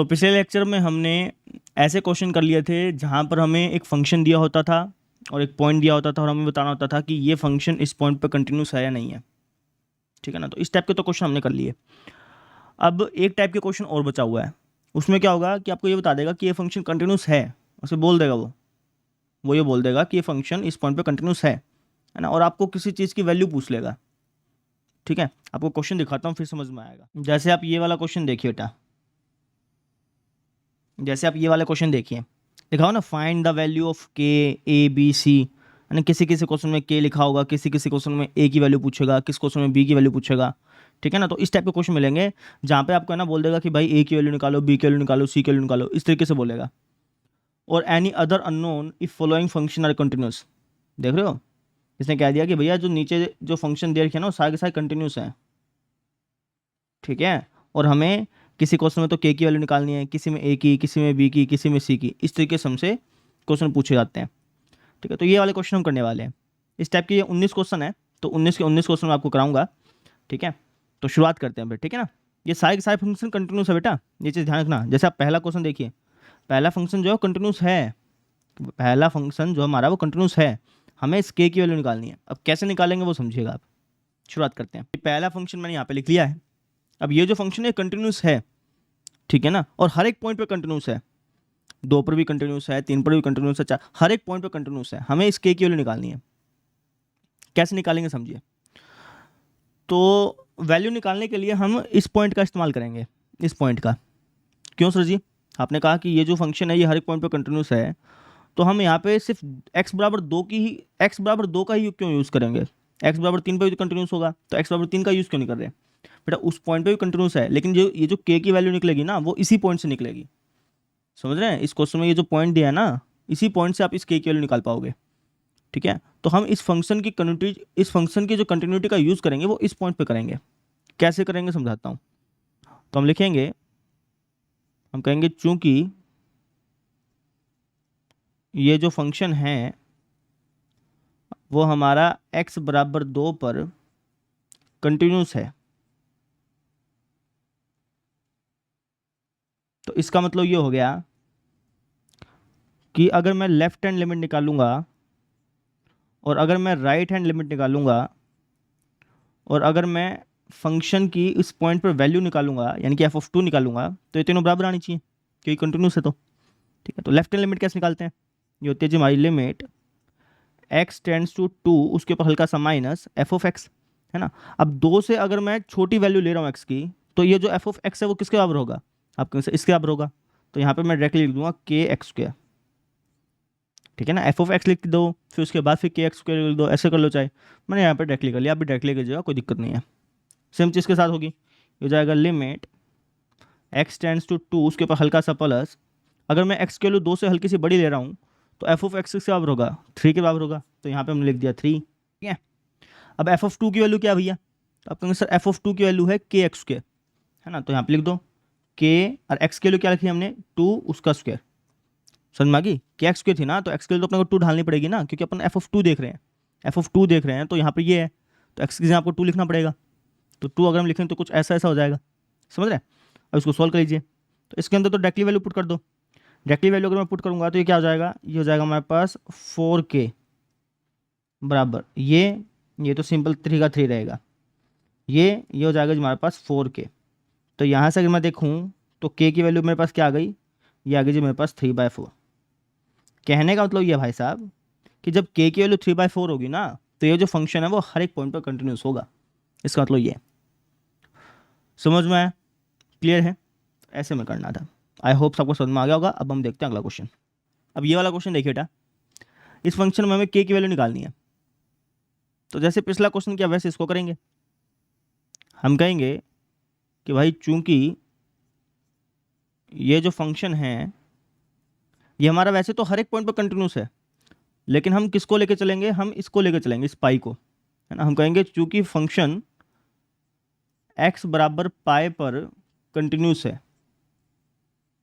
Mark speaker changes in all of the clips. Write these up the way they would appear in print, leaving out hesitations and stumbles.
Speaker 1: तो पिछले लेक्चर में हमने ऐसे क्वेश्चन कर लिए थे जहाँ पर हमें एक फंक्शन दिया होता था और एक पॉइंट दिया होता था और हमें बताना होता था कि ये फंक्शन इस पॉइंट पर कंटिन्यूस है या नहीं है। ठीक है ना। तो इस टाइप के तो क्वेश्चन हमने कर लिए। अब एक टाइप के क्वेश्चन और बचा हुआ है। उसमें क्या होगा कि आपको ये बता देगा कि ये फंक्शन कंटिन्यूस है, उसे बोल देगा वो ये बोल देगा कि ये फंक्शन इस पॉइंट पे कंटिन्यूस है ना। और आपको किसी चीज़ की वैल्यू पूछ लेगा। ठीक है, आपको क्वेश्चन दिखाता हूँ फिर समझ में आएगा। जैसे आप ये वाला क्वेश्चन देखिए बेटा, जैसे आप ये वाला क्वेश्चन देखिए, लिखा हो ना फाइंड द वैल्यू ऑफ के ए बी सी, यानी किसी किसी क्वेश्चन में के लिखा होगा, किसी किसी क्वेश्चन में ए की वैल्यू पूछेगा, किस क्वेश्चन में बी की वैल्यू पूछेगा। ठीक है ना। तो इस टाइप के क्वेश्चन मिलेंगे जहाँ पे आपको है ना बोल देगा कि भाई ए की वैल्यू निकालो, बी की वैल्यू निकालो, सी की वैल्यू निकालो, इस तरीके से बोलेगा। और any other unknown if following function are continuous. देख रहे हो, इसने कह दिया कि भैया जो नीचे जो फंक्शन दे रखे हैं ना वो सारे के सारे कंटिन्यूस हैं। ठीक है। और हमें किसी क्वेश्चन में तो के की वैल्यू निकालनी है, किसी में ए की, किसी में बी की, किसी में सी की, इस तरीके से हमसे क्वेश्चन पूछे जाते हैं। ठीक है। तो ये वाले क्वेश्चन हम करने वाले हैं। इस टाइप के ये 19 क्वेश्चन है, तो 19 के 19 क्वेश्चन मैं आपको कराऊंगा। ठीक है। तो शुरुआत करते हैं फिर। ठीक है ना। ये सारे के सारे फंक्शन कंटिन्यूस है बेटा, ये चीज़ ध्यान रखना। जैसे आप पहला क्वेश्चन देखिए, पहला फंक्शन जो है कंटिन्यूस है, पहला फंक्शन जो हमारा वो कंटिन्यूस है, हमें इस के की वैल्यू निकालनी है। अब कैसे निकालेंगे वो समझिएगा आप। शुरुआत करते हैं। पहला फंक्शन मैंने यहाँ पे लिख लिया है। अब ये जो फंक्शन है कंटिन्यूस है, ठीक है ना, और हर एक पॉइंट पे कंटिन्यूस है। 2 पर भी कंटिन्यूस है, 3 पर भी कंटिन्यूस है, 4, हर एक पॉइंट पे कंटिन्यूस है। हमें इस के की वैल्यू निकालनी है। कैसे निकालेंगे समझिए। तो वैल्यू निकालने के लिए हम इस पॉइंट का इस्तेमाल करेंगे, इस पॉइंट का। क्यों सर जी? आपने कहा कि ये जो फंक्शन है ये हर एक पॉइंट पे कंटिन्यूस है, तो हम यहाँ पे सिर्फ x बराबर 2 की ही, x बराबर 2 का ही क्यों यूज़ करेंगे? x बराबर 3 पे भी कंटिन्यूस होगा, तो x बराबर 3 का यूज़ क्यों नहीं कर रहे? बेटा उस पॉइंट पे भी कंटिन्यूस है, लेकिन जो ये जो k की वैल्यू निकलेगी ना वो इसी पॉइंट से निकलेगी। समझ रहे हैं? इस क्वेश्चन में ये जो पॉइंट दिया है ना, इसी पॉइंट से आप इस k की वैल्यू निकाल पाओगे। ठीक है। तो हम इस फंक्शन की कंटिन्यूटी, इस फंक्शन की जो कंटिन्यूटी का यूज़ करेंगे वो इस पॉइंट पे करेंगे। कैसे करेंगे समझाता हूँ। तो हम लिखेंगे, हम कहेंगे चूंकि ये जो फंक्शन है वो हमारा x बराबर 2 पर कंटिन्यूस है, तो इसका मतलब ये हो गया कि अगर मैं लेफ्ट हैंड लिमिट निकालूंगा और अगर मैं राइट हैंड लिमिट निकालूंगा और अगर मैं फंक्शन की इस पॉइंट पर वैल्यू निकालूंगा यानी कि f(2) निकालूंगा, तो ये तीनों बराबर आनी चाहिए क्योंकि कंटिन्यूस है। तो ठीक है। तो लेफ्ट हैंड लिमिट कैसे निकालते हैं? ये होती है जी हमारी लिमिट x टेंड्स टू 2, उसके ऊपर हल्का सा माइनस f(x) है ना। अब 2 से अगर मैं छोटी वैल्यू ले रहा हूँ x की, तो ये जो f(x) है वो किसके बराबर होगा? आपके इसके बराबर होगा। तो यहाँ पे मैं डायरेक्टली लिख दूंगा kx²। ठीक है ना। f(x) लिख दो, फिर उसके बाद फिर kx² लिख दो, ऐसे कर लो चाहे। मैंने यहाँ पे डायरेक्टली कर लिया, आप भी डायरेक्टली कीजिएगा, कोई दिक्कत नहीं है। सेम चीज़ के साथ होगी, ये हो जाएगा लिमिट x टेंड्स टू 2, उसके ऊपर हल्का सा प्लस, अगर मैं x की वैल्यू 2 से हल्की सी बड़ी ले रहा हूँ तो f(x) किसके बराबर होगा? 3 के बराबर होगा। तो यहाँ पे हमने लिख दिया 3। ठीक है। अब f(2) की वैल्यू क्या भैया? तो आप कहेंगे सर f(2) की वैल्यू है kx², है ना। तो यहाँ पे लिख दो k, और x की वैल्यू क्या लिखी हमने? 2 उसका स्क्वायर। समझ में आ गई? kx² थी ना, तो x के लिए तो अपने को 2 ढालनी पड़ेगी ना, क्योंकि अपन f(2) देख रहे हैं, f(2) देख रहे हैं, तो यहाँ पे ये है, तो x की जगह आपको 2 लिखना पड़ेगा। तो 2 अगर हम लिखें तो कुछ ऐसा ऐसा हो जाएगा। समझ रहे हैं? अब इसको सॉल्व कर लीजिए। तो इसके अंदर तो डायरेक्टली वैल्यू पुट कर दो। डायरेक्टली वैल्यू अगर मैं पुट करूँगा तो ये क्या हो जाएगा? ये हो जाएगा हमारे पास 4k बराबर ये तो सिंपल 3 का 3 रहेगा, ये हो जाएगा हमारे पास 4k। तो यहाँ से अगर मैं देखूँ तो k की वैल्यू मेरे पास क्या आ गई? ये आ गई जी मेरे पास 3/4। कहने का मतलब ये भाई साहब कि जब k की वैल्यू 3/4 होगी ना, तो ये जो फंक्शन है वो हर एक पॉइंट पर कंटिन्यूस होगा। इसका मतलब ये समझ में आया? क्लियर है? ऐसे में करना था। आई होप सबको समझ में आ गया होगा। अब हम देखते हैं अगला क्वेश्चन। अब ये वाला क्वेश्चन देखिए बेटा, इस फंक्शन में हमें k की वैल्यू निकालनी है। तो जैसे पिछला क्वेश्चन किया वैसे इसको करेंगे। हम कहेंगे कि भाई चूंकि ये जो फंक्शन है ये हमारा वैसे तो हर एक पॉइंट पर कंटिन्यूस है, लेकिन हम किसको लेके चलेंगे? हम इसको लेके चलेंगे, इस पाई को, है ना। हम कहेंगे चूंकि फंक्शन x बराबर पाई पर कंटिन्यूस है,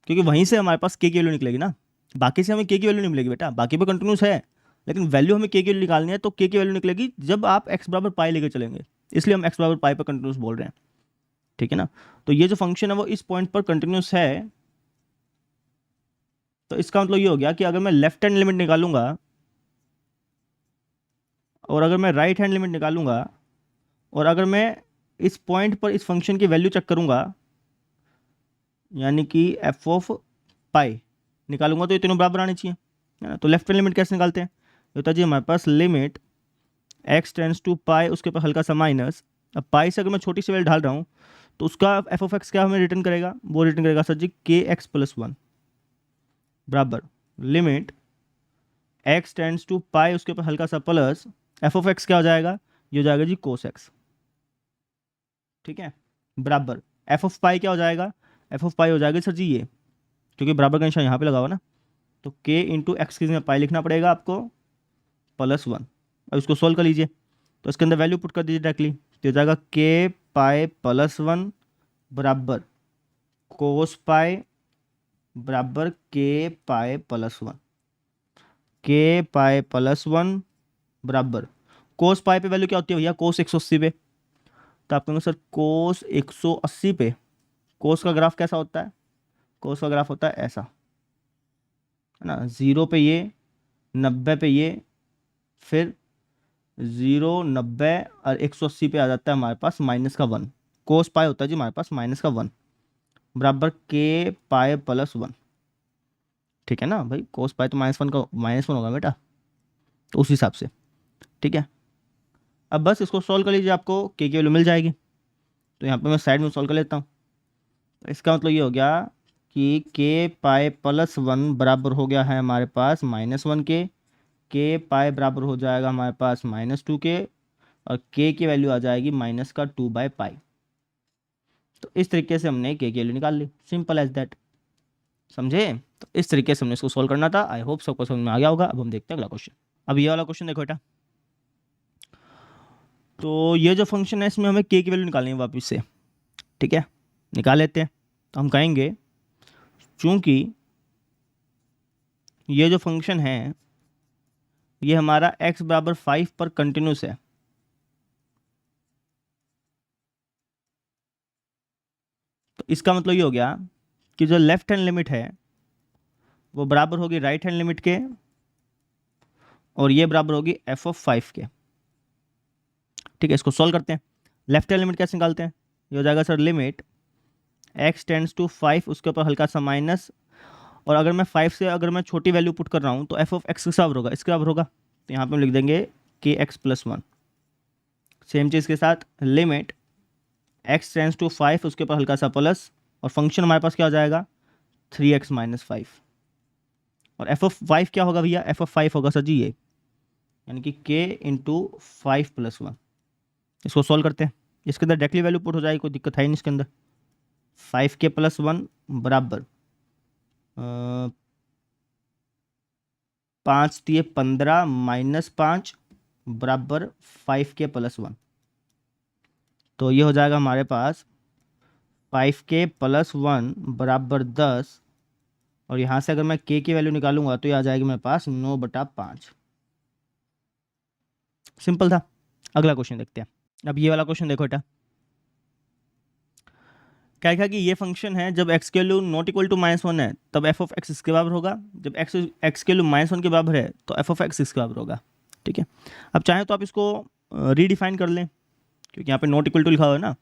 Speaker 1: क्योंकि वहीं से हमारे पास k की वैल्यू निकलेगी ना, बाकी से हमें k की वैल्यू नहीं मिलेगी बेटा। बाकी पे कंटिन्यूस है, लेकिन वैल्यू हमें k की वैल्यू निकालनी है, तो k की वैल्यू निकलेगी जब आप x बराबर पाई लेके चलेंगे, इसलिए हम x बराबर पाई पर कंटिन्यूस बोल रहे हैं। ठीक है ना। तो ये जो फंक्शन है वो इस पॉइंट पर कंटिन्यूस है, तो इसका मतलब ये हो गया कि अगर मैं लेफ्ट हैंड लिमिट निकालूंगा और अगर मैं राइट हैंड लिमिट निकालूंगा और अगर मैं इस पॉइंट पर इस फंक्शन की वैल्यू चेक करूंगा, यानी कि एफ ऑफ पाई निकालूंगा, तो ये तीनों बराबर आने चाहिए, है ना। तो लेफ्ट हैंड लिमिट कैसे निकालते हैं? ये होता है जी हमारे पास लिमिट एक्स टेंड्स टू पाई, उसके ऊपर हल्का सा माइनस। अब पाई से अगर मैं छोटी सी वैल्यू ढाल रहा हूँ तो उसका एफ ऑफ एक्स क्या हमें रिटर्न करेगा? वो रिटर्न करेगा सर जी के एक्स प्लस वन बराबर लिमिट एक्स टेंड्स टू पाई, उसके ऊपर हल्का सा प्लस, एफ ऑफ एक्स क्या हो जाएगा? ये हो जाएगा जी कोस एक्स, ठीक है, बराबर एफ ऑफ पाई क्या हो जाएगा? एफ ऑफ पाई हो जाएगा सर जी ये, क्योंकि बराबर का निशान यहाँ पे लगा हुआ ना, तो के इंटू एक्स की जगह पाई लिखना पड़ेगा आपको प्लस वन। अब इसको सोल्व कर लीजिए, तो इसके अंदर वैल्यू पुट कर दीजिए डायरेक्टली, तो हो जाएगा के पाई प्लस वन बराबर कोस पाई बराबर के पाई प्लस वन, के पाई प्लस वन बराबर कोस पाई पे वैल्यू क्या होती है भैया? कोस 180 पे। तो आप कहेंगे सर कोस 180 पे कोस का ग्राफ कैसा होता है? कोस का ग्राफ होता है ऐसा, है ना, 0 पे ये, 90 पे ये, फिर 0, 90 और 180 पे आ जाता है हमारे पास माइनस का वन। कोस पाई होता है जी हमारे पास माइनस का वन बराबर के पाई प्लस वन, ठीक है ना भाई। कोस पाई तो माइनस वन का माइनस वन होगा बेटा, तो उस हिसाब से, ठीक है। अब बस इसको सॉल्व कर लीजिए, आपको के की वैल्यू मिल जाएगी। तो यहाँ पे मैं साइड में सॉल्व कर लेता हूँ। तो इसका मतलब ये हो गया कि के पाई प्लस वन बराबर हो गया है हमारे पास माइनस वन के पाई बराबर हो जाएगा हमारे पास माइनस टू के, और के की वैल्यू आ जाएगी माइनस का टू बाई पाई। तो इस तरीके से हमने के की वैल्यू निकाल ली, सिंपल एज दैट, समझे। तो इस तरीके से हमने इसको सॉल्व करना था। आई होप सबको समझ में आ गया होगा। अब हम देखते हैं अगला क्वेश्चन। अब ये वाला क्वेश्चन देखो बेटा, तो ये जो फंक्शन है इसमें हमें के की वैल्यू निकालनी है वापस से, ठीक है, निकाल लेते हैं। तो हम कहेंगे चूंकि ये जो फंक्शन है ये हमारा x बराबर 5 पर कंटिन्यूस है, तो इसका मतलब ये हो गया कि जो लेफ्ट हैंड लिमिट है वो बराबर होगी राइट हैंड लिमिट के, और ये बराबर होगी एफ ऑफ 5 के, ठीक है। इसको सॉल्व करते हैं। लेफ्ट हैंड लिमिट कैसे निकालते हैं? ये हो जाएगा sir limit x tends to 5, उसके ऊपर हल्का सा माइनस, और अगर मैं 5 से अगर मैं छोटी वैल्यू पुट कर रहा हूँ तो एफ ऑफ एक्स किस बराबर होगा? इसके बराबर होगा। तो यहाँ पे हम लिख देंगे के एक्स प्लस वन। सेम चीज़ के साथ लिमिट x टेंड्स टू 5, उसके ऊपर हल्का सा प्लस, और फंक्शन हमारे पास क्या हो जाएगा? 3x माइनस 5, और एफ ऑफ 5 क्या होगा भैया? एफ ऑफ 5 होगा सर जी ये, यानी कि k इंटू 5 प्लस वन। इसको सॉल्व करते हैं, इसके अंदर डायरेक्टली वैल्यू पुट हो जाएगी, कोई दिक्कत है ही नहीं इसके अंदर। 5k प्लस वन बराबर 5 दिए 15 माइनस 5 बराबर 5k प्लस वन। तो ये हो जाएगा हमारे पास 5k प्लस वन बराबर 10, और यहाँ से अगर मैं k की वैल्यू निकालूंगा तो ये आ जाएगी मेरे पास 9/5। सिंपल था। अगला क्वेश्चन देखते हैं। अब ये वाला क्वेश्चन देखो बेटा, क्या है कि ये फंक्शन है जब x के वैल्यू नॉट इक्वल टू -1 है तब एफ ऑफ एक्स इसके बराबर होगा, जब x के वैल्यू -1 के बराबर है तो एफ ऑफ एक्स इसके बराबर होगा, ठीक है। अब चाहे तो आप इसको रीडिफाइन कर लें, क्योंकि यहाँ पे नॉट इक्वल टू लिखा हुआ है ना,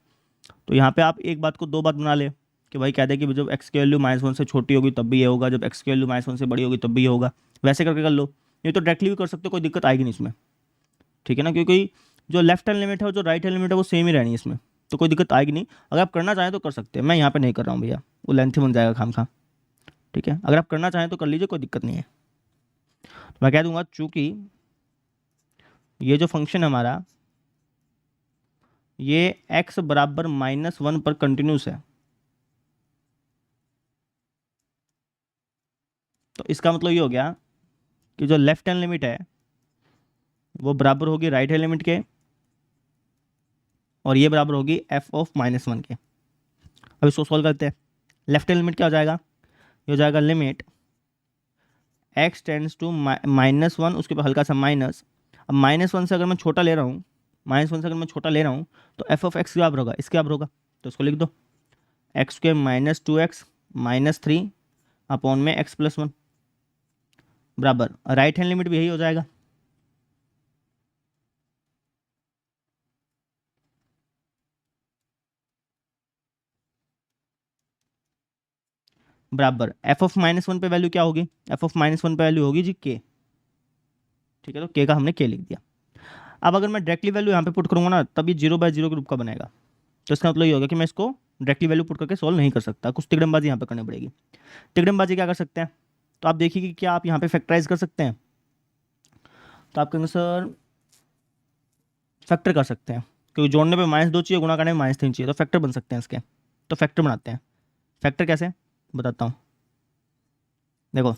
Speaker 1: तो यहाँ पे आप एक बात को दो बात बना ले कि भाई कह दे कि जब x की वैल्यू -1 से छोटी होगी तब भी ये होगा, जब x की वैल्यू -1 से बड़ी होगी तब भी ये होगा, वैसे करके कर लो। ये तो डायरेक्टली भी कर सकते हो, कोई दिक्कत आएगी नहीं इसमें, ठीक है ना, क्योंकि जो लेफ्ट हैंड लिमिट है और जो राइट हैंड लिमिट है वो सेम ही रहनी है इसमें, तो कोई दिक्कत आएगी नहीं। अगर आप करना चाहें तो कर सकते हैं, मैं यहाँ पे नहीं कर रहा हूँ भैया, वो लेंथी बन जाएगा खाम खा, ठीक है। अगर आप करना चाहें तो कर लीजिए, कोई दिक्कत नहीं है। तो मैं कह दूंगा चूंकि ये जो फंक्शन है हमारा ये x बराबर -1 पर कंटिन्यूस है, तो इसका मतलब ये हो गया कि जो लेफ्ट हैंड लिमिट है वो बराबर होगी राइट हैंड लिमिट के, और ये बराबर होगी एफ ऑफ -1 के। अब इसको सॉल्व करते हैं। लेफ्ट हैंड लिमिट क्या हो जाएगा? ये हो जाएगा लिमिट x टेंड्स टू -1, उसके ऊपर हल्का सा माइनस। अब -1 से अगर मैं छोटा ले रहा हूँ, -1 से अगर मैं छोटा ले रहा हूँ तो एफ ऑफ एक्स क्या बराबर होगा? इसके बराबर होगा, तो इसको लिख दो x² -2x -3 अपॉन में x + 1। बराबर राइट हैंड लिमिट भी यही हो जाएगा। बराबर एफ ऑफ -1 पे वैल्यू क्या होगी, एफ ऑफ -1 पे वैल्यू होगी जी के। ठीक है, तो के का हमने के लिख दिया। अब अगर मैं डायरेक्टली वैल्यू यहाँ पे पुट करूँगा ना, तब ये 0/0 के रूप का बनेगा। तो इसका मतलब ये होगा कि मैं इसको डायरेक्टली वैल्यू पुट करके सॉल्व नहीं कर सकता, कुछ तिकड़मबाजी यहाँ पे करनी पड़ेगी। तिकड़मबाजी क्या कर सकते हैं, तो आप देखिए कि क्या आप यहाँ पे फैक्टराइज कर सकते हैं। तो आप कहेंगे सर फैक्टर कर सकते हैं, क्योंकि जोड़ने पे -2 चाहिए, गुणा करने में -3 चाहिए, तो फैक्टर बन सकते हैं इसके। तो फैक्टर बनाते हैं। फैक्टर कैसे बताता हूँ, देखो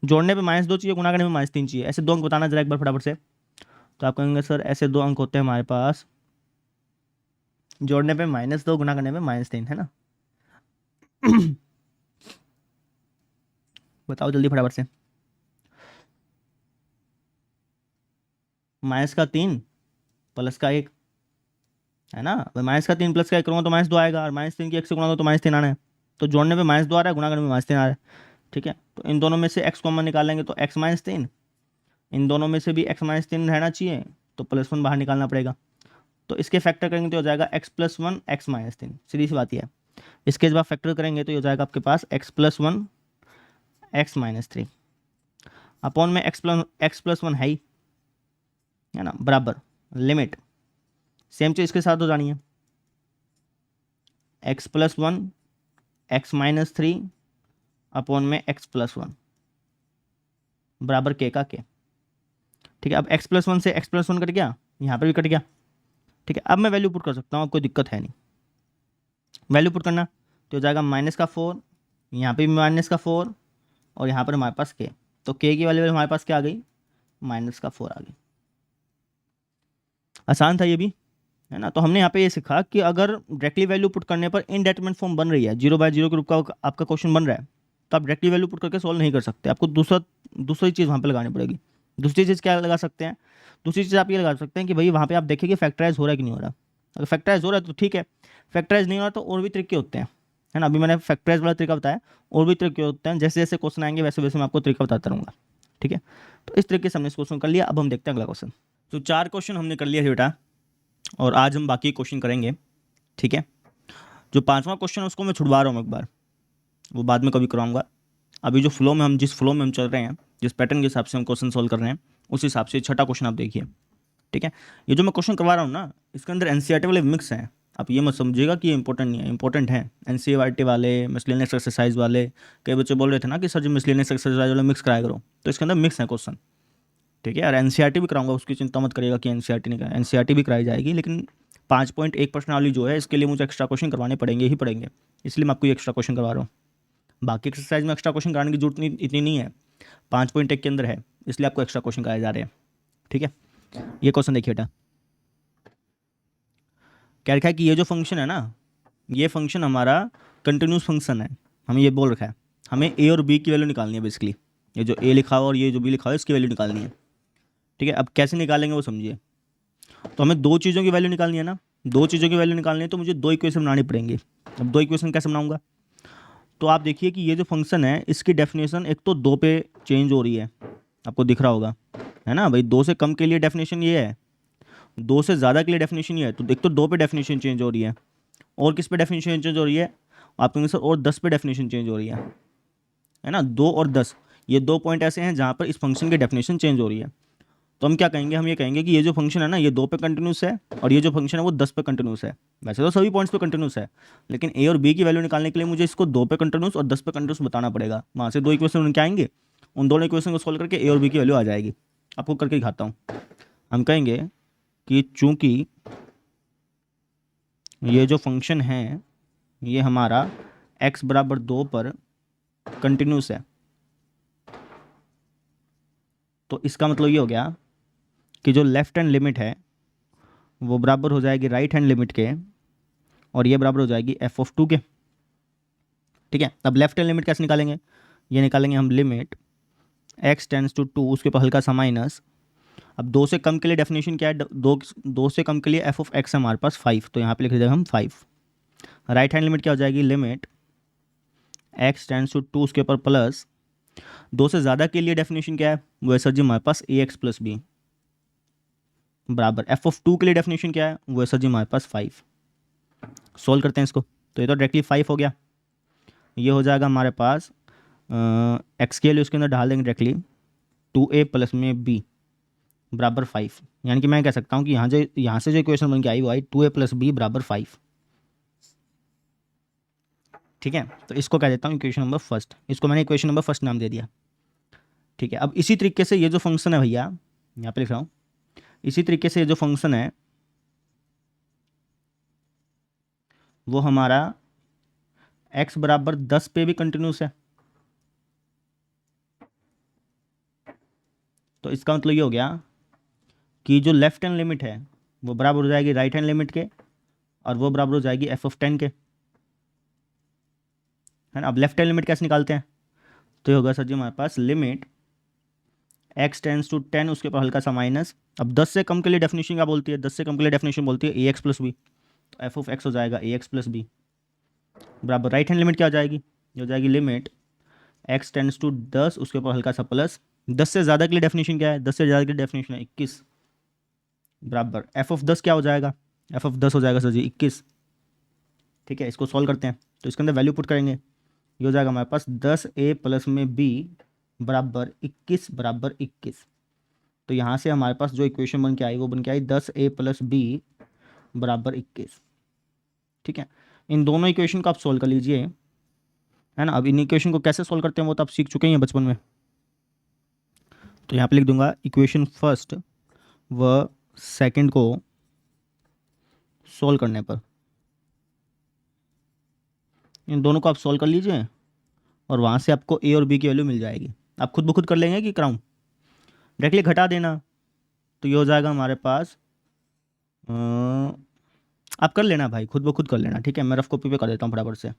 Speaker 1: जोड़ने पे -2 चाहिए, गुणा करने में -3 चाहिए, ऐसे दो अंक बताना जरा एक बार फटाफट से। तो आप कहेंगे सर ऐसे दो अंक होते हैं हमारे पास, जोड़ने पे -2 गुणा करने में -3, है ना। बताओ जल्दी फटाफट से। -3 +1 है ना, -3 +1 करूँगा तो -2 आएगा, और -3 की 1 से गुणा दो तो -3 आना है। तो जोड़ने पे -2 आ रहा है, गुणा करने में -3 आ रहा है। ठीक है, तो इन दोनों में से x कॉमन निकालेंगे तो x -3, इन दोनों में से भी x -3 रहना चाहिए, तो +1 बाहर निकालना पड़ेगा। तो इसके फैक्टर करेंगे तो हो जाएगा x +1 x -3, सीधी सी बात ही है। इसके जब आप फैक्टर करेंगे तो ये हो जाएगा आपके पास x +1 x -3 अपॉन में x + 1 है ना, बराबर लिमिट सेम चीज़ इसके साथ हो जानी है, x +1 x -3 अपॉन में x +1 बराबर के का के। ठीक है, अब x +1 से x +1 कट गया, यहाँ पर भी कट गया। ठीक है, अब मैं वैल्यू पुट कर सकता हूँ, अब कोई दिक्कत है नहीं। वैल्यू पुट करना तो हो जाएगा -4, यहाँ पे भी -4, और यहाँ पर हमारे पास के, तो के की वैल्यू हमारे पास क्या आ गई, -4 आ गई। आसान था ये भी, है ना। तो हमने यहाँ पे ये सीखा कि अगर डायरेक्टली वैल्यू पुट करने पर इनडेटरमिनेट फॉर्म बन रही है, 0/0 के रूप का आपका क्वेश्चन बन रहा है, तो आप डायरेक्टली वैल्यू पुट करके सॉल्व नहीं कर सकते, आपको दूसरी चीज़ वहाँ पे लगानी पड़ेगी। दूसरी चीज़ क्या लगा सकते हैं, दूसरी चीज़ आप ये लगा सकते हैं कि भाई वहाँ पे आप देखिए कि फैक्टराइज हो रहा है कि नहीं हो रहा। अगर फैक्टराइज हो रहा है तो ठीक है, फैक्टराइज नहीं हो रहा तो और भी तरीके होते हैं, है ना। अभी मैंने फैक्टराइज वाला तरीका बताया, और भी तरीके होते हैं, जैसे जैसे क्वेश्चन आएंगे वैसे वैसे मैं आपको तरीका बताता रहूँगा। ठीक है, तो इस तरीके से हमने इस क्वेश्चन कर लिया। अब हम देखते हैं अगला क्वेश्चन। तो 4 क्वेश्चन हमने कर लिया बेटा, और आज हम बाकी क्वेश्चन करेंगे। ठीक है, जो 5वां क्वेश्चन है उसको मैं छुड़वा रहा हूँ एक बार, वो बाद में कभी कराऊंगा। अभी जो फ्लो में हम जिस फ्लो में हम चल रहे हैं, जिस पैटर्न के हिसाब से हम क्वेश्चन सॉल्व कर रहे हैं, उस हिसाब से 6ठा क्वेश्चन आप देखिए। ठीक है, ये जो मैं क्वेश्चन करवा रहा हूँ ना, इसके अंदर एनसीईआरटी वाले मिक्स हैं। आप ये मत समझिएगा कि ये इंपॉर्टेंट नहीं है, इंपॉर्टेंट है। एनसीईआरटी वाले, मिसलेनियस एक्सरसाइज वाले, कई बच्चे बोल रहे थे ना कि सर जी मिसलेनियस एक्सरसाइज वाले मिक्स कराया करो, तो इसके अंदर मिक्स है क्वेश्चन। ठीक है, और एनसीईआरटी भी कराऊंगा, उसकी चिंता मत करिएगा कि एनसीईआरटी नहीं कराए, एनसीईआरटी भी कराई जाएगी, लेकिन 5.1 प्रश्नावली जो है इसके लिए मुझे एक्स्ट्रा क्वेश्चन करवाने पड़ेंगे ही पड़ेंगे, इसलिए मैं आपको ये एक्स्ट्रा क्वेश्चन करवा रहा हूँ। बाकी एक्सरसाइज में एक्स्ट्रा क्वेश्चन कराने की जरूरत इतनी नहीं है, 5.1 के अंदर है, इसलिए आपको एक्स्ट्रा क्वेश्चन कराए जा रहे हैं। ठीक है, ये क्वेश्चन देखिए बेटा, क्या लिखा है कि ये जो फंक्शन है ना, ये फंक्शन हमारा कंटिन्यूस फंक्शन है। हमें ये बोल रखा है हमें ए और बी की वैल्यू निकालनी है बेसिकली, ये जो ए लिखा हुआ और ये जो बी लिखा हुआ है इसकी वैल्यू निकालनी है। ठीक है, अब कैसे निकालेंगे वो समझिए। तो हमें दो चीज़ों की वैल्यू निकालनी है ना, दो चीज़ों की वैल्यू निकालनी है, तो मुझे दो इक्वेशन बनानी पड़ेंगी। अब दो इक्वेशन कैसे बनाऊंगा, तो आप देखिए कि ये जो फंक्शन है इसकी डेफिनेशन एक तो 2 पे चेंज हो रही है, आपको दिख रहा होगा, है ना भाई। 2 से कम के लिए डेफिनेशन ये है, 2 से ज़्यादा के लिए डेफिनेशन ये है। तो एक तो 2 पे डेफिनेशन चेंज हो रही है, और किस पे डेफिनेशन चेंज हो रही है, आप कहेंगे सर और 10 पे डेफिनेशन चेंज हो रही है ना। 2 और 10 ये 2 पॉइंट ऐसे हैं जहाँ पर इस फंक्शन की डेफिनेशन चेंज हो रही है। तो हम क्या कहेंगे, हम ये कहेंगे कि ये जो फंक्शन है ना ये 2 पे कंटिन्यूस है, और ये जो फंक्शन है वो 10 पे कंटिन्यूस है। वैसे तो सभी पॉइंट्स पे कंटिन्यूस है, लेकिन ए और बी की वैल्यू निकालने के लिए मुझे इसको 2 पे कंटिन्यूस और 10 पे कंटिन्यूस बताना पड़ेगा। वहाँ से दो इक्वेशन क्या आएंगे, उन दोनों इक्वेशन को सोल्व करके ए और बी की वैल्यू आ जाएगी। आपको करके दिखाता हूँ। हम कहेंगे कि चूंकि ये जो फंक्शन है ये हमारा x बराबर 2 पर कंटिन्यूस है, तो इसका मतलब ये हो गया कि जो लेफ्ट हैंड लिमिट है वो बराबर हो जाएगी राइट हैंड लिमिट के, और ये बराबर हो जाएगी f(2) के। ठीक है, अब लेफ्ट हैंड लिमिट कैसे निकालेंगे, ये निकालेंगे हम लिमिट x टेंड्स टू 2, उसके ऊपर हल्का सा माइनस। अब 2 से कम के लिए डेफिनेशन क्या है, दो से कम के लिए f(x) है हमारे पास 5, तो यहाँ पे लिख देंगे हम 5। राइट हैंड लिमिट क्या हो जाएगी, लिमिट x टेंड्स टू 2, उसके ऊपर प्लस दो से ज़्यादा के लिए डेफिनेशन क्या है, वो है सर जी हमारे पास ए एक्स प्लस बी बराबर एफ ऑफ टू के लिए डेफिनेशन क्या है, वो है सर जी हमारे पास 5। सोल्व करते हैं इसको, तो ये तो डायरेक्टली 5 हो गया। ये हो जाएगा हमारे पास एक्स के लिए उसके अंदर डाल देंगे डायरेक्टली 2a प्लस में b बराबर 5। यानी कि मैं कह सकता हूँ कि यहाँ से जो इक्वेशन बन के आई वो आई 2a प्लस बी बराबर 5। ठीक है, तो इसको कह देता हूँ इक्वेशन नंबर फर्स्ट, इसको मैंने इक्वेशन नंबर फर्स्ट नाम दे दिया। ठीक है, अब इसी तरीके से ये जो फंक्शन है भैया, यहाँ पे लिख रहा हूँ, इसी तरीके से ये जो फंक्शन है वो हमारा x बराबर 10 पे भी कंटिन्यूस है। तो इसका मतलब ये हो गया कि जो लेफ्ट हैंड लिमिट है वो बराबर हो जाएगी राइट हैंड लिमिट के, और वो बराबर हो जाएगी एफ ऑफ 10 के, है ना। अब लेफ्ट हैंड लिमिट कैसे निकालते हैं, तो ये होगा सर जी हमारे पास लिमिट x टेंस टू 10 उसके ऊपर हल्का सा माइनस। अब 10 से कम के लिए डेफिनेशन क्या बोलती है, 10 से कम के लिए डेफिनेशन बोलती है ए एक्स प्लस बी, तो एफ ऑफ एक्स हो जाएगा ए एक्स प्लस बी बराबर राइट हैंड लिमिट क्या हो जाएगी, ये हो जाएगी लिमिट x टेंस टू 10 उसके ऊपर हल्का सा प्लस। 10 से ज़्यादा के लिए डेफिनेशन क्या है, 10 से ज़्यादा के लिए डेफिनेशन है 21 बराबर एफ ऑफ 10 क्या हो जाएगा, एफ ऑफ 10 हो जाएगा सर जी 21। ठीक है, इसको सॉल्व करते हैं, तो इसके अंदर वैल्यू पुट करेंगे, ये हो जाएगा हमारे पास 10a प्लस में b बराबर 21 बराबर 21। तो यहाँ से हमारे पास जो इक्वेशन बन के आई वो बन के आई 10a प्लस बी बराबर 21। ठीक है, इन दोनों इक्वेशन को आप सोल्व कर लीजिए, है ना। अब इन इक्वेशन को कैसे सोल्व करते हैं वो तो आप सीख चुके हैं बचपन में। तो यहाँ पे लिख दूंगा इक्वेशन फर्स्ट व सेकंड को सोल्व करने पर, इन दोनों को आप सोल्व कर लीजिए और वहाँ से आपको ए और बी की वैल्यू मिल जाएगी। आप खुद ब खुद कर लेंगे कि कराऊँ, डायरेक्टली घटा देना, तो ये हो जाएगा हमारे पास आप कर लेना भाई, खुद ब खुद कर लेना। ठीक है, मैं रफ कॉपी पे कर देता हूँ फटाफट से।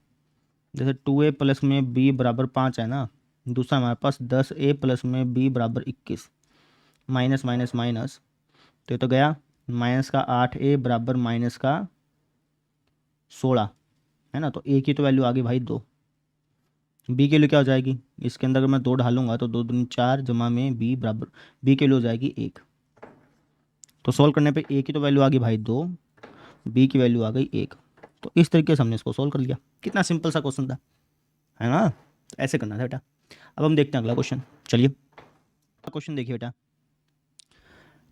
Speaker 1: जैसे 2a प्लस में b बराबर 5 है ना, दूसरा हमारे पास 10a प्लस में b बराबर 21, माइनस माइनस माइनस, तो ये तो गया माइनस का 8a बराबर माइनस का 16, है ना। तो a की तो वैल्यू आ गई भाई 2, b के लिए क्या हो जाएगी, इसके अंदर अगर मैं 2 डालूंगा तो 2 दूनी 4 जमा में b बराबर b के लिए हो जाएगी 1। तो सोल्व करने पे a की तो वैल्यू आ गई भाई 2, b की वैल्यू आ गई 1। तो इस तरीके से हमने इसको सोल्व कर लिया। कितना सिंपल सा क्वेश्चन था, है ना। तो ऐसे करना था बेटा। अब हम देखते हैं अगला क्वेश्चन। चलिए क्वेश्चन देखिए बेटा,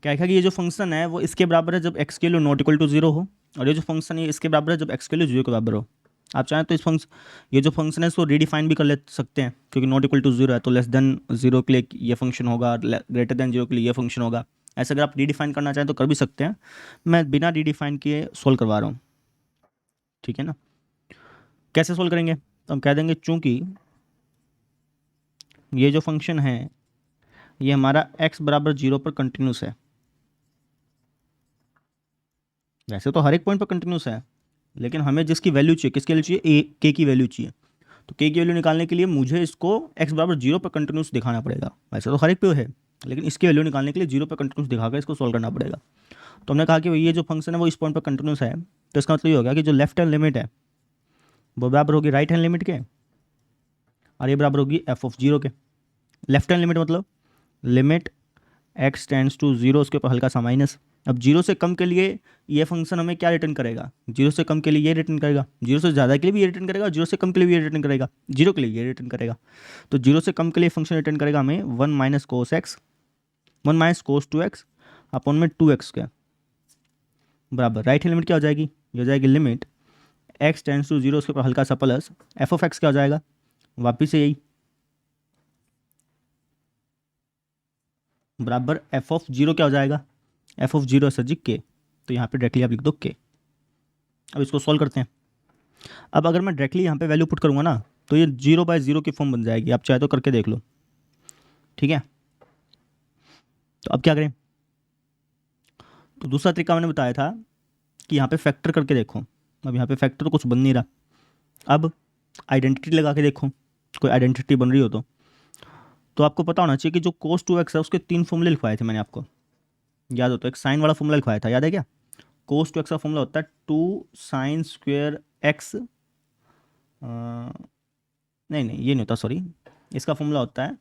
Speaker 1: क्या है कि ये जो फंक्शन है वो इसके बराबर है जब x के लिए नॉट इक्वल टू 0 हो, और ये जो फंक्शन है इसके बराबर है जब x के लिए 0 के बराबर हो। आप चाहें तो ये जो फंक्शन है इसको रीडिफाइन भी कर ले सकते हैं, क्योंकि नॉट इक्वल टू 0 है तो लेस देन 0 के लिए ये फंक्शन होगा, ग्रेटर देन 0 के लिए ये फंक्शन होगा। ऐसे अगर आप रीडिफाइन करना चाहें तो कर भी सकते हैं, मैं बिना रीडिफाइन किए सोल्व करवा रहा हूँ। ठीक है ना, कैसे सोल्व करेंगे, तो हम कह देंगे चूंकि ये जो फंक्शन है ये हमारा x बराबर 0 पर कंटिन्यूस है। वैसे तो हर एक पॉइंट पर कंटिन्यूस है, लेकिन हमें जिसकी वैल्यू चाहिए, किसकी वैल्यू चाहिए, ए के की वैल्यू चाहिए। तो के की वैल्यू निकालने के लिए मुझे इसको x बराबर 0 पर कंटिन्यूस दिखाना पड़ेगा। वैसे तो हर एक पे है, लेकिन इसकी वैल्यू निकालने के लिए 0 पर कंटिन्यूस दिखाकर इसको सोल्व करना पड़ेगा। तो हमने कहा कि ये जो फंक्शन है वो इस पॉइंट पर कंटिन्यूस है, तो इसका मतलब ये होगा कि जो लेफ्ट हैंड लिमिट है वो बराबर होगी राइट हैंड लिमिट के, और ये बराबर होगी एफ ऑफ 0 के। लेफ्ट हैंड लिमिट मतलब लिमिट x टेंड्स टू 0 उसके ऊपर हल्का सा माइनस। अब 0 से कम के लिए ये फंक्शन हमें क्या रिटर्न करेगा, 0 से कम के लिए ये रिटर्न करेगा, 0 से ज़्यादा के लिए भी ये रिटर्न करेगा, 0 से कम के लिए भी ये रिटर्न करेगा, 0 के लिए ये रिटर्न करेगा। तो 0 से कम के लिए फंक्शन रिटर्न करेगा हमें 1 minus cos x, 1 minus cos 2x upon में 2x का बराबर राइट हैंड लिमिट क्या हो जाएगी, ये हो जाएगी लिमिट x टेंड्स टू 0 उसके ऊपर हल्का सा प्लस एफ ऑफ एक्स क्या हो जाएगा, वापिस से यही बराबर एफ ऑफ 0 क्या हो जाएगा, एफ ऑफ 0 सर जी के, तो यहाँ पे डायरेक्टली आप लिख दो के। अब इसको सॉल्व करते हैं। अब अगर मैं डायरेक्टली यहाँ पे वैल्यू पुट करूँगा ना तो ये 0/0 की फॉर्म बन जाएगी, आप चाहे तो करके देख लो। ठीक है, तो अब क्या करें, तो दूसरा तरीका मैंने बताया था कि यहाँ पे फैक्टर करके देखो। अब यहाँ पे फैक्टर तो कुछ बन नहीं रहा, अब आइडेंटिटी लगा के देखो, कोई आइडेंटिटी बन रही हो तो आपको पता होना चाहिए कि जो cos 2x है उसके 3 फॉर्मूले लिखवाए थे मैंने, आपको याद हो तो एक साइन वाला फॉर्मूला लिखवाया था, याद है क्या। cos 2x का फॉर्मूला होता है 2 साइन स्क्वेयर एक्स, नहीं नहीं ये नहीं होता, सॉरी इसका फॉर्मूला होता है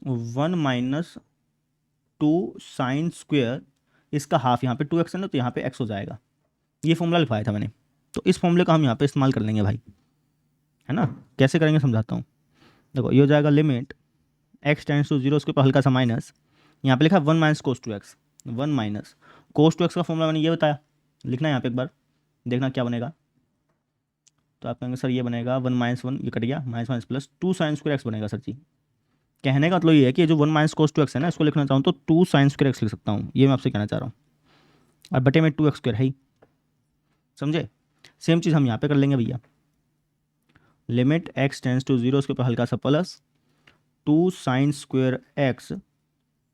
Speaker 1: 1 - 2 sin², इसका हाफ, यहाँ पे 2x है ना तो यहाँ पे x हो जाएगा। ये फॉर्मूला लिखवाया था मैंने, तो इस फॉर्मूले का हम यहाँ पे इस्तेमाल कर लेंगे भाई, है ना। कैसे करेंगे समझाता हूँ। देखो ये हो जाएगा लिमिट x टेंड्स टू 0, उसके ऊपर हल्का सा माइनस, यहाँ पे लिखा 1 - cos2x, 1 - cos2x का फॉर्मूला मैंने ये बताया, लिखना है यहाँ पे एक बार, देखना क्या बनेगा। तो आप कहेंगे सर ये बनेगा 1 - 1, ये कट गया, माइनस प्लस 2 sin²x बनेगा सर जी। कहने का मतलब ये है कि जो 1 - cos2x है ना, इसको लिखना चाहूँ तो 2 sin²x लिख सकता हूँ, ये मैं आपसे कहना चाह रहा हूँ, और बटे में 2x² है ही, समझे। सेम चीज़ हम यहाँ पे कर लेंगे भैया, लिमिट x टेंड्स टू 0, उसके ऊपर हल्का सा प्लस 2 sin²x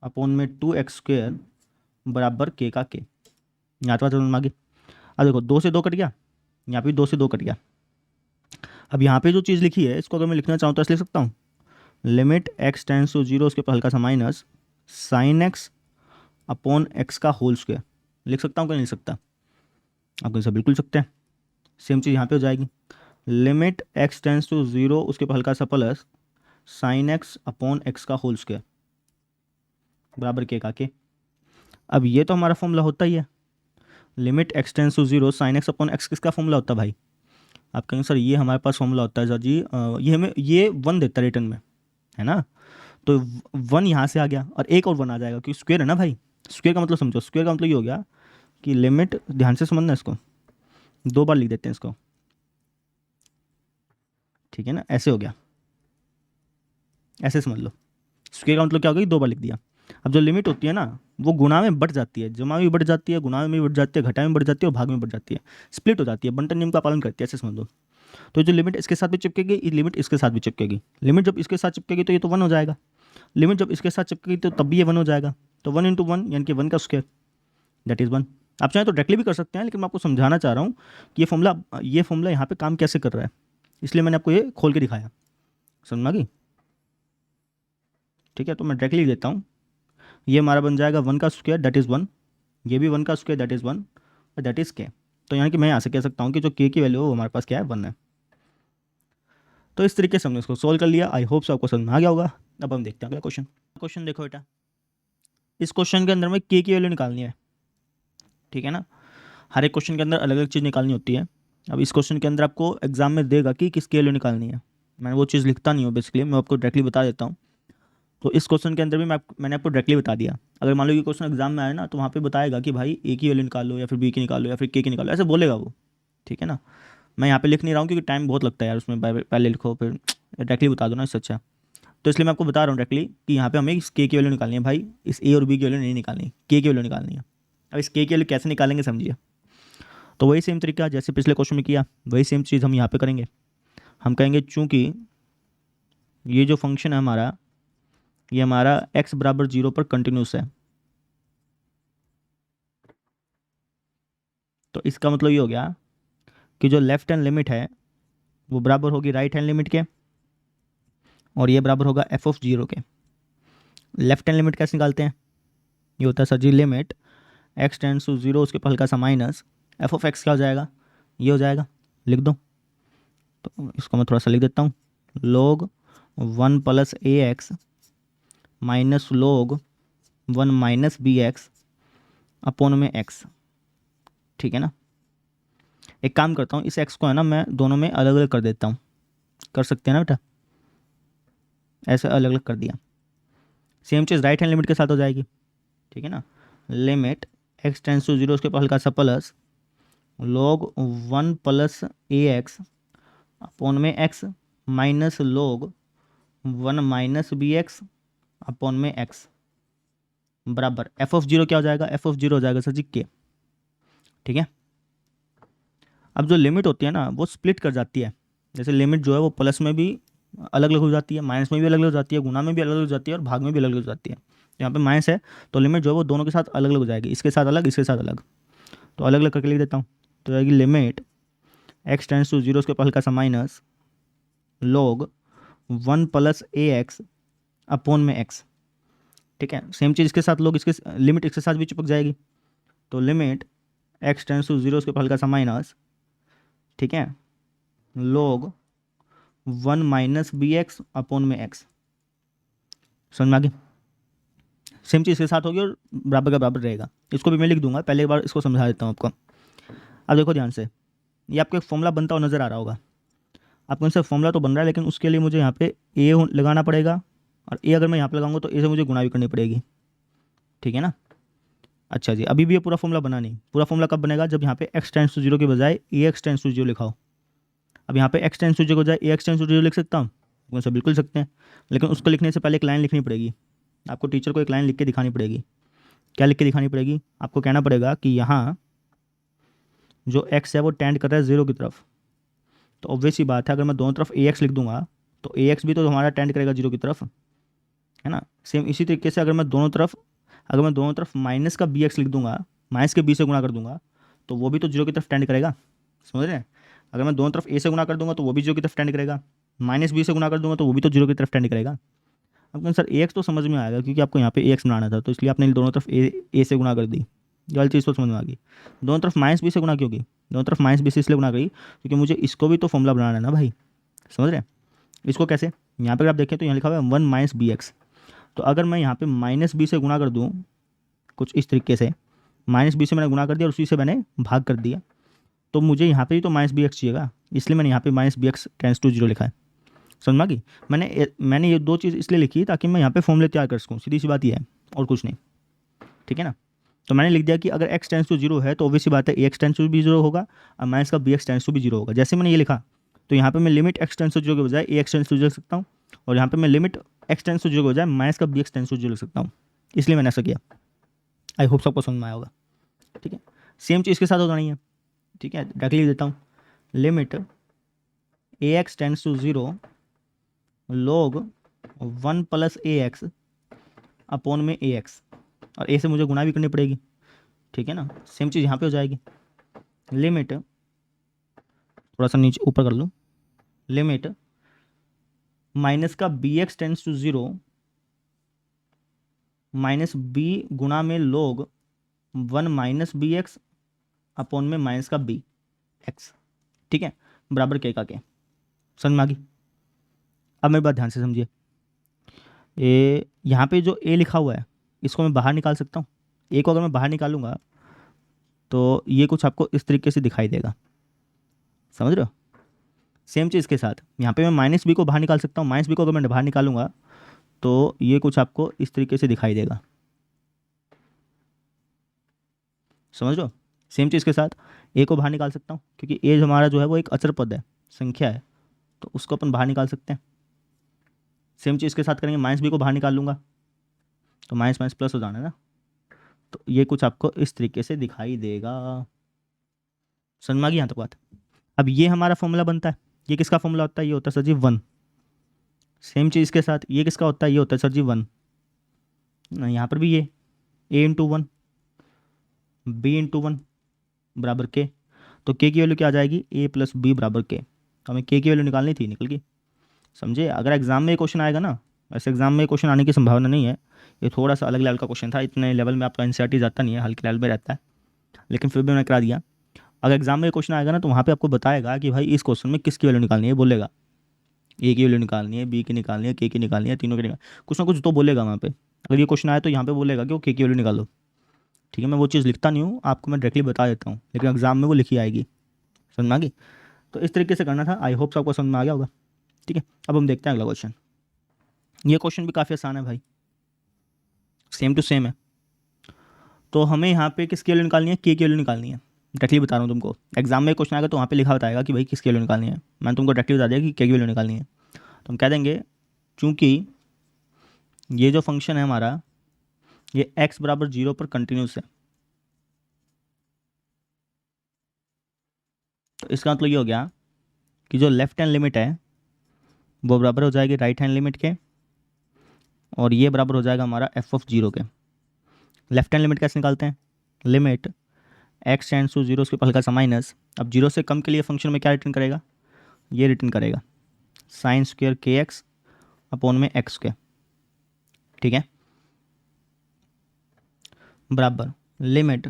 Speaker 1: अपॉन में 2x² बराबर k का k। यहाँ तो बात समझ में आ गई। अब देखो 2 से 2 कट गया, यहाँ पे 2 से 2 कट गया। अब यहाँ पे जो चीज़ लिखी है इसको अगर मैं लिखना चाहूँ तो ऐसे लिख सकता हूँ, लिमिट x टेंड्स टू 0, उसके ऊपर हल्का सा minus sin x upon x का होल स्क्वायर। लिख सकता हूँ कि नहीं लिख सकता? आप कैसे बिल्कुल सकते हैं। सेम चीज़ यहाँ पे हो जाएगी, लिमिट x टेंड्स टू 0, उसके ऊपर हल्का सा plus sin x upon x का होल स्क्वायर बराबर k का k। अब ये तो हमारा फॉर्मूला होता ही है, limit x tends to 0 sin x upon x किसका फॉर्मूला होता है भाई? आप कहेंगे सर ये हमारे पास फॉर्मूला होता है सर जी, ये हमें ये 1 देता है रिटर्न में, है ना। तो 1 यहाँ से आ गया और एक और 1 आ जाएगा क्योंकि स्क्वायर है ना भाई। स्क्वायर का मतलब समझो, स्क्वायर का मतलब ये हो गया कि लिमिट, ध्यान से समझना इसको, 2 बार लिख देते हैं इसको, ठीक है ना, ऐसे हो गया, ऐसे समझ लो। स्क्वायर का मतलब क्या हो गया कि 2 बार लिख दिया। अब जो लिमिट होती है ना वो गुणा में बढ़ जाती है, जमा में बढ़ जाती है, गुणा में बढ़ जाती है, घटा में बढ़ जाती है और भाग में बढ़ जाती है, स्प्लिट हो जाती है, बंटन नियम का पालन करती है, ऐसे समझ लो। तो जो लिमिट इसके साथ भी चिपकेगी, ये लिमिट इसके साथ भी चिपकेगी। लिमिट जब इसके साथ चिपकेगी तो ये तो 1 हो जाएगा, लिमिट जब इसके साथ चिपकेगी तो तब भी ये 1 हो जाएगा। तो 1 × 1 यानी कि 1 का स्क्वायर, दैट इज़ 1। आप चाहें तो डायरेक्टली भी कर सकते हैं, लेकिन मैं आपको समझाना चाह रहा हूँ कि ये फॉर्मूला यहाँ पे काम कैसे कर रहा है, इसलिए मैंने आपको ये खोल के दिखाया, समझ में आ गई? ठीक है, तो मैं डायरेक्टली देता हूँ, ये हमारा बन जाएगा 1 का स्क्वायर दैट इज़ 1, ये भी 1 का स्क्वायर दैट इज़ 1, और दैट इज़ के। तो यानी कि मैं यहाँ से कह सकता हूँ कि जो के की वैल्यू है वो हमारे पास क्या है, 1 है। तो इस तरीके से हमने इसको सोल्व कर लिया। आई होप सो आपको समझ में आ गया होगा। अब हम देखते हैं अगला क्वेश्चन। क्वेश्चन देखो बेटा, इस क्वेश्चन के अंदर में के की वैल्यू निकालनी है, ठीक है ना। हर एक क्वेश्चन के अंदर अलग अलग चीज़ निकालनी होती है। अब इस क्वेश्चन के अंदर आपको एग्जाम में देगा कि किसकी वैल्यू निकालनी है, मैं वो चीज़ लिखता नहीं हूँ बेसिकली, मैं आपको डायरेक्टली बता देता हूँ। तो इस क्वेश्चन के अंदर भी मैंने आपको डायरेक्टली बता दिया। अगर मान लो कि क्वेश्चन एग्जाम में आए ना तो वहाँ पे बताएगा कि भाई ए की वैल्यू निकालो या फिर बी की निकालो या फिर के की निकालो, ऐसे बोलेगा वो, ठीक है ना। मैं यहाँ पे लिख नहीं रहा हूँ क्योंकि टाइम बहुत लगता है यार उसमें, पहले लिखो फिर डायरेक्टली बता दो ना, इससे अच्छा। तो इसलिए मैं आपको बता रहा हूँ डायरेक्टली कि यहाँ पे हमें इस के की वैल्यू निकालनी है भाई, इस ए और बी की वैल्यू नहीं निकालनी, के की वैल्यू निकालनी है। अब इस के की वैल्यू कैसे निकालेंगे समझिए। तो वही सेम तरीका जैसे पिछले क्वेश्चन में किया, वही सेम चीज़ हम यहाँ पे करेंगे। हम कहेंगे चूँकि ये जो फंक्शन है हमारा, ये हमारा x बराबर 0 पर कंटिन्यूस है, तो इसका मतलब ये हो गया कि जो लेफ्ट हैंड लिमिट है वो बराबर होगी राइट हैंड लिमिट के, और ये बराबर होगा f(0) के। लेफ्ट हैंड लिमिट कैसे निकालते हैं? ये होता है sir ji limit x tends to 0, उसके ऊपर हल्का सा माइनस f(x) क्या हो जाएगा, ये हो जाएगा, लिख दो। तो इसको मैं थोड़ा सा लिख देता हूँ, log 1 + ax minus log 1 - bx upon में x, ठीक है ना। एक काम करता हूँ, इस x को है ना मैं दोनों में अलग अलग कर देता हूँ, कर सकते हैं ना बेटा, ऐसे अलग अलग कर दिया। सेम चीज़ राइट हैंड लिमिट के साथ हो जाएगी, ठीक है ना। लिमिट x टेंड्स टू 0, उसके ऊपर हल्का सा प्लस log 1 + ax अपॉन में x minus log 1 - bx upon में x बराबर f(0) क्या हो जाएगा, f(0) हो जाएगा सर जी के, ठीक है। अब जो लिमिट होती है ना वो स्प्लिट कर जाती है, जैसे लिमिट जो है वो प्लस में भी अलग अलग हो जाती है, माइनस में भी अलग अलग हो जाती है, गुना में भी अलग अलग हो जाती है और भाग में भी अलग अलग हो जाती है। यहाँ पे माइनस है तो लिमिट जो है वो दोनों के साथ अलग अलग हो जाएगी, इसके साथ अलग, इसके साथ अलग, तो अलग अलग करके लिख देता हूँ। तो जाएगी लिमिट x टेंड्स टू 0, उसके ऊपर हल्का सा माइनस log 1 + ax अपॉन में x, ठीक है। सेम चीज़ इसके साथ लोग, इसके लिमिट इसके साथ भी चिपक जाएगी, तो लिमिट x टेंड्स टू 0, उसके ऊपर हल्का सा माइनस, ठीक है, log 1 minus b x upon में एक्स। समझ में आ गई? सेम चीज़ के साथ होगी और बराबर का बराबर रहेगा। इसको भी मैं लिख दूंगा, पहले एक बार इसको समझा देता हूँ आपको। अब देखो ध्यान से, ये आपको एक फॉर्मूला बनता हुआ नज़र आ रहा होगा। आपको इनसे फॉर्मूला तो बन रहा है, लेकिन उसके लिए मुझे यहाँ पे ए लगाना पड़ेगा, और ए अगर मैं यहाँ पे लगाऊंगा तो ए से मुझे गुणा भी करनी पड़ेगी। ठीक है ना? अच्छा जी, अभी भी ये पूरा फॉर्मूला बना नहीं। पूरा फॉर्मूला कब बनेगा? जब यहाँ पे एक्स टेंस टू जीरो के बजाय a x tends to zero लिखा हो। अब यहाँ पे एक्स टेंस टू जीरो के बजाय a x tends to zero लिख सकता हूँ? वैसे बिल्कुल सकते हैं, लेकिन उसको लिखने से पहले एक लाइन लिखनी पड़ेगी। आपको टीचर को एक लाइन लिख के दिखानी पड़ेगी। क्या लिख के दिखानी पड़ेगी? आपको कहना पड़ेगा कि यहाँ जो एक्स है वो टेंड कर रहा है जीरो की तरफ। तो ऑब्वियस ही बात है, अगर मैं दोनों तरफ ए एक्स लिख दूंगा तो ए एक्स भी तो हमारा टेंड करेगा जीरो की तरफ, है ना? सेम इसी तरीके से अगर मैं दोनों तरफ माइनस का बी एक्स लिख दूंगा, माइनस के बी से गुणा कर दूंगा, तो वो भी तो जीरो की तरफ टेंड करेगा। समझ रहे हैं? अगर मैं दोनों तरफ ए से गुणा कर दूंगा तो वो भी जीरो की तरफ टेंड करेगा, माइनस बी से गुणा कर दूंगा तो वो भी तो जीरो की तरफ टेंड करेगा। अब सर ए एक्स तो समझ में आएगा, क्योंकि आपको यहाँ पे ए एक्स बनाना था, तो इसलिए आपने दोनों तरफ ए से गुणा कर दी। ये वाली चीज़ तो समझ में आ गई। दोनों तरफ माइनस बी से गुणा क्यों की? दोनों तरफ माइनस बी से इसलिए गुणा करी क्योंकि मुझे इसको भी तो फॉर्मूला बनाना है ना भाई। समझ रहे हैं? इसको कैसे? यहाँ पे अगर आप देखें तो यहाँ लिखा हुआ है 1 माइनस बी एक्स। तो अगर मैं यहाँ पे माइनस बी से गुणा कर दूँ कुछ इस तरीके से, माइनस बी से मैंने गुणा कर दिया और उसी से मैंने भाग कर दिया, तो मुझे यहाँ पे ही तो माइनस बी एक्स चाहिएगा, इसलिए मैंने यहाँ पे minus b x tends to zero लिखा है। समझ में आ गई? मैंने ये दो चीज़ इसलिए लिखी ताकि मैं यहाँ पे फॉर्मूले तैयार कर सकूँ, सीधी सी बात ये है, और कुछ नहीं। ठीक है ना? तो मैंने लिख दिया कि अगर एक्स टेंस टू जीरो है तो ऑब्वियस सी बात है ए एक्स टेंस टू भी जीरो होगा और माइनस का बी एक्स टेंस टू भी जीरो होगा। जैसे मैंने ये लिखा तो यहाँ पे मैं limit x tends to zero के बजाय a x tends to zero लिख सकता हूँ, और यहाँ पे मैं limit x tends to zero के बजाय माइनस का b x tends to zero लिख सकता हूँ, इसलिए मैंने ऐसा किया। आई होप सबको समझ में आया होगा। ठीक है, सेम चीज़ के साथ होता नहीं है। ठीक है, डायरेक्टली देता हूँ, limit a x tends to zero log 1 plus a x upon में ए एक्स, और ए से मुझे गुणा भी करनी पड़ेगी। ठीक है ना? सेम चीज़ यहाँ पे हो जाएगी। लिमिट, थोड़ा सा नीचे ऊपर कर लूँ, लिमिट माइनस का b x tends to zero minus b गुणा में log 1 minus b x upon में माइनस का बी एक्स। ठीक है, बराबर के का के। समझ में आ गई? अब मेरी बात ध्यान से समझिए, ए यहाँ पे जो ए लिखा हुआ है इसको मैं बाहर निकाल सकता हूँ। ए को अगर मैं बाहर निकालूंगा तो ये कुछ आपको इस तरीके से दिखाई देगा। समझ रहे हो? सेम चीज़ के साथ यहाँ पे मैं माइनस बी को बाहर निकाल सकता हूँ। माइनस बी को अगर मैं बाहर निकालूंगा तो ये कुछ आपको इस तरीके से दिखाई देगा। समझ रहे हो? सेम चीज़ के साथ ए को बाहर निकाल सकता हूँ, क्योंकि ए हमारा जो है वो एक अचर पद है, संख्या है, तो उसको अपन बाहर निकाल सकते हैं। सेम चीज़ के साथ करेंगे, माइनस बी को बाहर निकाल लूँगा तो माइनस माइनस प्लस हो जाना है ना, तो ये कुछ आपको इस तरीके से दिखाई देगा। समझ में आ गई यहाँ तक बात? अब ये हमारा फॉर्मूला बनता है। ये किसका फॉर्मूला होता है? ये होता है सर जी 1। सेम चीज़ के साथ ये किसका होता है? ये होता है सर जी 1। यहाँ पर भी ये ए इंटू 1 बी इंटू 1 बराबर के, तो के की वैल्यू क्या आ जाएगी? ए प्लस बी बराबर के। तो हमें के की वैल्यू निकालनी थी, निकल गई। समझे? अगर एग्जाम में ये क्वेश्चन आएगा ना, वैसे एग्जाम में क्वेश्चन आने की संभावना नहीं है, ये थोड़ा सा अलग लेवल का क्वेश्चन था, इतने लेवल में आपका एनसीईआरटी जाता नहीं है, हल्के लेवल में रहता है, लेकिन फिर भी मैंने करा दिया। अगर एग्जाम में क्वेश्चन आएगा ना तो वहाँ पे आपको बताएगा कि भाई इस क्वेश्चन में किसकी वैल्यू निकालनी है, बोलेगा ए की वैल्यू निकालनी है, बी की निकालनी है, के की निकालनी है, तीनों की कुछ ना कुछ तो बोलेगा वहाँ पे। अगर ये क्वेश्चन आए तो यहाँ पे बोलेगा कि वो के की वैल्यू निकालो। ठीक है, मैं वो चीज़ लिखता नहीं हूँ, आपको मैं डायरेक्टली बता देता हूँ, लेकिन एग्जाम में वो लिखी आएगी। समझ में आ गई? तो इस तरीके से करना था। आई होप आपको समझ में आ गया होगा। ठीक है, अब हम देखते हैं अगला क्वेश्चन। ये क्वेश्चन भी काफ़ी आसान है भाई, सेम टू सेम है। तो हमें यहाँ पे किसकी वैल्यू निकालनी है? के की वैल्यू निकालनी है। डायरेक्टली बता रहा हूँ तुमको, एग्जाम में क्वेश्चन आएगा तो वहाँ पे लिखा बताएगा कि भाई किसकी वैल्यू निकालनी है। मैंने तुमको डायरेक्टली बता दिया कि के की वैल्यू निकालनी है। तो हम कह देंगे चूँकि ये जो फंक्शन है हमारा ये x बराबर 0 पर कंटिन्यूस है, तो इसका मतलब ये हो गया कि जो लेफ्ट हैंड लिमिट है वो बराबर हो जाएगी राइट हैंड लिमिट के, और ये बराबर हो जाएगा हमारा एफ ऑफ 0 के। लेफ्ट हैंड लिमिट कैसे निकालते हैं? लिमिट एक्स टेंड्स टू 0 उसके ऊपर हल्का सा माइनस। अब 0 से कम के लिए फंक्शन में क्या रिटर्न करेगा? ये रिटर्न करेगा साइन स्क्वेयर के एक्स अपॉन में एक्स के। ठीक है, बराबर लिमिट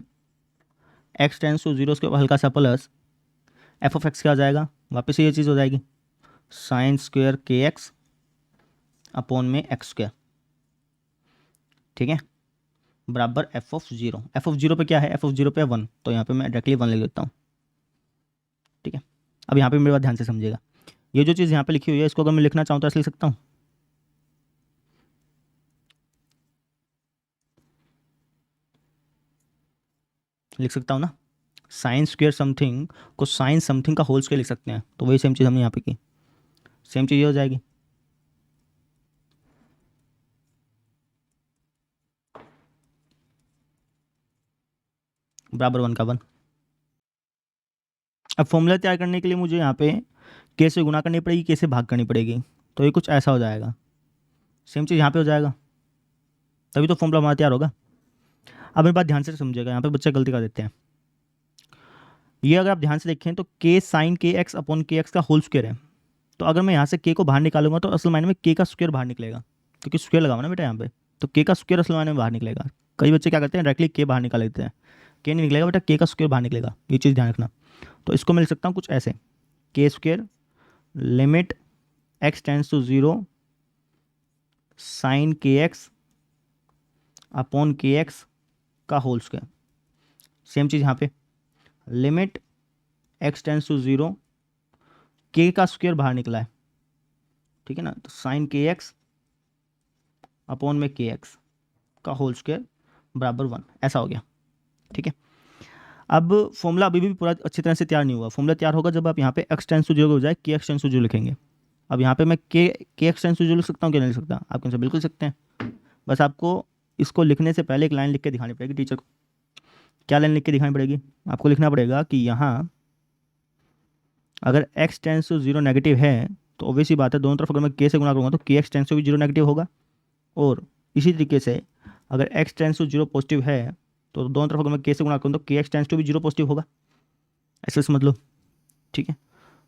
Speaker 1: एक्स टेंड्स टू 0 उसके ऊपर हल्का सा प्लस एफ ऑफ एक्स क्या हो जाएगा? वापस से ये चीज़ हो जाएगी, साइन स्क्वायर के एक्स अपॉन में एक्स स्क्वायर, ठीक है, बराबर F of zero. F of zero पे क्या है, एफ ऑफ जीरो पे 1, तो यहाँ पे मैं डायरेक्टली 1 लिख देता हूँ, ठीक है। अब यहाँ पे मेरी बात ध्यान से समझिएगा, ये जो चीज़ यहाँ पे लिखी हुई है इसको अगर मैं लिखना चाहूँ तो ऐसे लिख सकता हूँ, लिख सकता हूँ ना। साइन स्क्वायर समथिंग को साइन समथिंग का होल स्क्वायर लिख सकते हैं, तो वही सेम चीज़ हमने यहाँ पे की, सेम चीज़ ये हो जाएगी। बराबर 1 का 1। अब फॉर्मूला तैयार करने के लिए मुझे यहाँ पे के से गुना करनी पड़ेगी, के से भाग करनी पड़ेगी, तो ये कुछ ऐसा हो जाएगा, सेम चीज़ यहाँ पे हो जाएगा, तभी तो फॉर्मूला हमारा तैयार होगा। अब मेरी बात ध्यान से समझिएगा, यहाँ पे बच्चे गलती कर देते हैं। ये अगर आप ध्यान से देखें तो के sign k x upon k x का होल स्क्वायर है, तो अगर मैं यहाँ से के को बाहर निकालूंगा तो असल मायने में के का स्क्वायर बाहर निकलेगा, क्योंकि स्क्वायर लगाओ ना बेटा यहाँ पे, तो के का स्क्वायर असल मायने में बाहर निकलेगा। कई बच्चे क्या करते हैं, डायरेक्टली के बाहर निकाल लेते हैं, के नहीं निकलेगा बेटा, के का स्क्वायर बाहर निकलेगा, ये चीज़ ध्यान रखना। तो इसको मैं लिख सकता हूँ कुछ ऐसे, k square limit x tends to 0 sine k x upon k x का होल स्क्वायर। सेम चीज़ यहाँ पे, लिमिट एक्स टेंड्स टू 0, के का स्क्वायर बाहर निकला है, ठीक है ना, तो साइन के एक्स अपॉन में के एक्स का होल स्क्वायर बराबर 1, ऐसा हो गया, ठीक है। अब फॉर्मूला अभी भी पूरा अच्छी तरह से तैयार नहीं हुआ, फॉर्मूला तैयार होगा जब आप यहाँ पे एक्स टेंस टू 0 हो जाए, के एक्स टेंस टू 0 लिखेंगे। अब यहाँ पे मैं के एक्स टेंस टू 0 लिख सकता हूँ, क्या नहीं लिख सकता, आप कौन सा बिल्कुल सकते हैं। बस आपको इसको लिखने से पहले एक लाइन लिख के दिखानी पड़ेगी टीचर को। क्या लाइन लिख के दिखानी पड़ेगी, आपको लिखना पड़ेगा कि यहाँ अगर एक्स टेंस टू 0 नेगेटिव है तो ऑब्वियसली बात है, दोनों तरफ अगर मैं के से गुणा करूँगा तो के एक्स टेंस टू भी 0 नेगेटिव होगा, और इसी तरीके से अगर एक्स टेंस टू 0 पॉजिटिव है तो दोनों तरफ अगर मैं के से गुणा करूँ तो के एक्स टेंस टू भी 0 पॉजिटिव होगा, ऐसे समझ लो, ठीक है।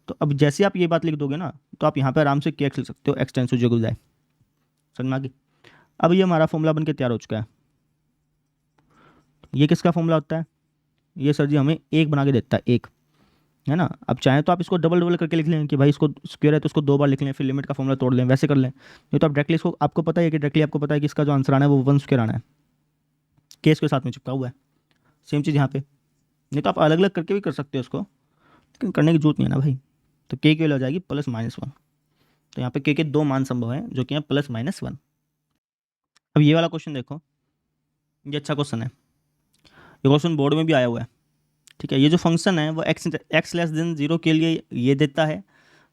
Speaker 1: तो अब जैसे आप ये बात लिख दोगे ना तो आप यहाँ पे आराम से के एक्स लिख सकते हो, एक्स टेंस टू 0 की बजाय, समझ में आ गई। अब ये हमारा फॉर्मूला बन के तैयार हो चुका है। ये किसका फॉर्मूला होता है, ये सर जी हमें एक बना के देता है, एक, है ना। अब चाहे तो आप इसको डबल डबल करके लिख लें कि भाई इसको स्क्वायर है तो इसको 2 बार लिख लें, फिर लिमिट का फॉर्मूला तोड़ लें, वैसे कर लें। ये तो आप डायरेक्टली इसको, आपको पता है कि डायरेक्टली आपको पता है कि इसका जो आंसर आना है वो 1 स्क्वायर आना है, के इसके साथ में चिपका हुआ है। सेम चीज़ यहाँ पे, नहीं तो आप अलग अलग करके भी कर सकते हो उसको, लेकिन करने की जरूरत नहीं है ना भाई। तो के की वैल्यू आ जाएगी +-1, तो यहाँ पे के 2 मान संभव हैं जो कि हैं +-1। अब ये वाला क्वेश्चन देखो, ये अच्छा क्वेश्चन है, ये क्वेश्चन बोर्ड में भी आया हुआ है, ठीक है। ये जो फंक्शन है वो एक्स लेस देन 0 के लिए ये देता है,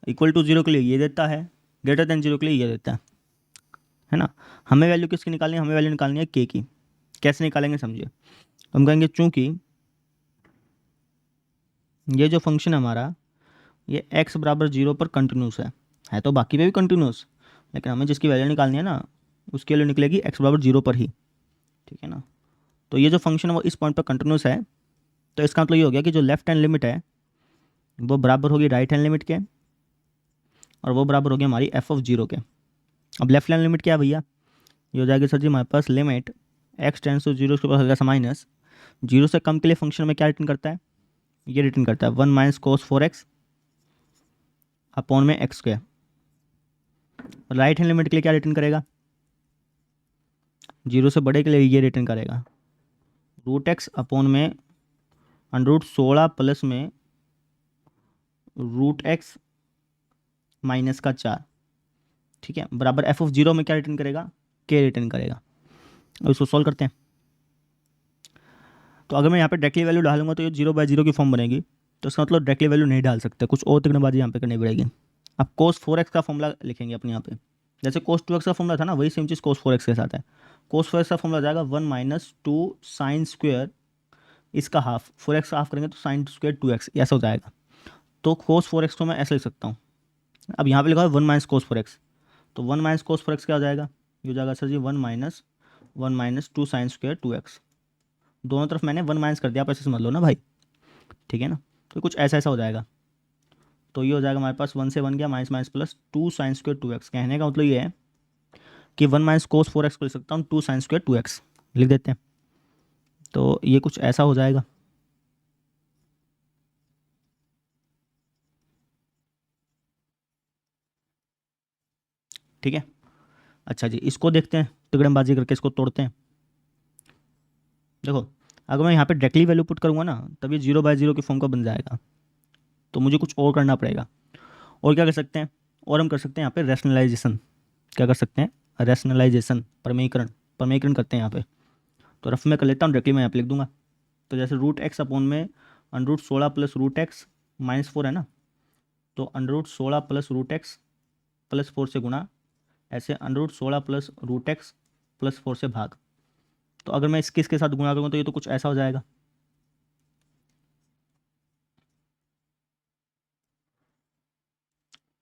Speaker 1: इक्वल टू 0 के लिए ये देता है, ग्रेटर देन 0 के लिए ये देता है ना। हमें वैल्यू किसकी निकालनी है, हमें वैल्यू निकालनी है के की। कैसे निकालेंगे समझिए, हम कहेंगे चूंकि ये जो फंक्शन है हमारा ये x बराबर 0 पर कंटिन्यूस है तो बाकी पे भी कंटिन्यूस, लेकिन हमें जिसकी वैल्यू निकालनी है ना उसकी वैल्यू निकलेगी x बराबर 0 पर ही, ठीक है ना। तो ये जो फंक्शन है वो इस पॉइंट पर कंटिन्यूस है, तो इसका मतलब ये हो गया कि जो लेफ्ट हैंड लिमिट है वो बराबर होगी राइट हैंड लिमिट के, और वो बराबर होगी हमारी f(0) के। अब लेफ्ट हैंड लिमिट क्या है भैया, ये हो जाएगी सर जी हमारे पास लिमिट x टेंस टू 0, उसके पास होगा माइनस 0 से कम के लिए फंक्शन में क्या रिटर्न करता है, ये रिटर्न करता है 1 - cos 4x अपॉन में x square. Right hand limit के लिए क्या रिटर्न करेगा, 0 से बड़े के लिए ये रिटर्न करेगा √x अपॉन में √16 प्लस में √x माइनस का 4, ठीक है, बराबर f(0) में क्या रिटर्न करेगा, के रिटर्न करेगा। अब इसको सॉल्व करते हैं, तो अगर मैं यहाँ पे डायरेक्टली वैल्यू डालूंगा तो ये 0/0 की फॉर्म बनेगी, तो इसका मतलब डायरेक्टली वैल्यू नहीं डाल सकते, कुछ और तिगड़ेबाजी यहाँ पे करनी पड़ेगी। अब cos 4x का फॉर्मूला लिखेंगे अपने यहाँ पे, जैसे cos 2x का फॉर्मूला था ना वही सेम चीज़ cos 4x के साथ है। cos 4x का फॉर्मूला जाएगा 1 - 2 साइन स्क्वायर इसका हाफ, 4x का हाफ करेंगे तो साइन स्क्वायर 2x, ऐसा हो जाएगा। तो cos 4x को मैं ऐसे लिख सकता हूँ, अब यहाँ पे लिखा है 1 - cos 4x, तो 1 - cos 4x क्या हो जाएगा, ये हो जाएगा सर जी 1 - 2 साइन स्क्वायर 2x, दोनों तरफ मैंने 1 माइनस कर दिया, आप ऐसे समझ लो ना भाई, ठीक है ना। तो कुछ ऐसा ऐसा हो जाएगा, तो ये हो जाएगा हमारे पास 1 से 1 गया, minus plus 2 sine square 2x। कहने का मतलब ये है कि 1 - cos 4x को लिख सकता हूँ 2 साइन स्क्वायर 2x, लिख देते हैं, तो ये कुछ ऐसा हो जाएगा। ठीक है। अच्छा जी, इसको देखते हैं, तिकड़मबाजी करके इसको तोड़ते हैं। देखो, अगर मैं यहाँ पे डायरेक्टली वैल्यू पुट करूँगा ना, तब ये 0/0 की फॉर्म का बन जाएगा। तो मुझे कुछ और करना पड़ेगा। और क्या कर सकते हैं, और हम कर सकते हैं यहाँ पे रैशनलाइजेशन। क्या कर सकते हैं, रैशनलाइजेशन, प्रमेयीकरण करते हैं यहाँ पे। तो रफ में कर लेता हूँ, डायरेक्टली मैं यहाँ पे लिख दूंगा। तो जैसे √x अपॉन में √16 प्लस √x -4 है ना, तो √16 प्लस √x प्लस 4 से गुणा, ऐसे √16 प्लस √x प्लस 4 से भाग। तो अगर मैं इसके साथ गुणा करूँगा तो ये तो कुछ ऐसा हो जाएगा।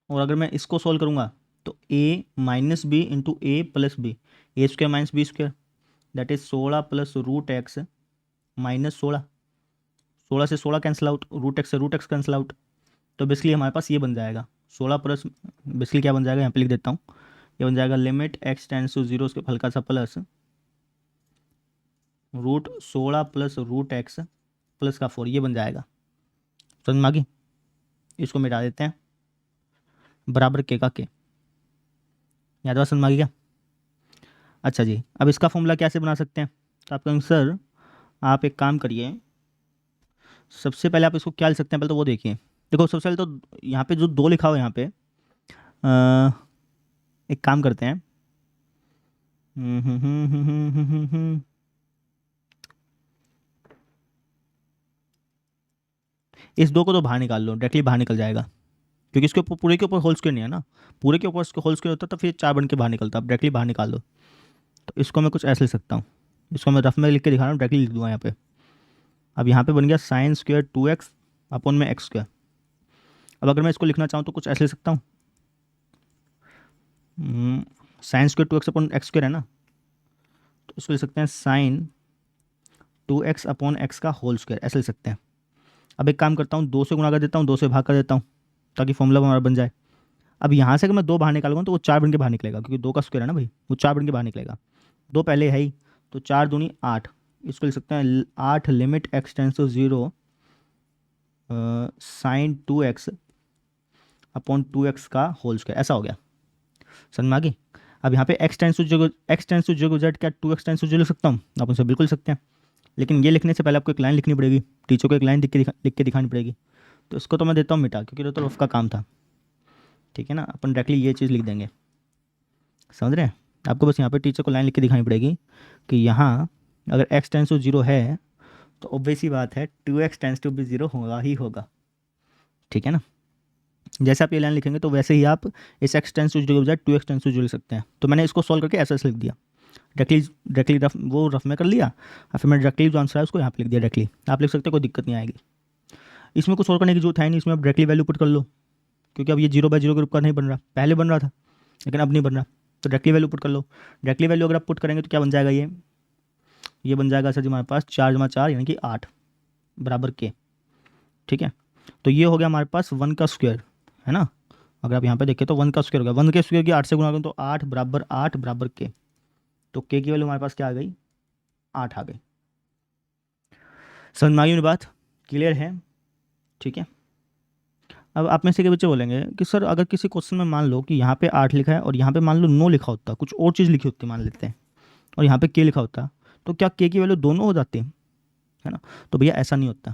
Speaker 1: और अगर मैं इसको सॉल्व करूँगा तो a minus b into a plus b, a square minus b square, that is 16 plus √x minus 16, 16 से 16 कैंसिल आउट, √x से √x कैंसिल आउट। तो बेसिकली हमारे पास ये बन जाएगा 16 प्लस, बेसिकली क्या बन जाएगा, यहाँ पे लिख देता हूँ, ये बन जाएगा लिमिट x टेंड्स टू 0, उसके हल्का सा प्लस √16 प्लस √x प्लस का 4, ये बन जाएगा। समझ में आ गई? इसको मिटा देते हैं, बराबर के का के। याद समझ में आ गई क्या? अच्छा जी, अब इसका फॉर्मूला कैसे बना सकते हैं? तो आप कहेंगे सर आप एक काम करिए, सबसे पहले आप इसको क्या लिख सकते हैं, पहले तो वो देखिए। देखो सबसे पहले तो यहाँ पे जो 2 लिखा हुआ है यहाँ पे, एक काम करते हैं, इस 2 को तो बाहर निकाल लो, डायरेक्टली बाहर निकल जाएगा, क्योंकि इसके ऊपर पूरे के ऊपर होल स्क्वायर नहीं है ना, पूरे के ऊपर इसके होल स्क्वायर होता तो फिर 4 बन के बाहर निकलता, अब डायरेक्टली बाहर निकाल लो। तो इसको मैं कुछ ऐसे लिख सकता हूँ, इसको मैं रफ में लिख के दिखा रहा हूँ, डायरेक्टली लिख दूंगा यहाँ पे। अब यहाँ पे बन गया साइन स्क्वायर 2x अपॉन में एक्स स्क्वायर। अब अगर मैं इसको लिखना चाहूँ तो कुछ ऐसे लिख सकता हूँ, sine square 2x upon x square है ना, तो इसको लिख सकते हैं साइन 2x अपॉन एक्स का होल स्क्वायर, ऐसे लिख सकते हैं। अब एक काम करता हूँ, 2 से गुणा कर देता हूँ, 2 से भाग कर देता हूँ, ताकि फॉर्मूला हमारा बन जाए। अब यहाँ से अगर मैं 2 बाहर निकालूंगा तो वो 4 बन के बाहर निकलेगा, क्योंकि 2 का स्क्वायर है ना भाई, वो 4 बन के बाहर निकलेगा। 2 पहले है ही, तो 4 दूनी 8, इसको लिख सकते हैं 8 limit x tends to 0 sine 2x upon 2x का होल स्क्वायर, ऐसा हो गया। समझ में आ गई? अब यहाँ पे x टेंड्स टू 0 जेड क्या 2x टेंड्स टू 0 लिख सकता हूँ? आप उनसे बिल्कुल लिख सकते हैं, लेकिन ये लिखने से पहले आपको एक लाइन लिखनी पड़ेगी, टीचर को एक लाइन लिख के दिखानी पड़ेगी। तो इसको तो मैं देता हूँ मिटा, क्योंकि ये तो रफ का काम था, ठीक है ना, अपन डायरेक्टली ये चीज़ लिख देंगे। समझ रहे हैं? आपको बस यहाँ पे टीचर को लाइन लिख के दिखानी पड़ेगी कि यहाँ अगर x टेंड्स टू 0 है तो ऑब्वियस ही बात है 2x टेंड्स टू भी 0 होगा ही होगा, ठीक है ना। जैसे आप ये लाइन लिखेंगे तो वैसे ही आप इस x टेंड्स टू 0 के बजाय 2x टेंड्स टू 0 लिख सकते हैं। तो मैंने इसको सॉल्व करके ऐसा लिख दिया, डायरेक्टली रफ में कर लिया, और फिर मैं डायरेक्टली जो आंसर है उसको यहाँ पे लिख दिया डायरेक्टली। आप लिख सकते हो, कोई दिक्कत नहीं आएगी। इसमें कुछ और करने की जरूरत है नहीं, इसमें आप डायरेक्टली वैल्यू पुट कर लो, क्योंकि अब ये 0/0 के रूप का नहीं बन रहा, पहले बन रहा था लेकिन अब नहीं बन रहा, तो डायरेक्टली वैल्यू पुट कर लो। डायरेक्टली वैल्यू अगर आप पुट करेंगे तो क्या बन जाएगा, ये बन जाएगा सर जी हमारे पास 4 × 4 यानी कि 8 बराबर के, ठीक है। तो ये हो गया हमारे पास 1 का स्क्वायर, है ना। अगर आप यहाँ पे देखें तो 1 का स्क्वायर हो गया, 1 के स्क्वायर की 8 से गुणा करें तो 8 बराबर 8 बराबर के, तो के की वैल्यू हमारे पास क्या आ गई, 8 आ गई। समझ में आ गई मेरी बात? क्लियर है? ठीक है। अब आप में से के बच्चे बोलेंगे कि सर अगर किसी क्वेश्चन में मान लो कि यहाँ पे 8 लिखा है और यहाँ पे मान लो 9 लिखा होता, कुछ और चीज़ लिखी होती मान लेते हैं, और यहाँ पे के लिखा होता, तो क्या के की वैल्यू दोनों हो जाती है ना? तो भैया ऐसा नहीं होता,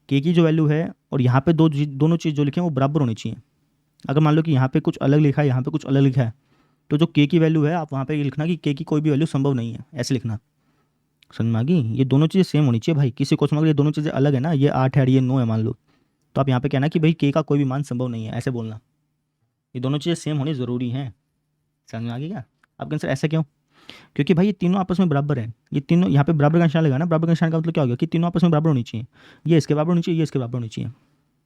Speaker 1: के की जो वैल्यू है और यहाँ पे दोनों चीज़ जो लिखे हैं वो बराबर होनी चाहिए। अगर मान लो कि यहाँ पे कुछ अलग लिखा है, यहाँ पे कुछ अलग लिखा है, तो जो के की वैल्यू है आप वहाँ पे ये लिखना कि के की कोई भी वैल्यू संभव नहीं है, ऐसे लिखना। समझ में आ गई? ये दोनों चीज़ें सेम होनी चाहिए भाई। किसी क्वेश्चन में अगर ये दोनों चीज़ें अलग है ना, ये 8 है और ये 9 है मान लो, तो आप यहाँ पे कहना कि भाई के का कोई भी मान संभव नहीं है, ऐसे बोलना। ये दोनों चीज़ें सेम होनी ज़रूरी हैं। समझ में आ गई क्या? आप सर ऐसा क्यों? क्योंकि भाई ये तीनों आपस में बराबर हैं, ये तीनों यहाँ पे बराबर का निशान लगा ना, बराबर का निशान का मतलब क्या हो गया कि तीनों आपस में बराबर होनी चाहिए, ये इसके बराबर होनी चाहिए, ये इसके बराबर होनी चाहिए,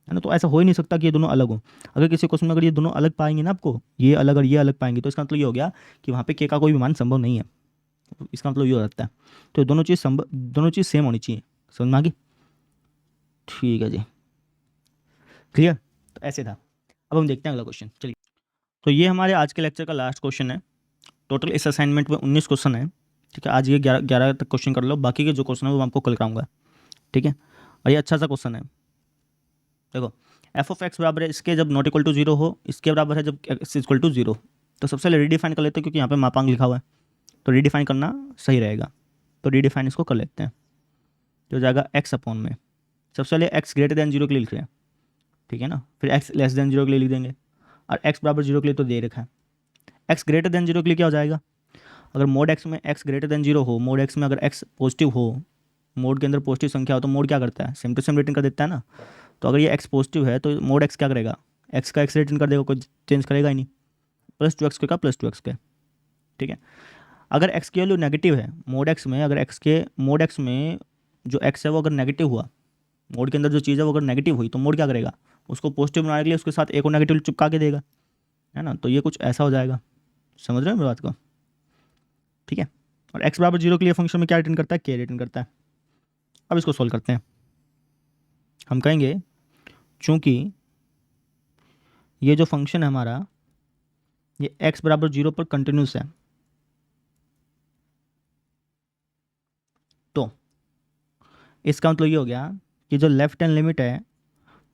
Speaker 1: है ना। तो ऐसा हो ही नहीं सकता कि ये दोनों अलग हो। अगर किसी क्वेश्चन में अगर ये दोनों अलग पाएंगे ना आपको, ये अलग और ये अलग पाएंगे, तो इसका मतलब ये हो गया कि वहाँ पे के का कोई भी मान संभव नहीं है, इसका मतलब ये हो जाता है। तो दोनों चीज़ सेम होनी चाहिए। समझ में आ गई? ठीक है जी, क्लियर। तो ऐसे था। अब हम देखते हैं अगला क्वेश्चन, चलिए। तो ये हमारे आज के लेक्चर का लास्ट क्वेश्चन है। टोटल इस असाइनमेंट में 19 क्वेश्चन है, ठीक है। आज ये 11 तक क्वेश्चन कर लो, बाकी के जो क्वेश्चन है वो आपको कल कराऊंगा, ठीक है। और ये अच्छा सा क्वेश्चन है। देखो f ऑफ x बराबर है इसके जब नॉट इक्वल टू 0 हो, इसके बराबर है जब x इक्वल टू 0, तो सबसे पहले रीडिफाइन कर लेते हैं, क्योंकि यहाँ पे मापांक लिखा हुआ है तो रीडिफाइन करना सही रहेगा। तो रीडिफाइन इसको कर लेते हैं, जो जाएगा एक्स अपॉन में, सबसे पहले एक्स ग्रेटर देन जीरो के लिए लिख रहे हैं, ठीक है ना, फिर एक्स लेस देन जीरो के लिए लिख देंगे, और एक्स बराबर जीरो के लिए तो दे रखा है। एक्स ग्रेटर देन जीरो के लिए क्या हो जाएगा, अगर मोड एक्स में एक्स ग्रेटर देन जीरो हो, मोड एक्स में अगर एक्स पॉजिटिव हो, मोड के अंदर पॉजिटिव संख्या हो, तो मोड क्या करता है, सेम टू सेम रिटर्न कर देता है ना। तो अगर ये एक्स पॉजिटिव है तो मोड एक्स क्या करेगा, एक्स का एक्स रिटर्न कर देगा, कोई चेंज करेगा ही नहीं, प्लस टू एक्स का प्लस टू एक्स के, ठीक है। अगर एक्स की वैल्यू नेगेटिव है मोड एक्स में, अगर एक्स के मोड एक्स में जो एक्स है वो अगर नेगेटिव हुआ, मोड के अंदर जो चीज़ है वो अगर नेगेटिव हुई, तो मोड क्या करेगा, उसको पॉजिटिव बनाने के लिए उसके साथ एक और नेगेटिव चिपका के देगा, है ना। तो ये कुछ ऐसा हो जाएगा, समझ रहे हो मेरी बात को, ठीक है। और एक्स बराबर जीरो के लिए फंक्शन में क्या रिटर्न करता है, के रिटर्न करता है। अब इसको सोल्व करते हैं। हम कहेंगे चूंकि ये जो फंक्शन है हमारा, ये एक्स बराबर जीरो पर कंटिन्यूस है, तो इसका मतलब ये हो गया कि जो लेफ्ट हैंड लिमिट है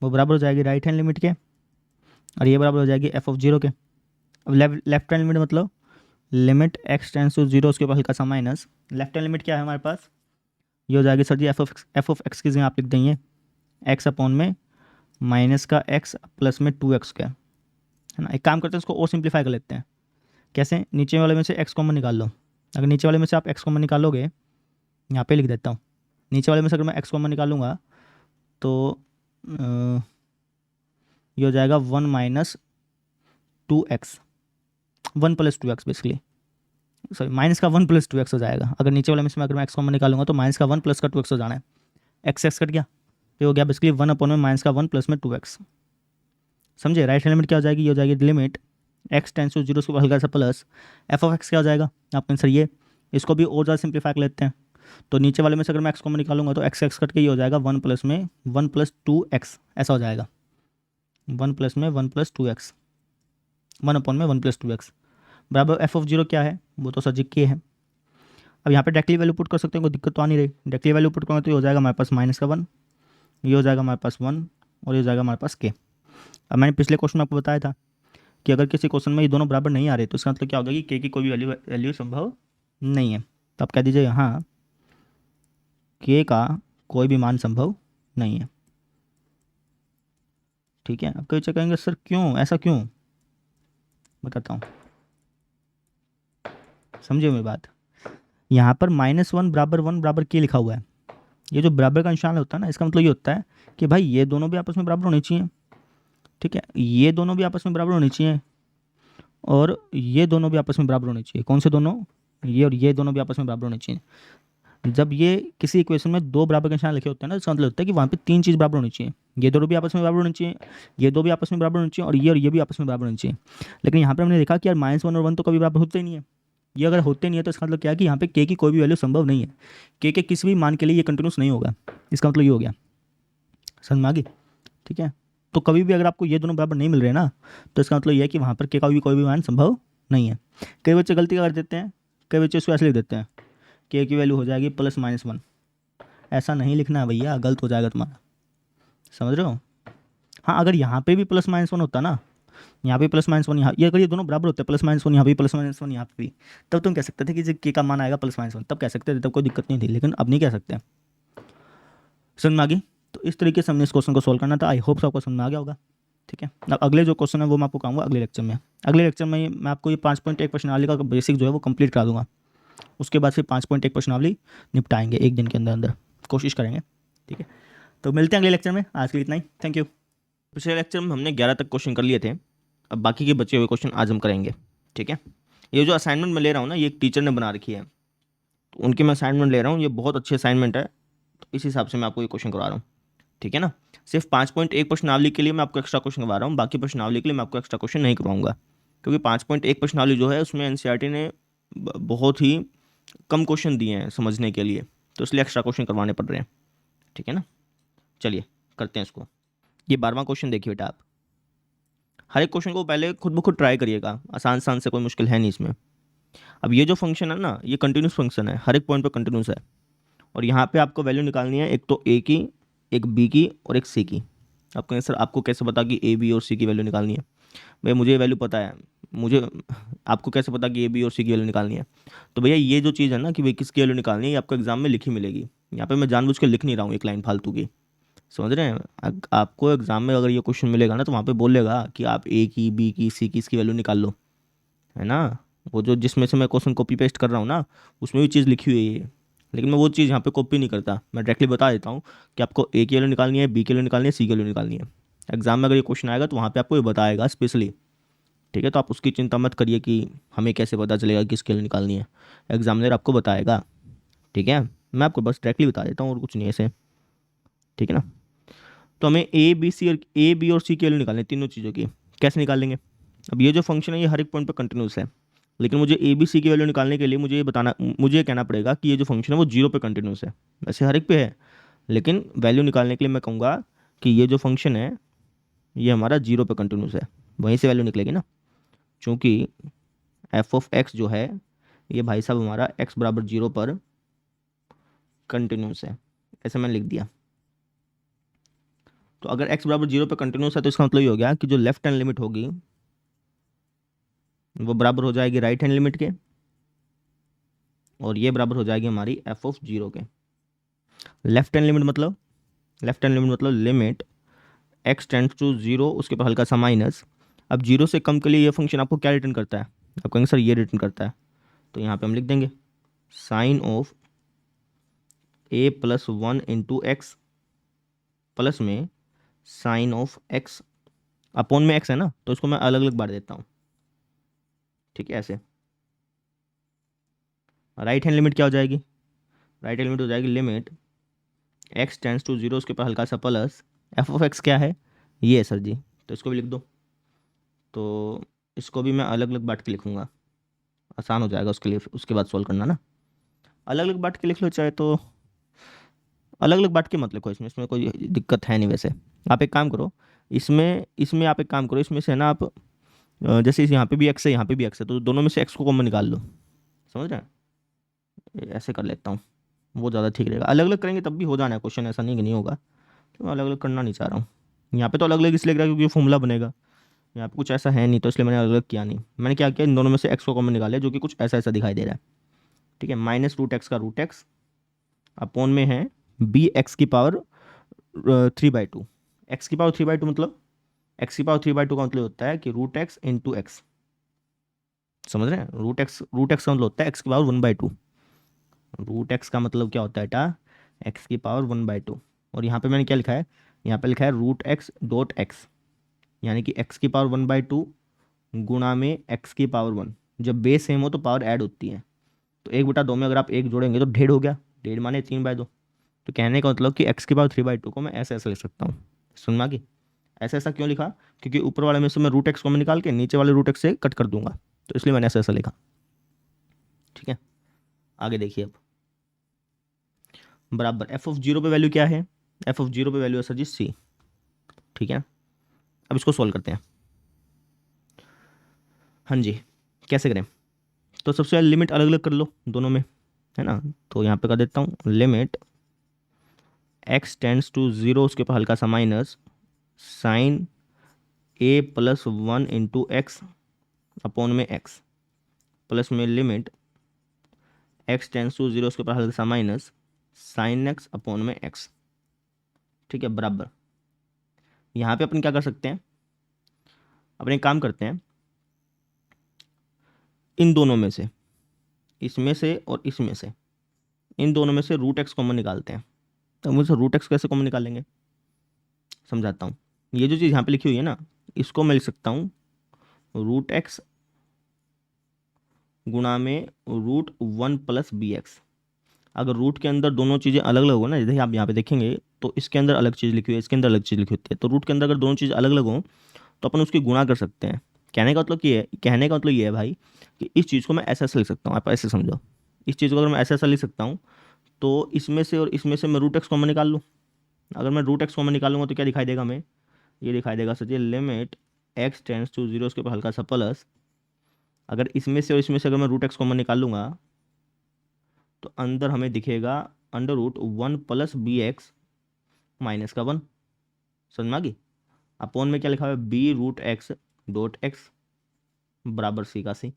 Speaker 1: वो बराबर हो जाएगी राइट हैंड लिमिट के, और ये बराबर हो जाएगी एफ ऑफ जीरो के। अब लेफ्ट हैंड लिमिट मतलब limit x tends to zero, उसके ऊपर हल्का सा माइनस, लेफ्ट हैंड लिमिट क्या है हमारे पास, ये हो जाएगी sir ji f of x की जगह आप लिख देंगे एक्स अपॉन में माइनस का एक्स प्लस में टू एक्स का, है ना। एक काम करते हैं, इसको और सिंप्लीफाई कर लेते हैं। कैसे, नीचे वाले में से एक्स कॉमन निकाल लो। अगर नीचे वाले में से आप एक्स कॉमन निकालोगे, यहाँ पे लिख देता हूँ, नीचे वाले में से अगर मैं एक्स कॉमन निकालूंगा तो ये हो जाएगा one minus two x, one plus two x basically, sorry minus का वन प्लस टू एक्स हो जाएगा। अगर नीचे वाले में से मैं अगर मैं एक्स कॉमन निकालूंगा तो माइनस का वन प्लस का टू एक्स हो जाना है, एक्स एक्स कट गया, तो हो गया बेसिकली वन अपॉन में माइनस का वन प्लस में टू एक्स, समझे। राइट हैंड लिमिट क्या हो जाएगी, ये हो जाएगी limit x tends to zero, उसके ऊपर हल्का सा प्लस एफ ऑफ एक्स क्या हो जाएगा आपका आंसर ये। इसको भी और ज़्यादा सिंप्लीफाई कर लेते हैं, तो नीचे वाले में से अगर मैं एक्स कॉमन निकालूंगा तो एक्स एक्स कट के ये हो जाएगा वन प्लस में वन प्लस टू एक्स, ऐसा हो जाएगा, वन प्लस में one plus two x, one upon में वन प्लस टू एक्स बराबर एफ ऑफ जीरो क्या है, वो तो सर जी के है। अब यहाँ पे डायरेक्टली वैल्यू पुट कर सकते हैं, कोई दिक्कत तो आ नहीं रही। डायरेक्टली वैल्यू पुट करेंगे तो ये हो जाएगा हमारे पास माइनस का वन, ये हो जाएगा हमारे पास वन, और ये हो जाएगा हमारे पास के। अब मैंने पिछले क्वेश्चन में आपको बताया था कि अगर किसी क्वेश्चन में ये दोनों बराबर नहीं आ रहे तो इसका मतलब क्या होगा कि के की कोई भी वैल्यू संभव नहीं है। तो आप कह दीजिए यहाँ के का कोई भी मान संभव नहीं है, ठीक है। अब कई कहेंगे सर क्यों, ऐसा क्यों, बताता हूँ, समझिए मेरी बात। यहाँ पर माइनस वन बराबर के लिखा हुआ है, ये जो बराबर का निशान होता है ना, इसका मतलब ये होता है कि भाई ये दोनों भी आपस में बराबर होने चाहिए, ठीक है, ये दोनों भी आपस में बराबर होने चाहिए, और ये दोनों भी आपस में बराबर होने चाहिए। कौन से दोनों, ये और ये दोनों भी आपस में बराबर होने चाहिए। जब ये किसी इक्वेशन में दो बराबर के निशान लिखे होते हैं ना, इसका मतलब होता है कि वहाँ पे तीन चीज़ बराबर होनी चाहिए, ये दोनों भी आपस में बराबर होनी चाहिए, ये दो भी आपस में बराबर होनी चाहिए, और ये भी आपस में बराबर होनी चाहिए। लेकिन यहाँ पर हमने देखा कि यार माइनस वन और वन तो कभी बराबर होते ही नहीं है। ये अगर होते नहीं है तो इसका मतलब क्या है कि यहाँ पे के की कोई भी वैल्यू संभव नहीं है, के किसी भी मान के लिए ये कंटिन्यूस नहीं होगा। इसका मतलब ये हो गया, समझ में आ गई, ठीक है। तो कभी भी अगर आपको ये दोनों बराबर नहीं मिल रहे ना, तो इसका मतलब ये है कि वहाँ पर के का भी कोई भी मान संभव नहीं है। कई बच्चे गलती कर देते हैं, कई बच्चे इसको ऐसे लिख देते हैं के की वैल्यू हो जाएगी प्लस माइनस वन, ऐसा नहीं लिखना है भैया, गलत हो जाएगा तुम्हारा, समझ रहे हो। हाँ, अगर यहाँ पे भी प्लस माइनस वन होता ना, यहाँ पे प्लस माइनस वन, यहाँ ये अगर ये दोनों बराबर होते हैं, प्लस माइनस वन यहाँ पे प्लस माइनस वन यहाँ पे भी, तब तुम कह सकते थे कि के का मान आएगा प्लस माइनस वन, तब कह सकते थे, तब कोई दिक्कत नहीं थी। लेकिन अब नहीं कह सकते, समझ में आ गई। तो इस तरीके से हमने इस क्वेश्चन को सोल्व करना था। आई होप आपको समझ में आ गया होगा, ठीक है। अब अगले जो क्वेश्चन है वो मैं आपको कहूँगा अगले लेक्चर में। अगले लेक्चर में मैं आपको ये 5.1 प्रश्नावली का बेसिक जो है वो कंप्लीट करा दूंगा। उसके बाद फिर 5.1 प्रश्नावली निपटाएंगे एक दिन के अंदर अंदर, कोशिश करेंगे, ठीक है। तो मिलते हैं अगले लेक्चर में, आज के लिए इतना ही, थैंक यू। पिछले लेक्चर में हमने 11 तक क्वेश्चन कर लिए थे, अब बाकी के बचे हुए क्वेश्चन आज हम करेंगे, ठीक है। ये जो असाइनमेंट मैं ले रहा हूँ ना, ये एक टीचर ने बना रखी है, तो उनकी मैं असाइनमेंट ले रहा हूँ, ये बहुत अच्छी असाइनमेंट है, तो इस हिसाब से मैं आपको ये क्वेश्चन करवा रहा हूँ, ठीक है ना। सिर्फ 5.1 प्रश्नावली के लिए मैं आपको एक्स्ट्रा क्वेश्चन करवा रहा हूँ, बाकी प्रश्नावली के लिए मैं आपको एक्स्ट्रा क्वेश्चन नहीं करवाऊंगा, क्योंकि 5.1 प्रश्नावली जो है उसमें एनसीईआरटी ने बहुत ही कम क्वेश्चन दिए हैं समझने के लिए, तो इसलिए एक्स्ट्रा क्वेश्चन करवाने पड़ रहे हैं, ठीक है ना। चलिए करते हैं इसको। ये 12वां क्वेश्चन देखिए बेटा, आप हर एक क्वेश्चन को पहले खुद ब खुद ट्राई करिएगा, आसान से, कोई मुश्किल है नहीं इसमें। अब ये जो फंक्शन है ना, ये कंटिन्यूस फंक्शन है, हर एक पॉइंट पर कंटिन्यूस है, और यहाँ पे आपको वैल्यू निकालनी है, एक तो ए की, एक बी की और एक सी की। आपको सर आपको कैसे पता कि ए बी और सी की वैल्यू निकालनी है, भाई मुझे वैल्यू पता है, मुझे आपको कैसे पता कि ए बी और सी की वैल्यू निकालनी है? तो भैया ये जो चीज़ है ना कि भाई किसकी वैल्यू निकालनी है, ये आपको एग्जाम में लिखी मिलेगी। यहाँ पे मैं जानबूझ के लिख नहीं रहा हूँ एक लाइन फालतू की, समझ रहे हैं? आपको एग्जाम में अगर ये क्वेश्चन मिलेगा ना तो वहाँ पे बोलेगा कि आप ए की, बी की, सी की, इसकी वैल्यू निकाल लो, है ना? वो जो जिसमें से मैं क्वेश्चन कॉपी पेस्ट कर रहा हूँ ना, उसमें भी चीज़ लिखी हुई है, लेकिन मैं वो चीज़ यहाँ पे कॉपी नहीं करता, मैं डायरेक्टली बता देता हूँ कि आपको ए की वैल्यू निकालनी है, बी की वैल्यू निकालनी है, सी की वैल्यू निकालनी है। एग्जाम में अगर ये क्वेश्चन आएगा तो वहाँ पे आपको ये बताएगा स्पेशली, ठीक है? तो आप उसकी चिंता मत करिए कि हमें कैसे पता चलेगा किसकी वैल्यू निकालनी है, एग्जामिनर आपको बताएगा, ठीक है? मैं आपको बस डायरेक्टली बता देता हूँ और कुछ नहीं ऐसे, ठीक है ना? तो हमें ए बी और सी की वैल्यू निकालनी है, तीनों चीज़ों की। कैसे निकालेंगे? अब ये जो फंक्शन है ये हर एक पॉइंट पर कंटिन्यूस है, लेकिन मुझे ए बी सी की वैल्यू निकालने के लिए मुझे ये कहना पड़ेगा कि ये जो फंक्शन है वो जीरो पे कंटिन्यूस है। वैसे हर एक पे है, लेकिन वैल्यू निकालने के लिए मैं कहूँगा कि ये जो फंक्शन है ये हमारा जीरो पे कंटिन्यूस है, वहीं से वैल्यू निकलेगी ना, क्योंकि एफ ऑफ एक्स जो है ये भाई साहब हमारा एक्स बराबर जीरो पर कंटिन्यूस है, ऐसे मैंने लिख दिया। तो अगर एक्स बराबर जीरो पे कंटिन्यूस है तो इसका मतलब ये हो गया कि जो लेफ्ट हैंड लिमिट होगी वो बराबर हो जाएगी राइट हैंड लिमिट के, और ये बराबर हो जाएगी हमारी एफ ऑफ जीरो के। लेफ्ट हैंड लिमिट मतलब, limit x tends to zero, उसके ऊपर हल्का सा माइनस। अब जीरो से कम के लिए ये फंक्शन आपको क्या रिटर्न करता है? आप कहेंगे सर ये रिटर्न करता है, तो यहाँ पे हम लिख देंगे sine of a plus one into x plus में साइन ऑफ एक्स अपॉन में एक्स है ना, तो इसको मैं अलग अलग बार देता हूँ, ठीक है? ऐसे राइट हैंड लिमिट क्या हो जाएगी? राइट हैंड लिमिट हो जाएगी limit x tends to zero, उसके ऊपर हल्का सा प्लस एफ ऑफ एक्स क्या है? ये है सर जी, तो इसको भी लिख दो। तो इसको भी मैं अलग अलग बांट के लिखूंगा, आसान हो जाएगा उसके लिए, उसके बाद सॉल्व करना ना। अलग अलग बांट के लिख लो चाहे तो, अलग अलग बांट के मत लिखो, इसमें इसमें कोई दिक्कत है नहीं। वैसे आप एक काम करो, इसमें इसमें आप एक काम करो, इसमें से है ना आप जैसे यहाँ पे भी एक्स है, यहाँ पे भी एक्स है, तो दोनों में से एक्स को कॉमन निकाल लो, समझ रहे हैं? ऐसे कर लेता हूँ, वो ज़्यादा ठीक रहेगा। अलग अलग करेंगे तब भी हो जाना है क्वेश्चन, ऐसा नहीं कि नहीं होगा, तो मैं अलग अलग करना नहीं चाह रहा हूँ। यहाँ पे तो अलग अलग इसलिए लग रहा है क्योंकि फॉर्मूला बनेगा, यहाँ पे कुछ ऐसा है नहीं, तो इसलिए मैंने अलग अलग किया नहीं। मैंने क्या किया, इन दोनों में से एक्स को कॉमन निकाल लिया, जो कि कुछ ऐसा ऐसा दिखाई दे रहा है, ठीक है? माइनस रूट एक्स का रूट एक्स अपॉन में है बी एक्स की पावर 3/2। एक्स की पावर 3/2 मतलब, एक्स की पावर 3/2 का मतलब होता है कि रूट एक्स इंटू एक्स, समझ रहे हैं? रूट एक्स का मतलब होता है एक्स की पावर 1/2। रूट एक्स का मतलब क्या होता है बेटा? एक्स की पावर 1/2। और यहाँ पे मैंने क्या लिखा है? यहाँ पे लिखा है रूट एक्स डॉट एक्स, यानी कि एक्स की पावर 1/2 गुणा में एक्स की पावर 1। जब बेस सेम हो तो पावर ऐड होती है, तो 1/2 में अगर आप एक जोड़ेंगे तो 1.5 हो गया, 1.5 माने 3/2। तो कहने का मतलब कि एक्स की पावर 3/2 को मैं ऐसे ऐसे लिख सकता हूँ। सुन में आ गई? ऐसा ऐसा क्यों लिखा? क्योंकि ऊपर वाले में से मैं रूट एक्स को मैं निकाल के नीचे वाले रूट एक्स से कट कर दूंगा, तो इसलिए मैंने ऐसा ऐसा लिखा, ठीक है? आगे देखिए अब, बराबर एफ ऑफ जीरो पे वैल्यू क्या है? एफ ऑफ जीरो पे वैल्यू है सर जी सी, ठीक है? अब इसको सॉल्व करते हैं। हाँ जी, कैसे करें? तो सबसे पहले लिमिट अलग अलग कर लो दोनों में, है ना? तो यहाँ पे कर देता हूँ limit x tends to zero, उसके ऊपर हल्का सा minus sine A plus one into X upon में एक्स प्लस में limit x tends to zero, उसके ऊपर हल्का सा माइनस साइन एक्स अपॉन में एक्स, ठीक है? बराबर यहाँ पे अपन क्या कर सकते हैं, अपने काम करते हैं, इन दोनों में से, इसमें से और इसमें से, इन दोनों में से रूट एक्स कॉमन निकालते हैं। तो मुझे रूट एक्स कैसे कॉमन निकालेंगे समझाता हूँ। ये जो चीज़ यहाँ पे लिखी हुई है ना, इसको मैं लिख सकता हूँ रूट एक्स गुणा में root one plus b x. अगर रूट के अंदर दोनों चीज़ें अलग अलग हो ना, जैसे आप यहाँ पे देखेंगे तो इसके अंदर अलग चीज़ लिखी हुई है, इसके अंदर अलग चीज़ लिखी होती है, तो रूट के अंदर अगर दोनों चीज़ अलग अलग हो तो अपन उसकी गुणा कर सकते हैं। कहने का मतलब ये है भाई कि इस चीज़ को मैं ऐसा ऐसा लिख सकता हूँ, आप ऐसे समझो। इस चीज़ को अगर मैं ऐसा ऐसा लिख सकता हूँ तो इसमें से और इसमें से मैं रूट एक्स कॉमन निकाल लूँ। अगर मैं रूट एक्स कॉमन निकालूंगा तो क्या दिखाई देगा हमें? ये दिखाई देगा sir ji limit x tends to zero, उसके ऊपर हल्का सा प्लस। अगर इसमें से और इसमें से अगर मैं रूट एक्स कॉमन निकाल लूँगा तो अंदर हमें दिखेगा under root one plus b x minus का 1, समझ में आ गई? अपॉन में क्या लिखा हुआ है? B root x dot x, बराबर सी का सी।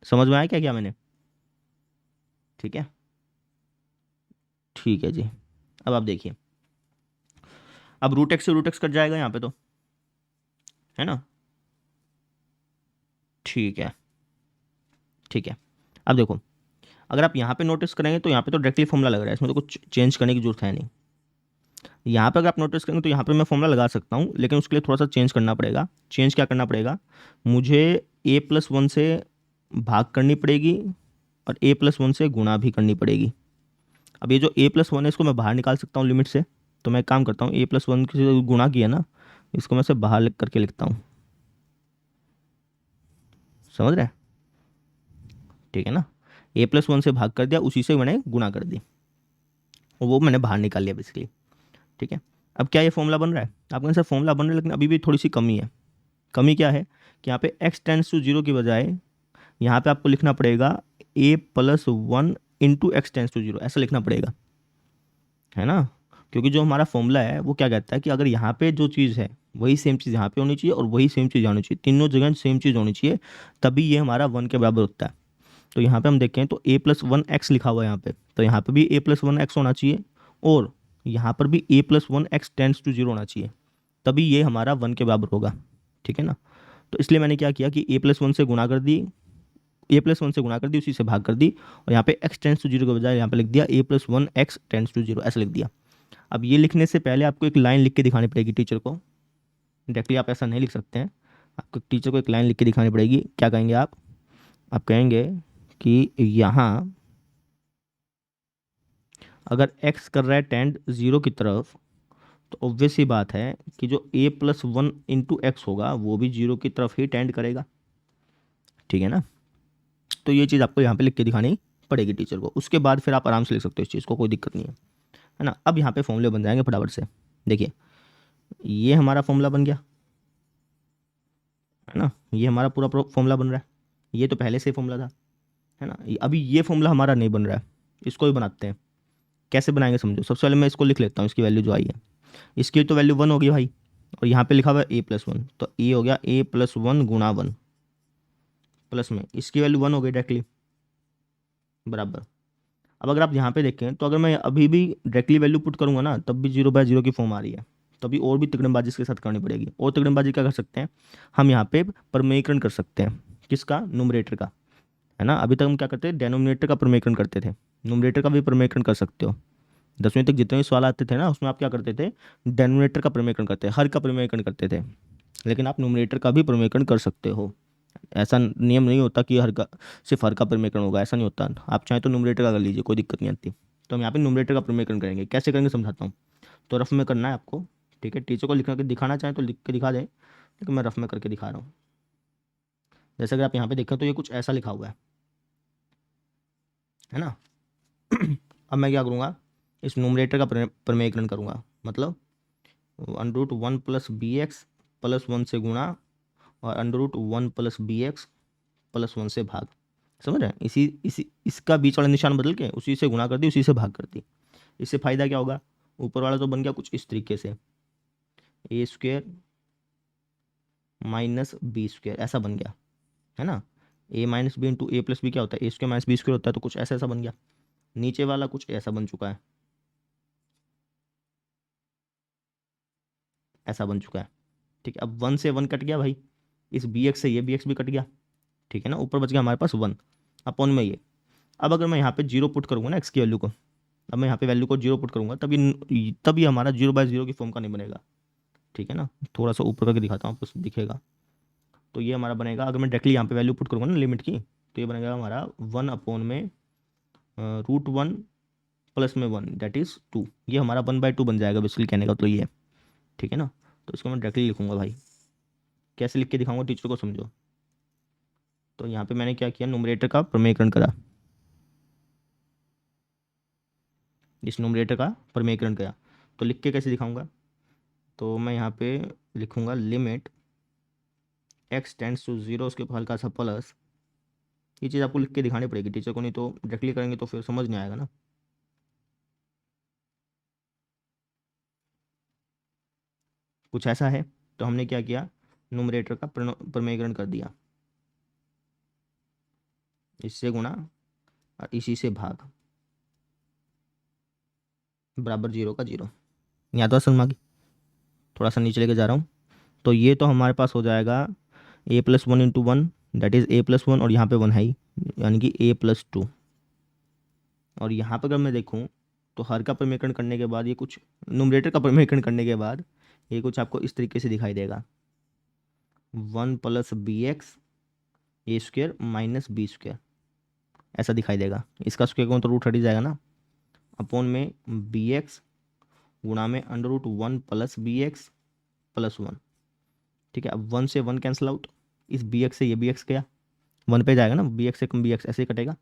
Speaker 1: समझ में आया क्या क्या मैंने? ठीक है, ठीक है जी। अब आप देखिए, अब रूट एक्स से रूट एक्स कट जाएगा यहाँ पे तो, है ना? ठीक है, ठीक है। अब देखो, अगर आप यहाँ पे नोटिस करेंगे तो यहाँ पे तो डायरेक्टली फॉर्मूला लग रहा है, इसमें तो कुछ चेंज करने की जरूरत है नहीं। यहाँ पे अगर आप नोटिस करेंगे तो यहाँ पे मैं फॉर्मूला लगा सकता हूँ, लेकिन उसके लिए थोड़ा सा चेंज करना पड़ेगा। चेंज क्या करना पड़ेगा? मुझे a+1 से भाग करनी पड़ेगी और a+1 से गुणा भी करनी पड़ेगी। अब ये जो a+1 है इसको मैं बाहर निकाल सकता हूँ लिमिट से, तो मैं एक काम करता हूँ, a+1 से गुणा किया ना, इसको मैं से बाहर लिख करके लिखता हूँ। समझ रहे हैं? ठीक है ना? a+1 से भाग कर दिया, उसी से मैंने गुणा कर दी, और वो मैंने बाहर निकाल लिया बेसिकली। ठीक है, अब क्या ये फॉर्मूला बन रहा है? आपके आंसर फॉर्मूला बन रहा है, लेकिन अभी भी थोड़ी सी कमी है। कमी क्या है कि यहाँ पे x टेंड्स टू जीरो की बजाय यहाँ पे आपको लिखना पड़ेगा a+1 into x tends to zero, ऐसा लिखना पड़ेगा, है ना? क्योंकि जो हमारा फॉर्मूला है वो क्या कहता है कि अगर यहाँ पे जो चीज़ है वही सेम चीज़ यहाँ पे होनी चाहिए और वही सेम चीज़ होनी चाहिए, तीनों जगह सेम चीज़ होनी चाहिए, तभी ये हमारा 1 के बराबर होता है। तो यहाँ पे हम देखें तो a+1x लिखा हुआ है यहाँ पे, तो यहाँ पे भी a+1x होना चाहिए, और यहाँ पर भी a+1x टेंड्स टू जीरो होना चाहिए, तभी ये हमारा 1 के बराबर होगा। ठीक है ना? तो इसलिए मैंने क्या किया कि a+1 से गुणा कर दी, a+1 से गुणा कर दी, उसी से भाग कर दी, और यहाँ पे x टेंड्स टू जीरो के बजाय यहाँ पे लिख दिया a+1x टेंड्स टू जीरो, ऐसा लिख दिया। अब ये लिखने से पहले आपको एक लाइन लिख के दिखानी पड़ेगी टीचर को, डायरेक्टली आप ऐसा नहीं लिख सकते हैं। आपको टीचर को एक लाइन लिख के दिखानी पड़ेगी। क्या कहेंगे आप कहेंगे कि यहाँ अगर x कर रहा है टेंड जीरो की तरफ, तो ऑब्वियस ही बात है कि जो a+1 इंटू एक्स होगा वो भी जीरो की तरफ ही टेंड करेगा। ठीक है ना? तो ये चीज़ आपको यहाँ पे लिख के दिखानी पड़ेगी टीचर को, उसके बाद फिर आप आराम से लिख सकते हो इस चीज़ को, कोई दिक्कत नहीं है ना? अब यहाँ पे फॉर्मूले बन जाएंगे फटाफट से। देखिए, ये हमारा फॉर्मूला बन गया, है ना? ये हमारा पूरा फॉर्मूला बन रहा है, ये तो पहले से ही फॉर्मूला था, है ना? अभी ये फॉर्मूला हमारा नहीं बन रहा है, इसको भी बनाते हैं। कैसे बनाएंगे समझो। सबसे पहले मैं इसको लिख लेता हूँ, इसकी वैल्यू जो आई है, इसकी तो वैल्यू 1 होगी भाई, और यहाँ पे लिखा हुआ है a+1, तो ये हो गया a+1 गुणा 1, प्लस में इसकी वैल्यू 1 हो गई डायरेक्टली, बराबर। अब अगर आप यहाँ पे देखें तो अगर मैं अभी भी डायरेक्टली वैल्यू पुट करूँगा ना, तब भी 0/0 की फॉर्म आ रही है, तभी और भी तिकड़मबाजी इसके साथ करनी पड़ेगी। और तिकड़मबाजी क्या कर सकते हैं हम यहाँ पे? परमेयकरण कर सकते हैं। किसका? न्यूमरेटर का, है ना? अभी तक हम क्या करते थे? डेनोमिनेटर का परमेयकरण करते थे, न्यूमरेटर का भी परमेयकरण कर सकते हो। 10वीं तक जितने भी सवाल आते थे ना, उसमें आप क्या करते थे? डेनोमिनेटर का परमेयकरण करते, हर का परमेयकरण करते थे, लेकिन आप न्यूमरेटर का भी परमेयकरण कर सकते हो। ऐसा नियम नहीं होता कि हर का, सिर्फ हर का परमेयकरण होगा, ऐसा नहीं होता। आप चाहें तो न्यूमरेटर का कर लीजिए, कोई दिक्कत नहीं आती। तो हम यहाँ पे न्यूमरेटर का परमेयकरण करेंगे, कैसे करेंगे समझाता हूँ। तो रफ में करना है आपको, ठीक है? टीचर को लिख के दिखाना चाहें तो लिख के दिखा दें, लेकिन मैं रफ में करके दिखा रहा हूँ। जैसे अगर आप यहाँ पे देखें तो ये कुछ ऐसा लिखा हुआ है ना? अब मैं क्या करूँगा, इस न्यूमरेटर का परमेयकरण करूँगा, मतलब √1 + bx + 1 से गुणा, और √1 + bx + 1 से भाग। समझ रहे हैं? इसी इसी इसका बीच वाला निशान बदल के उसी से गुणा कर दी, उसी से भाग कर दी। इससे फ़ायदा क्या होगा? ऊपर वाला तो बन गया कुछ इस तरीके से, a² - b², ऐसा बन गया, है ना? a - b into a + b क्या होता है? a² - b² होता है, तो कुछ ऐसा ऐसा बन गया। नीचे वाला कुछ ऐसा बन चुका है, ऐसा बन चुका है। ठीक है, अब 1 से 1 कट गया भाई, इस bx से ये bx भी कट गया। ठीक है ना? ऊपर बच गया हमारे पास 1 अपॉन में ये। अब अगर मैं यहाँ पे 0 पुट करूँगा ना x की वैल्यू को, अब मैं यहाँ पे वैल्यू को 0 पुट करूँगा, तब ये हमारा 0/0 की फॉर्म का नहीं बनेगा। ठीक है ना? थोड़ा सा ऊपर करके दिखाता हूँ, आपको दिखेगा। तो ये हमारा बनेगा, अगर मैं डायरेक्टली यहाँ पे वैल्यू पुट करूँगा ना लिमिट की, तो ये बनेगा हमारा 1 अपॉन में √1 + में 1, दैट इज़ 2। ये हमारा 1/2 बन जाएगा बेसिकली, कहने का तो ये है। ठीक है ना? तो इसको मैं डायरेक्टली लिखूँगा भाई, कैसे लिख के दिखाऊंगा टीचर को समझो। तो यहाँ पे मैंने क्या किया, न्यूमरेटर का परमेयकरण करा, इस न्यूमरेटर का परमेयकरण किया। तो लिख के कैसे दिखाऊंगा? तो मैं यहाँ पे लिखूंगा लिमिट x टेंड्स टू 0, उसके ऊपर हल्का सा प्लस। ये चीज़ आपको लिख के दिखानी पड़ेगी टीचर को, नहीं तो डायरेक्टली करेंगे तो फिर समझ नहीं आएगा ना। कुछ ऐसा है। तो हमने क्या किया, न्यूमरेटर का परमेयकरण कर दिया। इससे गुणा और इसी से भाग, बराबर 0 का 0। यहाँ तो समझ, थोड़ा सा नीचे लेके जा रहा हूँ। तो ये तो हमारे पास हो जाएगा a+1 × 1 दैट इज़ a+1, और यहाँ पे 1 है ही, यानी कि a+2। और यहाँ पर अगर मैं देखूँ तो हर का परिमेयकरण करने के बाद ये कुछ, न्यूमरेटर का परिमेयकरण करने के बाद ये कुछ आपको इस तरीके से दिखाई देगा, 1 + bx² - b², ऐसा दिखाई देगा। इसका स्क्वायर करूँ तो रूट हट ही जाएगा ना, अपॉन में bx गुणा में √1 + bx + 1। ठीक है, अब 1 से 1 कैंसिल आउट, इस bx से ये bx गया, 1 पे जाएगा ना, bx से कम bx ऐसे ही कटेगा।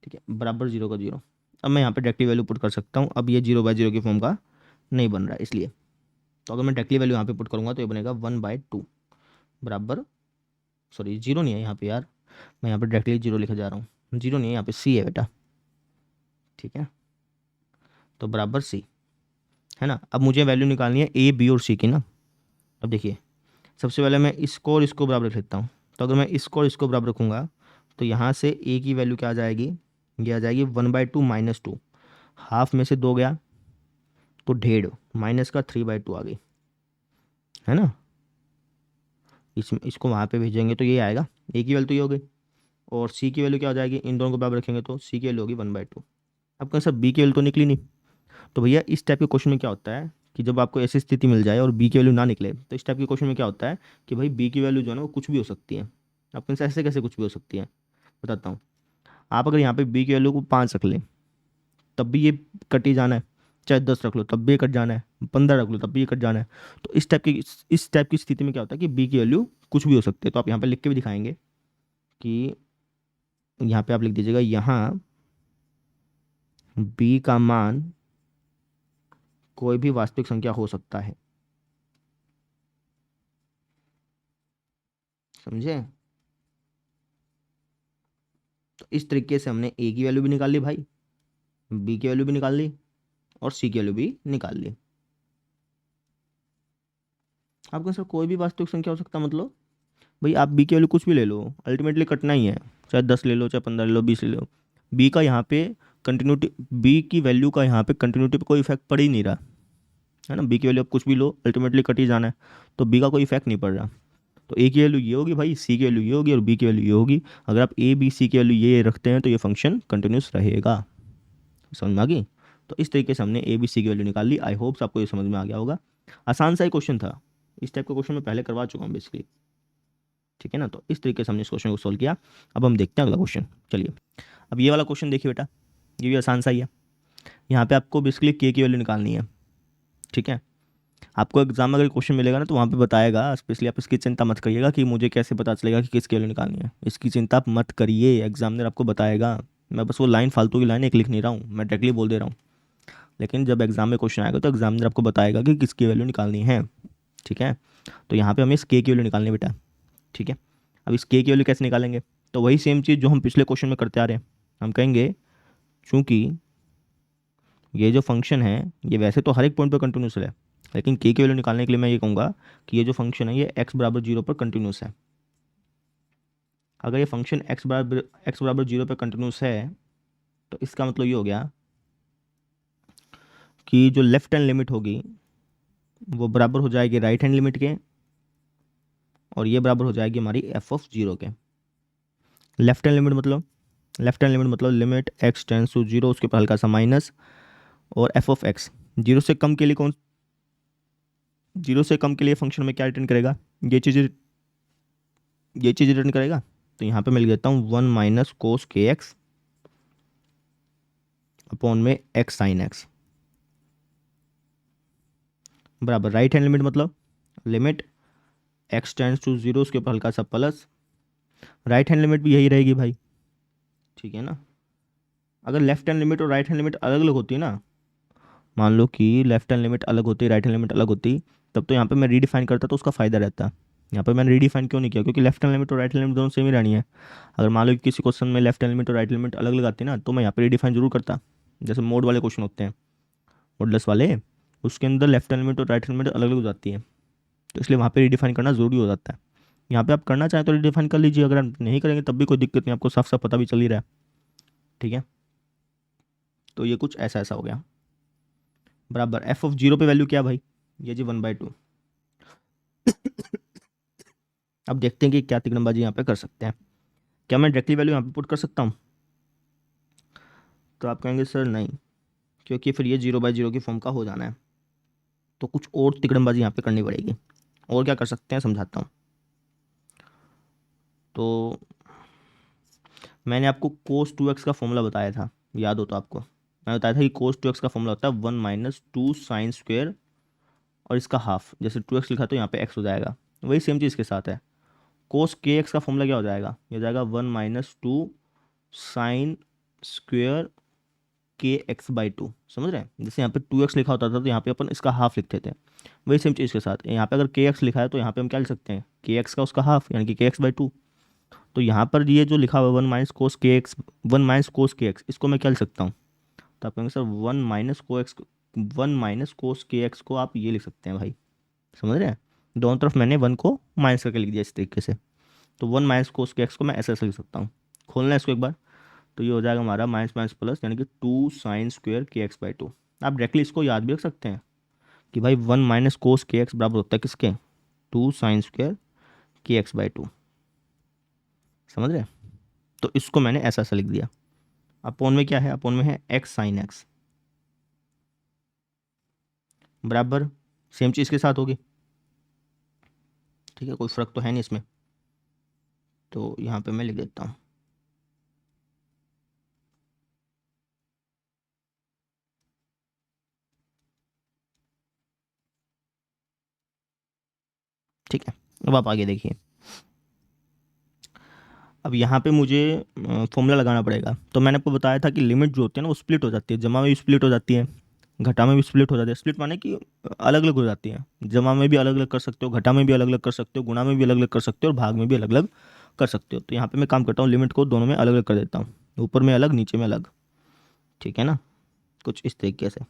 Speaker 1: ठीक है, बराबर 0 का 0। अब मैं यहाँ पे डायरेक्टली वैल्यू पुट कर सकता हूँ। अब ये 0/0 की फॉर्म का नहीं बन रहा है इसलिए, तो अगर मैं डायरेक्टली वैल्यू यहाँ पे पुट करूँगा तो ये बनेगा 1/2 बराबर, सॉरी 0 नहीं है यहाँ पे यार, मैं यहाँ पे डायरेक्टली 0 लिखे जा रहा हूँ, 0 नहीं है यहाँ पे, c है बेटा। ठीक है, तो बराबर c है ना। अब मुझे वैल्यू निकालनी है a, b और c की ना। अब देखिए, सबसे पहले मैं इसको और इसको बराबर रख लेता हूँ। तो अगर मैं इसको और इसको बराबर रखूँगा तो यहाँ से a की वैल्यू क्या आ जाएगी, ये आ जाएगी 1/2 - 2, हाफ में से 2 गया तो 1.5, माइनस का 3/2 आ गई, है ना। इसको वहाँ पे भेजेंगे तो ये आएगा, a की वैल्यू तो ये हो गई, और c की वैल्यू क्या हो जाएगी, इन दोनों को बराबर रखेंगे तो c की वैल्यू होगी 1/2। अब कहें सर b की वैल्यू तो निकली नहीं। तो भैया इस टाइप के क्वेश्चन में क्या होता है कि जब आपको ऐसी स्थिति मिल जाए और b की वैल्यू ना निकले, तो इस टाइप के क्वेश्चन में क्या होता है कि भाई b की वैल्यू जो है ना वो कुछ भी हो सकती है। आप कहें ऐसे कैसे कुछ भी हो सकती है, बताता हूँ। आप अगर यहाँ पे b की वैल्यू को 5 रख लें तब भी ये कट ही जाना है, चाहे 10 रख लो तब भी ये कट जाना है, 15 रख लो तब भी ये कट जाना है। तो इस टाइप की स्थिति में क्या होता है कि b की वैल्यू कुछ भी हो सकती है। तो आप यहाँ पे लिख के भी दिखाएंगे कि यहाँ पे आप लिख दीजिएगा, यहाँ b का मान कोई भी वास्तविक संख्या हो सकता है, समझे। तो इस तरीके से हमने a की वैल्यू भी निकाल ली भाई, b की वैल्यू भी निकाल ली और c की वैल्यू भी निकाल ली। आपको सर कोई भी वास्तविक संख्या हो सकता है, मतलब भाई आप b की वैल्यू कुछ भी ले लो, अल्टीमेटली कटना ही है, चाहे 10 ले लो, चाहे 15 ले लो, 20 ले लो। b का यहाँ पे कंटिन्यूटी, b की वैल्यू का यहाँ पे कंटिन्यूटी पे कोई इफेक्ट पड़ ही नहीं रहा है ना। b की वैल्यू आप कुछ भी लो, अल्टीमेटली कट ही जाना है, तो b का कोई इफेक्ट नहीं पड़ रहा। तो a की वैल्यू ये होगी भाई, c की वैल्यू ये होगी और b की वैल्यू ये होगी। अगर आप a, b, c की वैल्यू ये रखते हैं तो ये फंक्शन कंटिन्यूस रहेगा, समझ में आ गई। तो इस तरीके से हमने a, b, c की वैल्यू निकाल ली। आई होप्स आपको ये समझ में आ गया होगा। आसान सा ही क्वेश्चन था, इस टाइप का क्वेश्चन मैं पहले करवा चुका हूँ बेसिकली। ठीक है ना, तो इस तरीके से हमने इस क्वेश्चन को सोल्व किया। अब हम देखते हैं अगला क्वेश्चन। चलिए, अब ये वाला क्वेश्चन देखिए बेटा, ये भी आसान सा ही है। यहाँ पे आपको बेसिकली k की वैल्यू निकालनी है। ठीक है, आपको एग्जाम में अगर क्वेश्चन मिलेगा ना तो वहाँ पे बताएगा, स्पेशली आप इसकी चिंता मत करिएगा कि मुझे कैसे पता चलेगा कि किसकी वैल्यू निकालनी है, इसकी चिंता आप मत करिए, एग्जामिनर आपको बताएगा। मैं बस वो लाइन, फालतू की लाइन एक लिख नहीं रहा हूँ, मैं डायरेक्टली बोल दे रहा हूँ। लेकिन जब एग्जाम में क्वेश्चन आएगा तो एग्जामिनर आपको बताएगा कि किसकी वैल्यू निकालनी है। ठीक है, तो यहाँ पे हमें इस k की वैल्यू निकालनी है बेटा। ठीक है, अब इस k की वैल्यू कैसे निकालेंगे, तो वही सेम चीज़ जो हम पिछले क्वेश्चन में करते आ रहे हैं। हम कहेंगे चूँकि ये जो फंक्शन है ये वैसे तो हर एक पॉइंट पर कंटिन्यूस है, लेकिन k की वैल्यू निकालने के लिए मैं ये कहूँगा कि ये जो फंक्शन है ये x बराबर 0 पर कंटिन्यूस है। अगर ये फंक्शन x बराबर 0 पर कंटिन्यूस है तो इसका मतलब ये हो गया कि जो लेफ्ट हैंड लिमिट होगी वो बराबर हो जाएगी राइट हैंड लिमिट के, और ये बराबर हो जाएगी हमारी f(0) के। लेफ्ट हैंड लिमिट मतलब लिमिट x टेंस टू 0, उसके ऊपर हल्का सा माइनस, और f(x) 0 से कम के लिए 0 से कम के लिए फंक्शन में क्या रिटर्न करेगा, ये चीज़ रिटर्न करेगा। तो यहाँ पे मैं लिख देता हूँ 1 - cos kx अपॉन में x sin x बराबर राइट हैंड लिमिट मतलब लिमिट x टेंस टू 0, उसके ऊपर हल्का सा प्लस, राइट हैंड लिमिट भी यही रहेगी भाई। ठीक है ना, अगर लेफ्ट हैंड लिमिट और राइट हैंड लिमिट अलग अलग होती है ना, मान लो कि लेफ्ट हैंड लिमिट अलग होती, राइट हैंड लिमिट अलग होती, तब तो यहाँ पे मैं रीडिफाइन करता तो उसका फ़ायदा रहता। यहाँ पे मैंने रीडिफाइन क्यों नहीं किया, क्योंकि लेफ्ट हैंड लिमिट और राइट हैंड लिमिट दोनों सेम ही रहनी है। अगर मान लो कि किसी क्वेश्चन में लेफ्ट हैंड लिमिट और राइट हैंड लिमिट अलग लगाती ना तो मैं यहाँ पे रीडिफाइन जरूर करता। जैसे मोड वाले क्वेश्चन होते हैं, मोडलेस वाले, उसके अंदर लेफ्ट हैंड लिमिट और राइट हैंड लिमिट अलग अलग हो जाती है, तो इसलिए वहाँ पे रीडिफाइन करना ज़रूरी हो जाता है। यहाँ पे आप करना चाहें तो रिडिफाइन कर लीजिए, अगर आप नहीं करेंगे तब भी कोई दिक्कत नहीं, आपको साफ साफ पता भी चल ही रहा है। ठीक है, तो ये कुछ ऐसा ऐसा हो गया। बराबर एफ ऑफ जीरो पे वैल्यू क्या भाई, ये जी 1/2। अब देखते हैं कि क्या तिकड़मबाजी यहाँ पे कर सकते हैं। क्या मैं डायरेक्टली वैल्यू यहाँ पे पुट कर सकता हूँ? तो आप कहेंगे सर नहीं, क्योंकि फिर ये 0/0 की फॉर्म का हो जाना है, तो कुछ और तिकड़मबाजी यहाँ पे करनी पड़ेगी। और क्या कर सकते हैं समझाता हूँ। तो मैंने आपको कोस 2x का फॉर्मूला बताया था, याद हो तो आपको, मैंने बताया था कि कोस 2x का फॉर्मूला होता है 1 - 2 sin² और इसका हाफ, जैसे 2x लिखा तो यहाँ पे x हो जाएगा, वही सेम चीज़ के साथ है। कोस kx का फॉर्मूला क्या हो जाएगा, ये हो जाएगा 1 - 2 sin² kx/2। समझ रहे हैं, जैसे यहाँ पे 2x लिखा होता था तो यहाँ पे अपन इसका हाफ लिखते थे, वही सेम चीज़ के साथ यहाँ पे अगर kx लिखा है तो यहाँ पे हम क्या लिख सकते हैं, kx का उसका हाफ यानी कि kx/2। तो यहाँ पर ये जो लिखा हुआ है 1 - cos kx, इसको मैं क्या लिख सकता हूँ, तो आप कहेंगे सर 1 - cos के एक्स को आप ये लिख सकते हैं भाई। समझ रहे हैं, दोनों तरफ मैंने 1 को माइनस करके लिख दिया इस तरीके से। तो 1 - cos के एक्स को मैं ऐसे ऐसे लिख सकता हूँ। खोलना है इसको एक बार, तो ये हो जाएगा हमारा माइनस माइनस प्लस यानी कि 2 sin² kx/2। आप डायरेक्टली इसको याद भी रख सकते हैं कि भाई 1 - cos kx बराबर होता है किसके, 2 sin² kx/2। समझ रहे हैं, तो इसको मैंने ऐसा ऐसा लिख दिया। अपोन में क्या है, अपोन में है x sin x बराबर सेम चीज़ के साथ होगी। ठीक है, कोई फ़र्क तो है नहीं इसमें, तो यहाँ पे मैं लिख देता हूँ। ठीक है, अब आप आगे देखिए। अब यहाँ पे मुझे फॉर्मूला लगाना पड़ेगा। तो मैंने आपको बताया था कि लिमिट जो होती है ना वो स्प्लिट हो जाती है, जमा में भी स्प्लिट हो जाती है, घटा में भी स्प्लिट हो जाती है। स्प्लिट माने कि अलग अलग हो जाती है, जमा में भी अलग अलग कर सकते हो, घटा में भी अलग अलग कर सकते हो, गुणा में भी अलग अलग कर सकते हो और भाग में भी अलग अलग कर सकते हो। तो यहाँ पे मैं काम करता हूँ, लिमिट को दोनों में अलग अलग कर देता हूँ, ऊपर में अलग नीचे में अलग। ठीक है ना, कुछ इस तरीके से।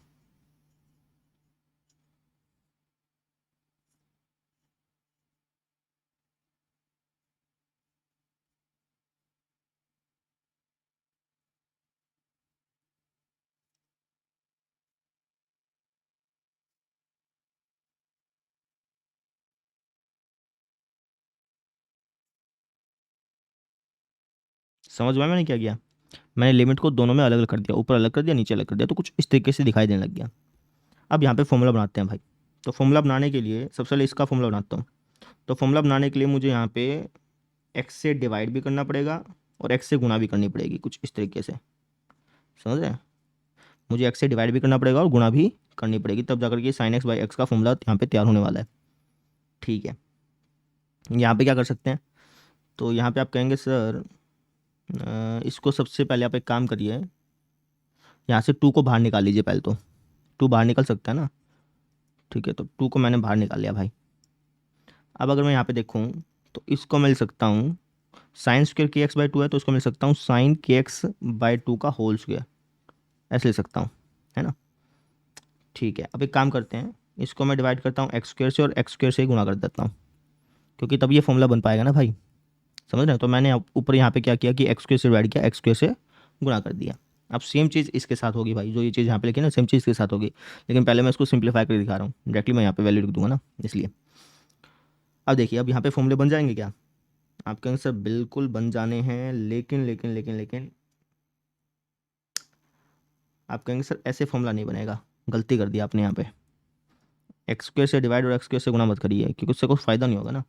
Speaker 1: समझ में आया मैंने क्या किया, मैंने लिमिट को दोनों में अलग अलग कर दिया, ऊपर अलग कर दिया नीचे अलग कर दिया, तो कुछ इस तरीके से दिखाई देने लग गया। अब यहाँ पे फॉर्मूला बनाते हैं भाई। तो फॉर्मूला बनाने के लिए सबसे पहले इसका फॉर्मूला बनाता हूँ। तो फॉर्मूला बनाने के लिए मुझे यहाँ पे एक्स से डिवाइड भी करना पड़ेगा और एक्स से गुणा भी करनी पड़ेगी, कुछ इस तरीके से। समझ रहे हैं, मुझे एक्स से डिवाइड भी करना पड़ेगा और गुणा भी करनी पड़ेगी, तब जाकर के sin x/x का फॉर्मूला यहाँ पे तैयार होने वाला है। ठीक है, यहाँ पे क्या कर सकते हैं, तो यहाँ पे आप कहेंगे सर इसको सबसे पहले आप एक काम करिए, यहाँ से 2 को बाहर निकाल लीजिए पहले तो। 2 बाहर निकल सकता है ना, ठीक है, तो 2 को मैंने बाहर निकाल लिया भाई। अब अगर मैं यहाँ पे देखूँ तो इसको मिल सकता हूँ sin² kx/2 है तो इसको मिल सकता हूँ sin kx/2 का होल स्क्वायर, ऐसे ले सकता हूँ, है ना। ठीक है, अब एक काम करते हैं, इसको मैं डिवाइड करता हूँ x² से और x² से ही गुणा कर देता हूँ, क्योंकि तब ये फॉर्मूला बन पाएगा ना भाई। समझ रहे हैं, तो मैंने ऊपर यहाँ पे क्या किया कि x² से डिवाइड किया, x² से गुणा कर दिया। अब सेम चीज़ इसके साथ होगी भाई, जो ये चीज़ यहाँ पे लिखी है ना सेम चीज़ इसके साथ होगी, लेकिन पहले मैं इसको सिंप्लीफाई करके दिखा रहा हूँ, डायरेक्टली मैं यहाँ पे वैल्यू लिख दूंगा ना इसलिए। अब देखिए, अब यहाँ पे फॉर्मूले बन जाएंगे क्या, आप कहेंगे सर बिल्कुल बन जाने हैं, लेकिन लेकिन लेकिन लेकिन आप कहेंगे सर ऐसे फॉर्मूला नहीं बनेगा, गलती कर दिया आपने यहाँ पे। x² से डिवाइड और x² से गुणा मत करिए, क्योंकि उससे कोई फ़ायदा नहीं होगा ना।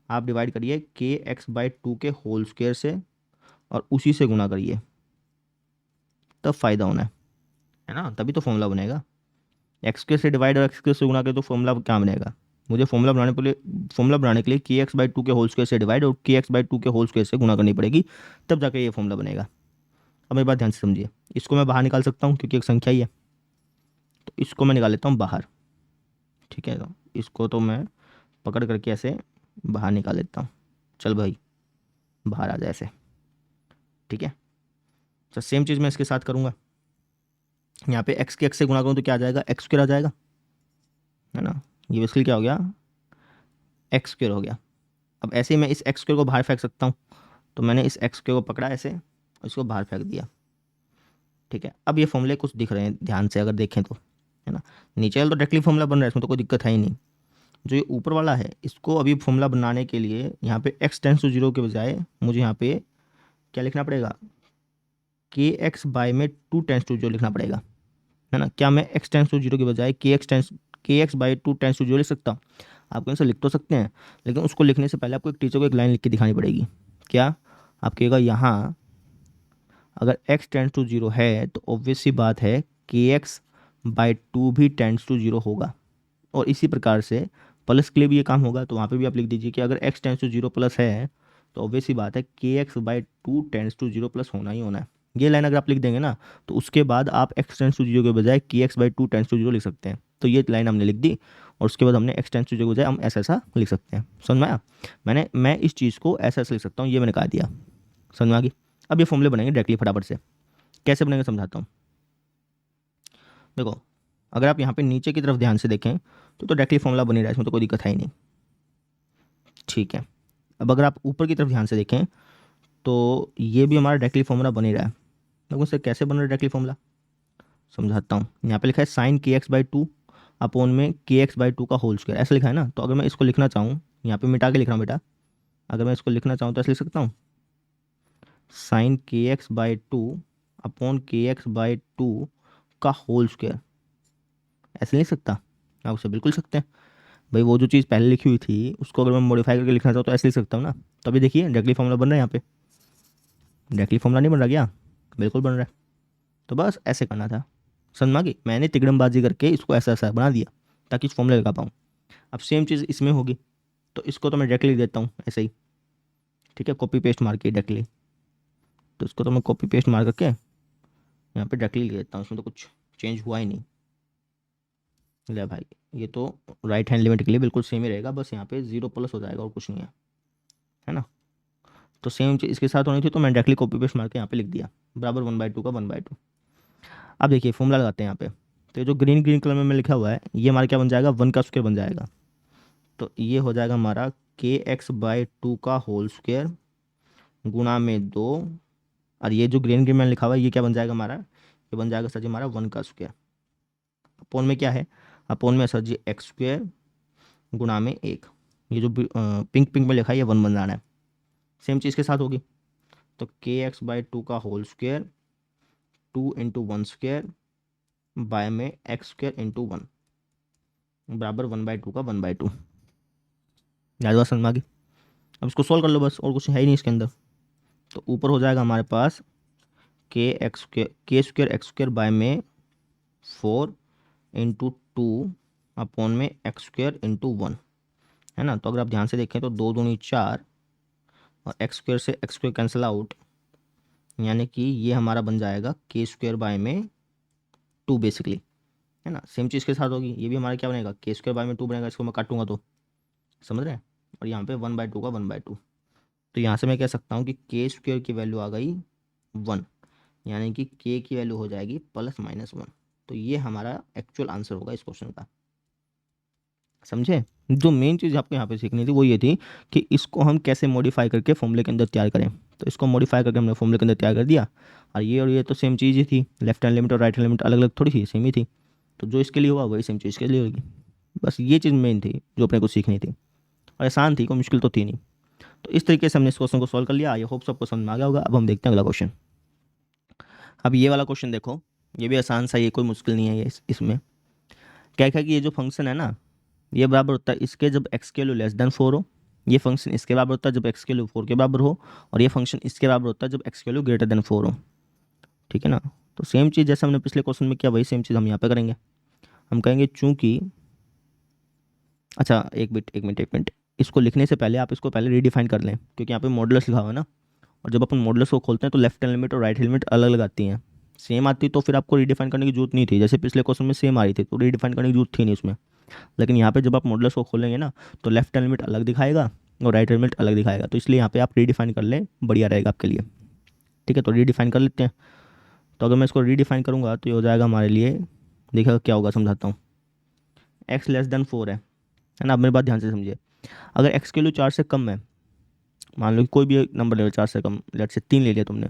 Speaker 1: आप डिवाइड करिए kx/2 के होल स्क्वायर से और उसी से गुणा करिए, तब फ़ायदा होना है ना, तभी तो फॉर्मूला बनेगा। x² से डिवाइड और x² से गुणा करें तो फॉर्मूला क्या बनेगा, मुझे फॉर्मूला बनाने के लिए kx/2 के होल स्क्वायर से डिवाइड और kx/2 के होल स्क्वायर से गुणा करनी पड़ेगी, तब जाके ये फॉर्मूला बनेगा। अब मेरी बात ध्यान से समझिए, इसको मैं बाहर निकाल सकता हूँ क्योंकि एक संख्या ही है, तो इसको मैं निकाल लेता हूँ बाहर। ठीक है, तो इसको तो मैं पकड़ करके ऐसे बाहर निकाल लेता हूँ, चल भाई बाहर आ जाए ऐसे। ठीक है, तो सेम चीज़ मैं इसके साथ करूँगा, यहाँ पे x के x से गुणा करूँ तो क्या आ जाएगा, x² आ जाएगा, है ना। ये बेसिकली क्या हो गया, x² हो गया। अब ऐसे ही मैं इस एक्स स्क्वायर को बाहर फेंक सकता हूँ, तो मैंने इस एक्स स्क्वायर को पकड़ा ऐसे और इसको बाहर फेंक दिया। ठीक है, अब ये फॉर्मूले कुछ दिख रहे हैं ध्यान से अगर देखें तो, है ना। नीचे वाला तो डायरेक्टली फॉर्मूला बन रहा है, इसमें तो कोई दिक्कत है ही नहीं। जो ये ऊपर वाला है इसको अभी फॉर्मूला बनाने के लिए यहाँ पे x टेंस टू 0 के बजाय मुझे यहाँ पे क्या लिखना पड़ेगा, के एक्स बाय में 2 टेंस टू 0 लिखना पड़ेगा, है ना। क्या मैं x टेंस टू 0 के बजाय के एक्स बाई 2 टेंस टू 0 लिख सकता हूँ? आप कहीं से लिख तो सकते हैं, लेकिन उसको लिखने से पहले आपको एक टीचर को एक लाइन लिख के दिखानी पड़ेगी। क्या आप कहेगा, यहाँ अगर x टेंस टू 0 है तो ऑब्वियस सी बात है के एक्स बाई 2 भी टेंस टू 0 होगा। और इसी प्रकार से प्लस के लिए भी ये काम होगा, तो वहाँ पे भी आप लिख दीजिए कि अगर x टेंस टू 0 प्लस है तो ऑब्वियस सी बात है के x by 2 tends to 0 plus होना ही होना है। ये लाइन अगर आप लिख देंगे ना, तो उसके बाद आप x टेंस टू 0 के बजाय के एक्स बाई 2 टेंस टू 0 लिख सकते हैं। तो ये लाइन हमने लिख दी और उसके बाद हमने x टेंस टू 0 के बजाय हम ऐसा लिख सकते हैं। समझ में आया? मैं इस चीज़ को ऐसा लिख सकता हूँ, ये मैंने कहा दिया। समझ में आ गई? अब ये फॉर्मूले बनेंगे डायरेक्टली फटाफट से। कैसे बनेंगे समझाता हूँ। देखो, अगर आप यहाँ पे नीचे की तरफ ध्यान से देखें तो डायरेक्टली फॉर्मूला बन ही रहा है, इसमें तो कोई दिक्कत है ही नहीं। ठीक है, अब अगर आप ऊपर की तरफ ध्यान से देखें तो ये भी हमारा डायरेक्टली फॉर्मूला बन ही रहा है। देखो सर कैसे बन रहा है डायरेक्टली फॉर्मूला, समझाता हूँ। यहाँ पे लिखा है sign k x by 2 upon में के एक्स बाई 2 का होल स्क्वायर, ऐसा लिखा है ना। तो अगर मैं इसको लिखना चाहूँ, यहाँ पे मिटा के लिख रहा हूँ बेटा, अगर मैं इसको लिखना चाहूँ तो ऐसे लिख सकता हूँ, sign k x by 2 upon k x by 2 का होल स्क्वायर, ऐसे लिख सकता? आप उसे बिल्कुल सकते हैं भाई। वो जो चीज़ पहले लिखी हुई थी उसको अगर मैं मॉडिफाई करके लिखना चाहूँ तो ऐसे लिख सकता हूँ ना। तो अभी देखिए डायरेक्टली फॉर्मूला बन रहा है, यहाँ पे डायरेक्टली फॉर्मूला नहीं बन रहा क्या? बिल्कुल बन रहा है। तो बस ऐसे करना था, समझ में आ गई? मैंने तिगड़मबाजी करके इसको ऐसा बना दिया ताकि इस फॉर्मूले लगा पाऊँ। अब सेम चीज़ इसमें होगी, तो इसको तो मैं डायरेक्टली लिख देता हूँ ऐसे ही। ठीक है, कॉपी पेस्ट मार के डायरेक्टली, तो इसको तो मैं कॉपी पेस्ट मार करके यहाँ पे डायरेक्टली लिख देता हूँ, इसमें तो कुछ चेंज हुआ ही नहीं। ले भाई, ये तो राइट हैंड लिमिट के लिए बिल्कुल सेम ही रहेगा, बस यहाँ पे 0 प्लस हो जाएगा और कुछ नहीं है ना। तो सेम चीज़ इसके साथ होनी थी, तो मैं डायरेक्टली कॉपी पेस्ट मार के यहाँ पे लिख दिया, बराबर 1/2 का 1/2। अब देखिए फॉर्मूला लगाते हैं यहाँ पे। तो ये जो ग्रीन ग्रीन कलर में लिखा हुआ है ये हमारा क्या बन जाएगा, 1 का स्क्वायर बन जाएगा। तो ये हो जाएगा हमारा के एक्स बाई 2 का होल स्क्वायर गुणा में 2, और ये जो ग्रीन ग्रीन में लिखा हुआ है ये क्या बन जाएगा हमारा, ये बन जाएगा सर जी हमारा 1 का स्क्वायर। अपोन में क्या है, अपोन में सर जी एक्स स्क्वायर गुणा में 1। ये जो पिंक पिंक में लिखा है ये 1 बन जाना है। सेम चीज़ के साथ होगी, तो के एक्स बाई 2 का whole square 2 into 1 square by में एक्स स्क्वायर इंटू 1 बराबर 1/2 का 1/2। याद बात समझ में आ गई? अब इसको सॉल्व कर लो बस, और कुछ है ही नहीं इसके अंदर। तो ऊपर हो जाएगा हमारे पास के स्क्वायर एक्स स्क्वायर बाय में 4 इंटू 2 अपॉन में एक्स स्क्वायर इंटू 1, है ना। तो अगर आप ध्यान से देखें तो 2 दूनी 4 और एक्स स्क्वायर से एक्स स्क्वायर कैंसिल आउट, यानी कि ये हमारा बन जाएगा के स्क्वायर बाय में 2 बेसिकली, है ना। सेम चीज़ के साथ होगी, ये भी हमारा क्या बनेगा, के स्क्वायर बाय में 2 बनेगा। इसको मैं काटूंगा तो समझ रहे हैं, और यहाँ पे 1/2 का 1/2। तो यहाँ से मैं कह सकता हूँ कि के स्क्वायर की वैल्यू आ गई 1, यानी कि के की वैल्यू हो जाएगी +-1। तो ये हमारा एक्चुअल आंसर होगा इस क्वेश्चन का। समझे? जो मेन चीज़ आपको यहाँ पे सीखनी थी वो ये थी कि इसको हम कैसे मॉडिफाई करके फॉर्मूले के अंदर तैयार करें। तो इसको मॉडिफाई करके हमने फॉर्मूले के अंदर तैयार कर दिया, और ये तो सेम चीज़ ही थी। लेफ्ट हैंड लिमिट और राइट हैंड लिमिट अलग अलग थोड़ी थी, सेम ही थी। तो जो इसके लिए हुआ वही सेम चीज़ के लिए होगी। बस ये चीज़ मेन थी जो अपने को सीखनी थी, और आसान थी, कोई मुश्किल तो थी नहीं। तो इस तरीके से हमने इस क्वेश्चन को सॉल्व कर लिया। आई होप सबको समझ में आ गया होगा। अब हम देखते हैं अगला क्वेश्चन। अब ये वाला क्वेश्चन देखो, ये भी आसान सा, ये कोई मुश्किल नहीं है। ये इसमें क्या है कि ये जो फंक्शन है ना, ये बराबर होता है इसके जब एक्स के वैल्यू <4 हो, ये फंक्शन इसके बराबर होता है जब एक्स के वैल्यू 4 के बराबर हो, और ये फंक्शन इसके बराबर होता है जब एक्स के वैल्यू <4 हो। ठीक है ना। तो सेम चीज़ जैसे हमने पिछले क्वेश्चन में किया वही सेम चीज़ हम यहाँ पे करेंगे। हम कहेंगे चूंकि, अच्छा एक मिनट, इसको लिखने से पहले आप इसको पहले रीडिफाइन कर लें, क्योंकि यहाँ पे मॉडुलस लिखा हुआ है ना, और जब अपन मॉडुलस को खोलते हैं तो लेफ्ट हैंड लिमिट और राइट हैंड लिमिट अलग अलग आती हैं। सेम आती तो फिर आपको रीडिफाइन करने की जरूरत नहीं थी, जैसे पिछले क्वेश्चन में सेम आ रही थी तो रीडिफाइन करने की जरूरत थी नहीं उसमें। लेकिन यहाँ पे जब आप मॉडुलस को खोलेंगे ना तो लेफ्ट हैंड लिमिट अलग दिखाएगा और राइट हैंड लिमिट अलग दिखाएगा, तो इसलिए यहाँ पे आप रीडिफाइन कर लें, बढ़िया रहेगा आपके लिए। ठीक है, तो रीडिफाइन कर लेते हैं। तो अगर मैं इसको रीडिफाइन करूँगा तो ये हो जाएगा हमारे लिए, देखिएगा क्या होगा, समझाता हूँ। x <4 है ना। अब मेरी बात ध्यान से समझिए, अगर x की वैल्यू 4 से कम है मान लो कि कोई भी एक नंबर ले लो 4 से कम, लेट से 3 ले लिया तुमने,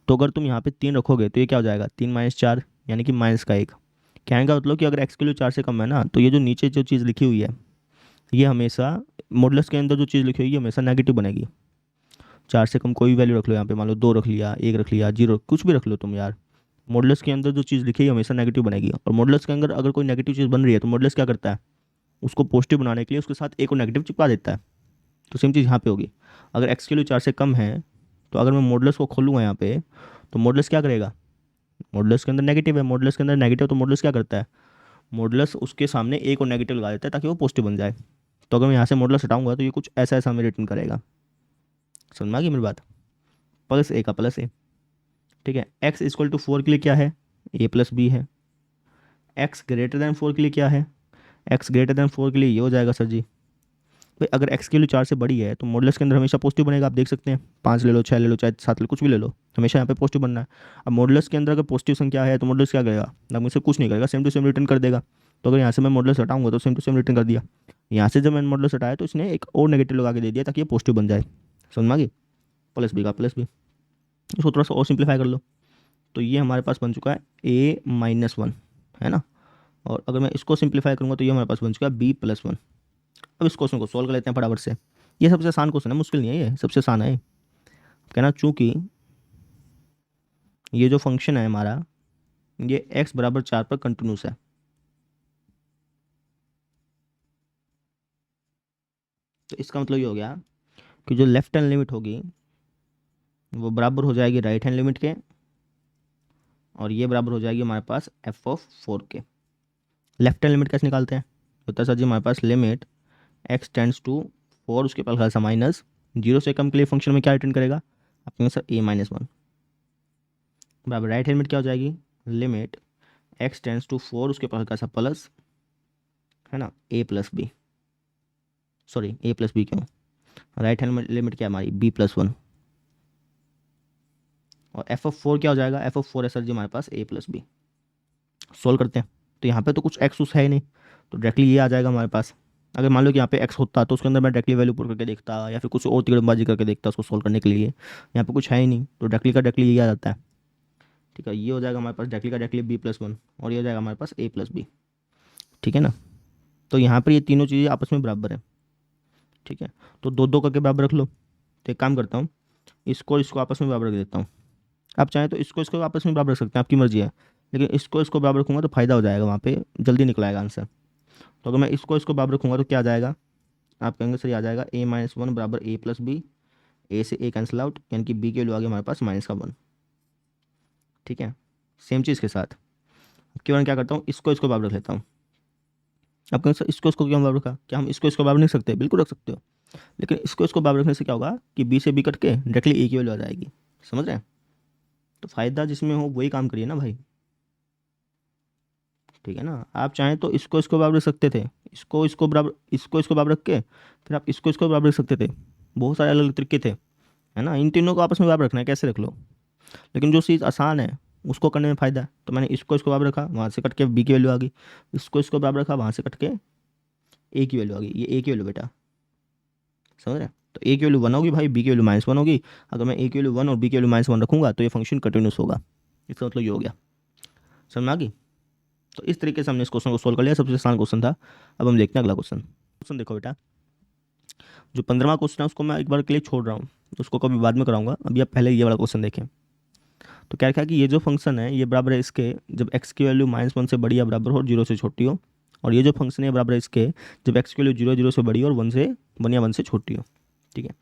Speaker 1: तो अगर तुम यहाँ पे 3 रखोगे तो ये क्या हो जाएगा, 3 - 4 यानी कि माइनस का 1। कहने का मतलब कि अगर एक्स की वैल्यू 4 से कम है ना, तो ये जो नीचे जो चीज़ लिखी हुई है ये हमेशा मॉडुलस के अंदर जो चीज़ लिखी हुई है हमेशा नेगेटिव बनेगी। 4 से कम कोई भी वैल्यू रख लो यहाँ पे, मान लो 2 रख लिया, 1 रख लिया, 0 कुछ भी रख लो तुम यार, मॉडुलस के अंदर जो चीज़ लिखी है हमेशा नेगेटिव बनेगी। और मॉडुलस के अंदर अगर कोई नेगेटिव चीज़ बन रही है तो मॉडुलस क्या करता है, उसको पॉजिटिव बनाने के लिए उसके साथ एक और नेगेटिव चिपका देता है। तो सेम चीज़ यहाँ पे होगी। अगर एक्स की वैल्यू 4 से कम है तो अगर मैं मॉडुलस को खोलूँगा यहाँ पे, तो मॉडुलस क्या करेगा, मॉडुलस के अंदर नेगेटिव है, मॉडुलस के अंदर नेगेटिव, तो मॉडुलस क्या करता है, मॉडुलस उसके सामने एक और नेगेटिव लगा देता है ताकि वो पॉजिटिव बन जाए। तो अगर मैं यहाँ से मॉडुलस हटाऊंगा तो ये कुछ ऐसा ऐसा हमें रिटर्न करेगा। समझ में आ गई मेरी बात, प्लस ए का प्लस ए। ठीक है, एक्स इक्वल टू 4 के लिए क्या है, ए प्लस बी है। एक्स ग्रेटर देन 4 के लिए क्या है, एक्स ग्रेटर देन 4 के लिए ये हो जाएगा सर जी। भाई अगर एक्स की वैल्यू 4 से बड़ी है तो मॉडुलस के अंदर हमेशा पॉजिटिव बनेगा, आप देख सकते हैं, 5 ले लो, 6 ले लो, चाहे 7 ले लो, कुछ भी ले लो, हमेशा यहाँ पे पॉजिटिव बनना है। अब मॉडुलस के अंदर अगर पॉजिटिव संख्या है तो मॉडुलस क्या करेगा, ना मुझसे कुछ नहीं करेगा, सेम टू सेम रिटर्न कर देगा। तो अगर यहाँ से मैं मॉडुलस हटाऊंगा तो सेम टू सेम रिटर्न कर दिया। यहाँ से जब मैंने मॉडुलस हटाया तो इसने एक और नेगेटिव लगा के दे दिया ताकि ये पॉजिटिव बन जाए। समझ में आ गई, प्लस बी का प्लस बी। इसको थोड़ा सा और सिंप्लीफाई कर लो, तो ये हमारे पास बन चुका है a-1, है ना। और अगर मैं इसको सिंप्लीफाई करूँगा तो ये हमारे पास बन चुका है b+1। अब इस क्वेश्चन को सॉल्व कर लेते हैं फटाफट से। ये सबसे आसान क्वेश्चन है, मुश्किल नहीं है, ये सबसे आसान है। कहना चूँकि ये जो फंक्शन है हमारा ये x बराबर 4 पर कंटिन्यूस है, तो इसका मतलब ये हो गया कि जो लेफ्ट हैंड लिमिट होगी वो बराबर हो जाएगी राइट हैंड लिमिट के, और ये बराबर हो जाएगी हमारे पास f(4) के। लेफ्ट हैंड लिमिट कैसे निकालते हैं, होता है सर जी हमारे पास लिमिट x टेंड्स टू 4 उसके पास खासा माइनस 0 से कम के लिए फंक्शन में क्या रिटर्न करेगा, आप कहेंगे सर a-1 बराबर राइट हैंड लिमिट क्या हो जाएगी, लिमिट x टेंड्स टू 4 उसके पास खासा प्लस, है ना, a+b, सॉरी a+b क्यों, राइट हैंड लिमिट क्या है हमारी b+1, और f(4) क्या हो जाएगा, f(4) है सर जी हमारे पास a+b। सोल्व करते हैं, तो यहाँ पे तो कुछ एक्स उस है ही नहीं, तो डायरेक्टली ये आ जाएगा हमारे पास। अगर मान लो कि यहाँ पे एक्स होता तो उसके अंदर मैं डायरेक्टली वैल्यू पुट करके देखता या फिर कुछ और तिकड़मबाजी करके देखता उसको सोल्व करने के लिए। यहाँ पे कुछ है ही नहीं तो डायरेक्टली का डायरेक्टली ये आ जाता है। ठीक है, ये हो जाएगा हमारे पास डायरेक्टली का डायरेक्टली b+1, और ये हो जाएगा हमारे पास a+b। ठीक है ना, तो यहाँ पर ये तीनों चीज़ें आपस में बराबर है। ठीक है, तो दो दो करके बराबर रख लो। तो एक काम करता हूँ, इसको इसको आपस में बराबर रख देता हूँ। आप चाहें तो इसको इसको आपस में बराबर रख सकते हैं, आपकी मर्जी है, लेकिन इसको इसको बराबर रखूँगा तो फायदा हो जाएगा, वहाँ पे जल्दी निकल आएगा आंसर। तो अगर मैं इसको इसको बराबर रखूँगा तो क्या आ जाएगा, आप कहेंगे सर ये आ जाएगा a-1 बराबर a+b, ए से ए कैंसिल आउट, यानी कि b के वैल्यू आ गया हमारे पास -1। ठीक है, सेम चीज़ के साथ केवल मैं क्या करता हूँ, इसको इसको बराबर रख लेता हूँ। आप कहेंगे सर इसको इसको क्यों बराबर रखा, क्या हम इसको इसको बराबर नहीं रख सकते, बिल्कुल रख सकते हो, लेकिन इसको इसको बराबर रखने से क्या होगा कि b से b कट के डायरेक्टली a की वैल्यू आ जाएगी। समझ रहे हैं, तो फ़ायदा जिसमें हो वही काम करिए ना भाई। ठीक है ना, आप चाहें तो इसको इसको बराबर रख सकते थे, इसको इसको बराबर रख के फिर आप इसको इसको बराबर रख सकते थे, बहुत सारे अलग अलग तरीके थे, है ना। इन तीनों को आपस में बराबर रखना है, कैसे रख लो, लेकिन जो चीज़ आसान है उसको करने में फ़ायदा है। तो मैंने इसको इसको बराबर रखा, वहाँ से कट के बी की वैल्यू आ गई, इसको इसको बराबर रखा, वहाँ से कट के ए की वैल्यू आ गई, ये ए की वैल्यू बेटा, समझ रहे हैं। तो ए की वैल्यू 1 होगी भाई, बी की वैल्यू -1 होगी। अगर मैं ए की वैल्यू 1 और बी की वैल्यू -1 रखूँगा तो ये फंक्शन कंटिन्यूस होगा, इसका मतलब ये हो गया। समझ में आ गई। तो इस तरीके से हमने इस क्वेश्चन को सोल्व कर लिया, सबसे आसान क्वेश्चन था। अब हम देखते हैं अगला क्वेश्चन। क्वेश्चन देखो बेटा, जो 15वां क्वेश्चन है उसको मैं एक बार के लिए छोड़ रहा हूँ, उसको कभी बाद में कराऊंगा, अभी आप पहले ये वाला क्वेश्चन देखें। तो क्या क्या कि ये जो फंक्शन है ये बराबर है इसके जब x की वैल्यू -1 से बड़ी या बराबर हो और 0 से छोटी हो, और ये जो फंक्शन है बराबर है इसके जब x की वैल्यू 0 से बड़ी हो और 1 या 1 से छोटी हो। ठीक है,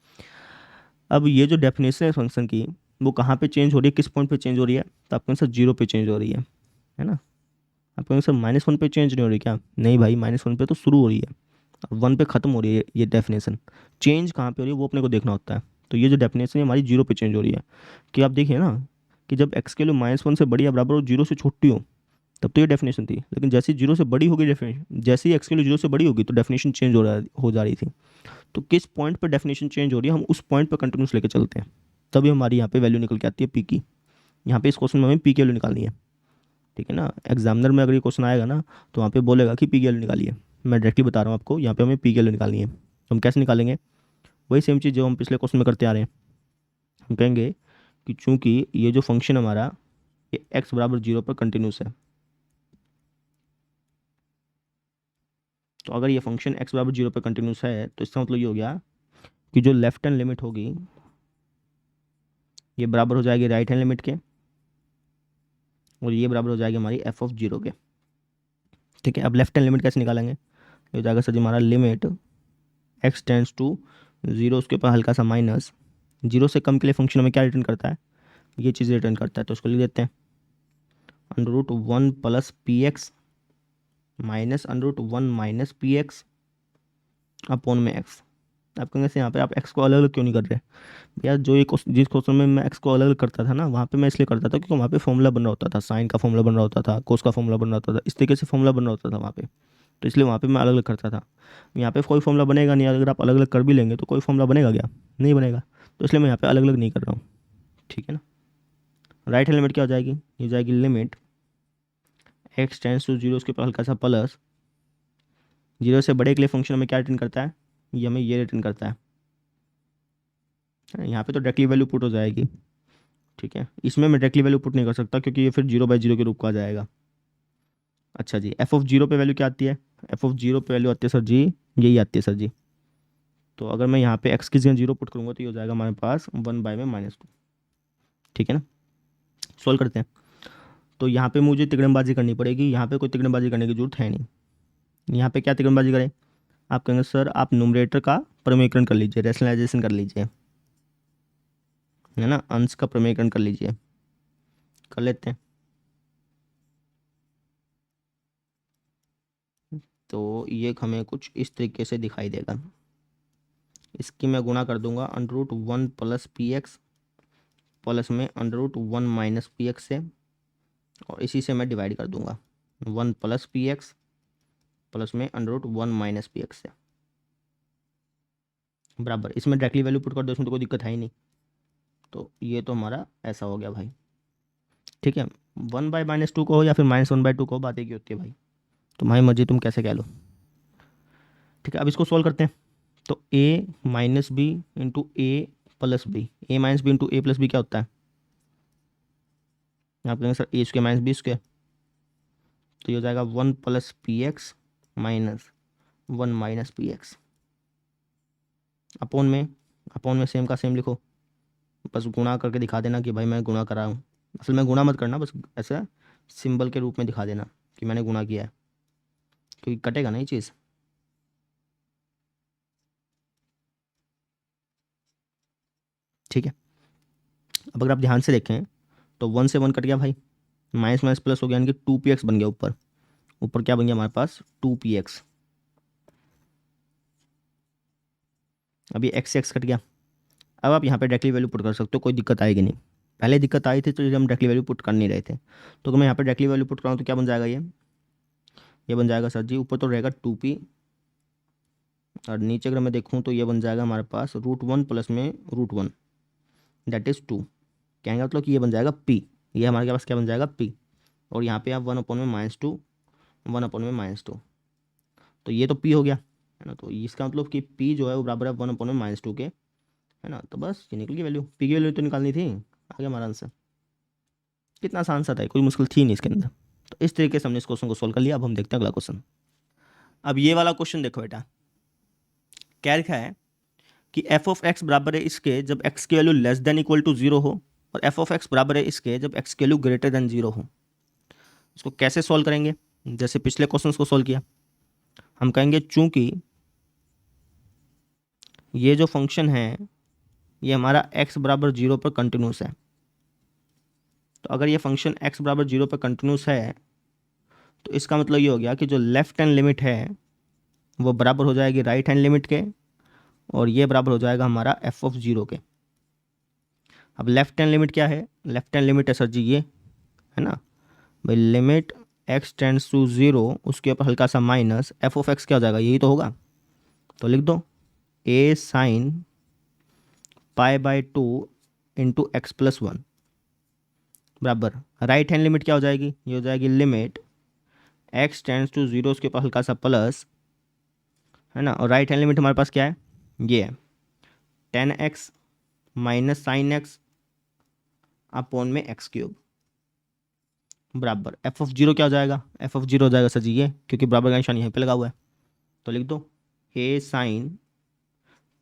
Speaker 1: अब ये जो डेफिनेशन है फंक्शन की वो कहाँ पे चेंज हो रही है, किस पॉइंट पे चेंज हो रही है, तो आपके आंसर 0 पे चेंज हो रही है ना। आपके आंसर -1 पे चेंज नहीं हो रही क्या, नहीं भाई, -1 पे तो शुरू हो रही है और 1 पे ख़त्म हो रही है। ये डेफिनेशन चेंज कहाँ पे हो रही है वो अपने को देखना होता है। तो ये जो डेफिनेशन है हमारी 0 पे चेंज हो रही है, कि आप देखिए ना कि जब x के लिए -1 से बड़ी या बराबर हो 0 से छोटी हो तब तो ये डेफिनेशन थी, लेकिन जैसे ही 0 से बड़ी होगी डेफिनेशन, जैसे ही x के लिए 0 से बड़ी होगी तो डेफिनेशन चेंज हो जा रही थी। तो किस पॉइंट पर डेफिनेशन चेंज हो रही है हम उस पॉइंट पर कंटिन्यूस लेके चलते हैं, तभी हमारी यहाँ पे वैल्यू निकल के आती है पी की। यहाँ पे इस क्वेश्चन में हमें पी की वैल्यू निकालनी है। ठीक है ना, एग्जामिनर में अगर ये क्वेश्चन आएगा ना तो वहाँ पे बोलेगा कि पी की वैल्यू निकालिए, मैं डायरेक्टली बता रहा हूँ आपको, यहाँ पे हमें पी की वैल्यू निकालनी है। तो हम कैसे निकालेंगे, वही सेम चीज़ जो हम पिछले क्वेश्चन में करते आ रहे हैं। हम कहेंगे कि चूंकि ये जो फंक्शन हमारा ये x बराबर 0 पर कंटिन्यूस है, तो अगर ये फंक्शन x बराबर 0 पर कंटिन्यूस है तो इसका मतलब ये हो गया कि जो लेफ्ट हैंड लिमिट होगी ये बराबर हो जाएगी राइट हैंड लिमिट के, और ये बराबर हो जाएगी हमारी f(0) के। ठीक है, अब लेफ्ट हैंड लिमिट कैसे निकालेंगे? ये हो जाएगा सर जी हमारा लिमिट x टेंड्स टू 0, उसके ऊपर हल्का सा माइनस, 0 से कम के लिए फंक्शन हमें क्या रिटर्न करता है? ये चीज़ रिटर्न करता है, तो उसको लिख देते हैं √1 plus P x minus √1 minus P x upon में x। आप कहेंगे से यहाँ पे आप x को अलग अलग क्यों नहीं कर रहे? यार जो एक जिस क्वेश्चन में मैं x को अलग अलग करता था ना, वहाँ पे मैं इसलिए करता था क्योंकि वहाँ पे फॉर्मूला बन रहा होता था, साइन का फॉर्मूला बन रहा होता था, कोस का फॉर्मूला बन रहा होता था, इस तरीके से फॉर्मूला बन रहा होता था वहाँ पे, तो इसलिए वहाँ पे मैं अलग अलग करता था। यहाँ पे कोई फॉर्मूला बनेगा नहीं, अगर आप अलग अलग कर भी लेंगे तो कोई फॉर्मूला बनेगा क्या? नहीं बनेगा, तो इसलिए मैं यहाँ पे अलग अलग नहीं कर रहा हूँ। ठीक है ना। राइट हैंड लिमिट क्या हो जाएगी? ये हो जाएगी लिमिट x टेंड्स टू 0, उसके ऊपर हल्का सा प्लस, 0 से बड़े के लिए फंक्शन हमें क्या रिटर्न करता है? ये हमें ये रिटर्न करता है। यहाँ पे तो डायरेक्टली वैल्यू पुट हो जाएगी। ठीक है, इसमें मैं डायरेक्टली वैल्यू पुट नहीं कर सकता क्योंकि ये फिर 0/0 के रूप का आ जाएगा। अच्छा जी, f(0) पे वैल्यू क्या आती है? f(0) पे वैल्यू आती है सर जी, यही आती है सर जी। तो अगर मैं यहाँ पे x की जगह 0 पुट करूँगा तो ये हो जाएगा हमारे पास 1/(-2). ठीक है ना। सॉल्व करते हैं। तो यहाँ पे मुझे तिकड़मबाजी करनी पड़ेगी, यहाँ पे कोई तिकड़मबाजी करने की जरूरत है नहीं। यहाँ पे क्या तिकड़मबाजी करें? आप कहेंगे सर आप न्यूमरेटर का प्रमेयकरण कर लीजिए, रैशनलाइजेशन कर लीजिए, है ना, अंश का प्रमेयकरण कर लीजिए। कर लेते हैं। तो ये हमें कुछ इस तरीके से दिखाई देगा। इसकी मैं गुणा कर दूंगा √1 प्लस पी एक्स प्लस में √1 माइनस पी एक्स से, और इसी से मैं डिवाइड कर दूंगा 1 प्लस पी एक्स प्लस में √1 माइनस पी एक्स से, बराबर इसमें डायरेक्टली वैल्यू पुट कर दो, इसमें तो कोई दिक्कत है ही नहीं। तो ये तो हमारा ऐसा हो गया भाई। ठीक है, 1/-2 को हो या फिर -1/2 को हो, बात एक ही होती है भाई, तुम्हारी मर्जी, तुम कैसे कह लो। ठीक है, अब इसको सॉल्व करते हैं। तो a minus b into a plus b, a minus b into a plus b क्या होता है? आप कहेंगे सर a² माइनस b², तो ये हो जाएगा 1 plus P x minus 1 minus P x upon में सेम का सेम लिखो, बस गुणा करके दिखा देना कि भाई मैं गुणा कर रहा हूँ। असल में गुणा मत करना, बस ऐसा सिंबल के रूप में दिखा देना कि मैंने गुणा किया है, क्योंकि कटेगा ना ये चीज़। ठीक है, अब अगर आप ध्यान से देखें तो 1 से 1 कट गया भाई, माइनस माइनस प्लस हो गया, यानी कि 2px बन गया। ऊपर ऊपर क्या बन गया हमारे पास? 2px। अब ये x से x कट गया। अब आप यहाँ पे डायरेक्टली वैल्यू पुट कर सकते हो, कोई दिक्कत आएगी नहीं। पहले दिक्कत आई थी तो हम डायरेक्टली वैल्यू पुट कर नहीं रहे थे, तो अगर मैं यहाँ पे डायरेक्टली वैल्यू पुट कराऊँ तो क्या बन जाएगा? ये बन जाएगा सर जी, ऊपर तो रहेगा 2p, और नीचे अगर मैं देखूँ तो ये बन जाएगा हमारे पास √1 प्लस में √1, दैट इज़ 2। कहेंगे मतलब कि ये बन जाएगा p, ये हमारे पास क्या बन जाएगा? p, और यहाँ पे आप 1/-2, 1/-2, तो ये तो p हो गया, है ना। तो इसका मतलब कि p जो है वो बराबर है 1/-2 के, है ना। तो बस ये निकल गई वैल्यू, p की वैल्यू तो निकालनी थी, आ गया हमारा आंसर। कितना आसान सा था, कोई मुश्किल थी नहीं इसके अंदर। तो इस तरीके से हमने इस क्वेश्चन को सोल्व कर लिया। अब हम देखते हैं अगला क्वेश्चन। अब ये वाला क्वेश्चन देखो बेटा, क्या लिखा है कि f(x) बराबर है इसके जब x की value less than equal to 0 हो, और f(x) बराबर है इसके जब x की वैल्यू ग्रेटर देन 0 हो। इसको कैसे सॉल्व करेंगे? जैसे पिछले क्वेश्चन को सॉल्व किया, हम कहेंगे चूंकि ये जो फंक्शन है ये हमारा x बराबर 0 पर कंटिन्यूस है, तो अगर ये फंक्शन x बराबर 0 पर कंटिन्यूस है तो इसका मतलब ये हो गया कि जो लेफ्ट हैंड लिमिट है वो बराबर हो जाएगी राइट हैंड लिमिट के, और ये बराबर हो जाएगा हमारा f(0) के। अब लेफ्ट हैंड लिमिट क्या है? लेफ्ट हैंड लिमिट है सर जी ये, है ना भाई, लिमिट x टेंड्स टू 0, उसके ऊपर हल्का सा माइनस, f(x) क्या हो जाएगा? यही तो होगा, तो लिख दो a sin π/2 into x plus 1 बराबर राइट हैंड लिमिट क्या हो जाएगी? ये हो जाएगी लिमिट x टेंड्स टू 0, उसके ऊपर हल्का सा प्लस, है ना, और राइट हैंड लिमिट हमारे पास क्या है? ये है 10x minus sine X upon में एक्स क्यूब बराबर एफ ऑफ जीरो क्या हो जाएगा, एफ ऑफ जीरो हो जाएगा सर जी ये, क्योंकि बराबर का निशान यहीं पे लगा हुआ है, तो लिख दो A sine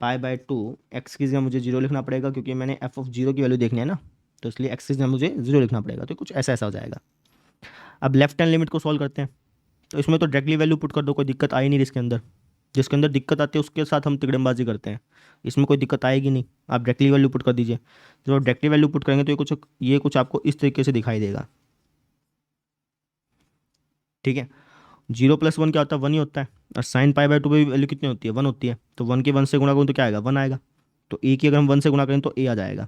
Speaker 1: pi by two, X की जगह मुझे जीरो लिखना पड़ेगा क्योंकि मैंने एफ ऑफ जीरो की वैल्यू देखनी है ना, तो इसलिए एक्स की जगह मुझे जीरो लिखना पड़ेगा, तो कुछ ऐसा ऐसा हो जाएगा। अब लेफ्ट हैंड लिमिट को सॉल्व करते हैं, तो इसमें तो डायरेक्टली वैल्यू पुट कर दो, कोई दिक्कत आई नहीं इसके अंदर, जिसके अंदर दिक्कत आती है उसके साथ हम तिकड़मबाजी करते हैं, इसमें कोई दिक्कत आएगी नहीं, आप डायरेक्टली वैल्यू पुट कर दीजिए। जब आप डायरेक्टली वैल्यू पुट करेंगे तो ये कुछ आपको इस तरीके से दिखाई देगा, ठीक है। जीरो प्लस वन क्या होता है, वन ही होता है, और साइन पाई बाय टू की वैल्यू कितनी होती है, वन होती है, तो वन के वन से गुणा करूँ तो क्या आएगा, वन आएगा, तो ए की अगर हम वन से गुणा करें तो ए आ जाएगा,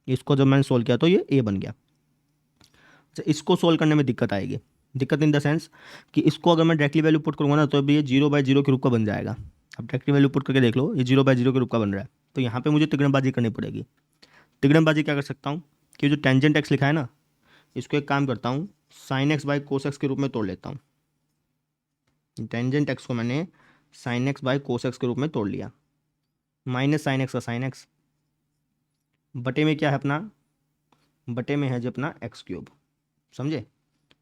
Speaker 1: इसको जब मैंने सोल्व किया तो ये ए बन गया। अच्छा, इसको सोल्व करने में दिक्कत आएगी, दिक्कत इन द सेंस कि इसको अगर मैं डायरेक्टली वैल्यू पुट करूँगा ना तो अभी ये जीरो बाय जीरो के रूप का बन जाएगा। अब डायरेक्टली वैल्यू पुट करके देख लो, ये जीरो बाय जीरो के रूप का बन रहा है, तो यहाँ पे मुझे तिगड़मबाजी करनी पड़ेगी। तिगड़मबाजी क्या कर सकता हूँ कि जो टेंजेंट एक्स लिखा है ना, इसको एक काम करता हूँ sine x by cos x के रूप में तोड़ लेता हूँ। टेंजेंट एक्स को मैंने sine x by cos x के रूप में तोड़ लिया, माइनस साइन एक्स का साइन एक्स, बटे में क्या है अपना, बटे में है जो अपना एक्स क्यूब, समझे,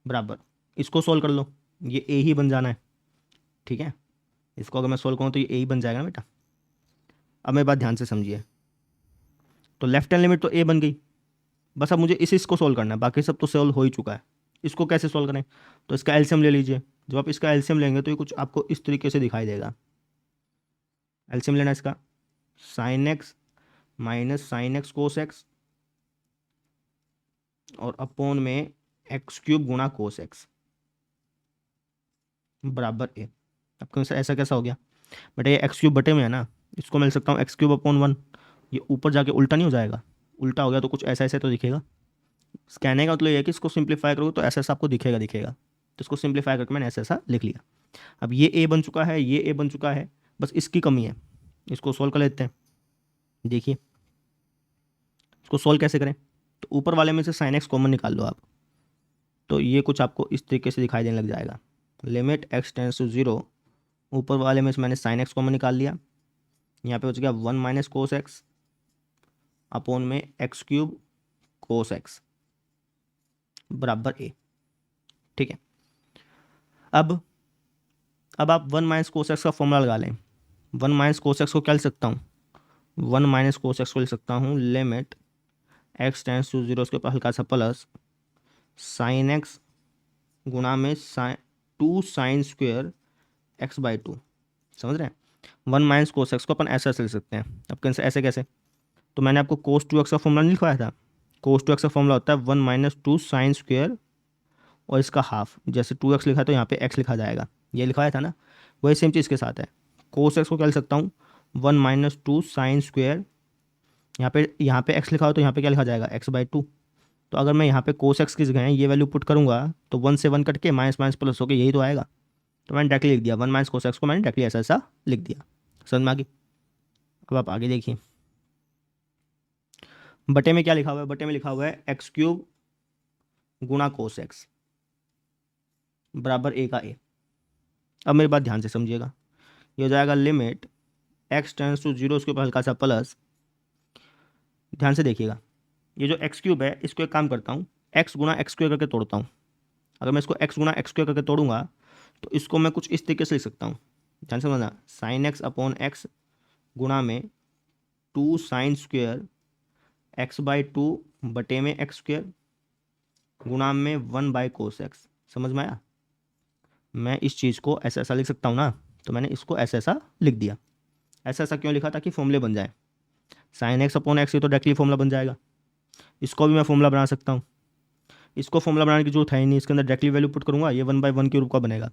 Speaker 1: बराबर इसको सोल्व कर लो, ये ए ही बन जाना है, ठीक है। इसको अगर मैं सोल्व करूँ तो ये ए ही बन जाएगा ना बेटा। अब मेरी बात ध्यान से समझिए, तो लेफ्ट हैंड लिमिट तो ए बन गई, बस अब मुझे इसको सोल्व करना है, बाकी सब तो सोल्व हो ही चुका है। इसको कैसे सोल्व करें, तो इसका एलसीएम ले लीजिए, जब आप इसका एलसीएम लेंगे तो ये कुछ आपको इस तरीके से दिखाई देगा। एलसीएम लेना इसका, sine x minus sine x cos x और अपॉन में एक्स क्यूब गुणा कोस एक्स बराबर ए। अब कौन सा ऐसा कैसा हो गया बेटा, ये एक्स क्यूब बटे में है ना, इसको मिल सकता हूँ एक्स क्यूब अपॉन वन, ये ऊपर जाके उल्टा नहीं हो जाएगा, उल्टा हो गया तो कुछ ऐसा ऐसा तो दिखेगा। स्कैनिंग का मतलब ये है कि इसको सिंप्लीफाई करोगे तो ऐसा ऐसा आपको दिखेगा दिखेगा, तो इसको सिंप्लीफाई करके मैंने ऐसा ऐसा लिख लिया। अब ये ए बन चुका है, ये ए बन चुका है, बस इसकी कमी है, इसको सोल्व कर लेते हैं। देखिए इसको सोल्व कैसे करें, तो ऊपर वाले में से साइन एक्स कॉमन निकाल लो आप, तो ये कुछ आपको इस तरीके से दिखाई देने लग जाएगा। Limit x tends to zero, ऊपर वाले में से मैंने साइन एक्स कॉमन निकाल लिया, यहाँ पे बच गया one minus cos x upon में एक्स क्यूब कोस एक्स बराबर ए, ठीक है। अब आप वन माइनस कोस एक्स का फॉर्मूला लगा लें, वन माइनस कोस एक्स को क्या लिख सकता हूँ, वन माइनस कोस एक्स को लिख सकता हूँ limit x tends to zero, उसके ऊपर हल्का सा प्लस साइन एक्स गुणा में sine two sine square x by two, समझ रहे हैं। वन माइनस कोस एक्स को अपन ऐसा लिख सकते हैं, अब कैसे ऐसे कैसे, तो मैंने आपको कोस टू एक्स का फॉर्मूला नहीं लिखवाया था, कोस टू एक्स का फॉर्मूला होता है one minus two sine square और इसका हाफ, जैसे टू एक्स लिखा है तो यहाँ पे एक्स लिखा जाएगा, ये लिखवाया था ना, वही सेम चीज़ के साथ है। कोस एक्स को क्या लिख सकता हूँ, one minus two sine square, यहाँ पे एक्स लिखा हो तो यहाँ पे क्या लिखा जाएगा, एक्स बाई टू, तो अगर मैं यहाँ पे कोस एक्स की जगह ये वैल्यू पुट करूँगा तो वन से वन कट के माइनस माइनस प्लस होकर यही तो आएगा, तो मैंने डायरेक्टली लिख दिया वन माइनस कोस एक्स को, मैंने डायरेक्टली ऐसा ऐसा लिख दिया, समझ में आ गई। अब आप आगे देखिए, बटे में क्या लिखा हुआ है, बटे में लिखा हुआ है एक्स क्यूब गुणा कोस एक्स बराबर ए का ए। अब मेरी बात ध्यान से समझिएगा, ये हो जाएगा limit x tends to zero, उसके ऊपर हल्का सा प्लस, ध्यान से देखिएगा, ये जो एक्स क्यूब है इसको एक काम करता हूँ एक्स गुणा एक्स स्क्वायर करके तोड़ता हूँ, अगर मैं इसको एक्स गुणा एक्स स्क्वायर करके तोड़ूंगा तो इसको मैं कुछ इस तरीके से लिख सकता हूँ, ध्यान से समझना, साइन एक्स अपॉन एक्स गुणा में two sine square x by two बटे में एक्स स्क्वेयर गुणा में वन बाई कोस एक्स, समझ में आया। मैं इस चीज़ को ऐसा ऐसा लिख सकता हूँ ना, तो मैंने इसको ऐसा ऐसा लिख दिया, ऐसा ऐसा क्यों लिखा, ताकि फॉर्मूले बन जाए, साइन एक्स अपॉन एक्स ये तो डायरेक्टली फॉर्मूला बन जाएगा, इसको भी मैं फॉर्मूला बना सकता हूँ, इसको फॉर्मूला बनाने की जरूरत है ही नहीं, इसके अंदर डायरेक्टली वैल्यू पुट करूँगा, ये वन बाई वन के रूप का बनेगा,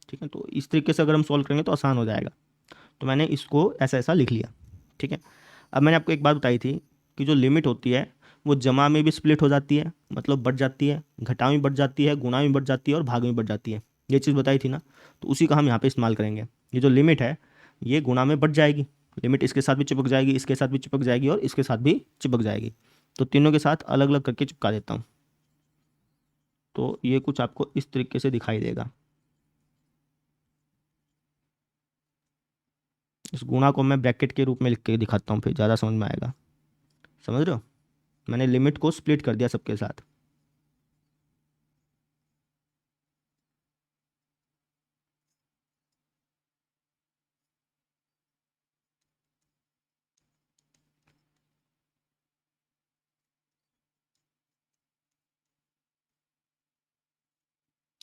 Speaker 1: ठीक है। तो इस तरीके से अगर हम सॉल्व करेंगे तो आसान हो जाएगा, तो मैंने इसको ऐसा ऐसा लिख लिया, ठीक है। अब मैंने आपको एक बात बताई थी कि जो लिमिट होती है वो जमा में भी स्प्लिट हो जाती है, मतलब बढ़ जाती है, घटा में बढ़ जाती है, गुणा में बढ़ जाती है और भाग में बढ़ जाती है, ये चीज़ बताई थी ना, तो उसी का हम यहाँ पे इस्तेमाल करेंगे। ये जो लिमिट है ये गुणा में बढ़ जाएगी, लिमिट इसके साथ भी चिपक जाएगी, इसके साथ भी चिपक जाएगी और इसके साथ भी चिपक जाएगी, तो तीनों के साथ अलग अलग करके चिपका देता हूँ, तो ये कुछ आपको इस तरीके से दिखाई देगा। इस गुणा को मैं ब्रैकेट के रूप में लिख के दिखाता हूँ, फिर ज़्यादा समझ में आएगा। समझ रहे हो, मैंने लिमिट को स्प्लिट कर दिया सबके साथ।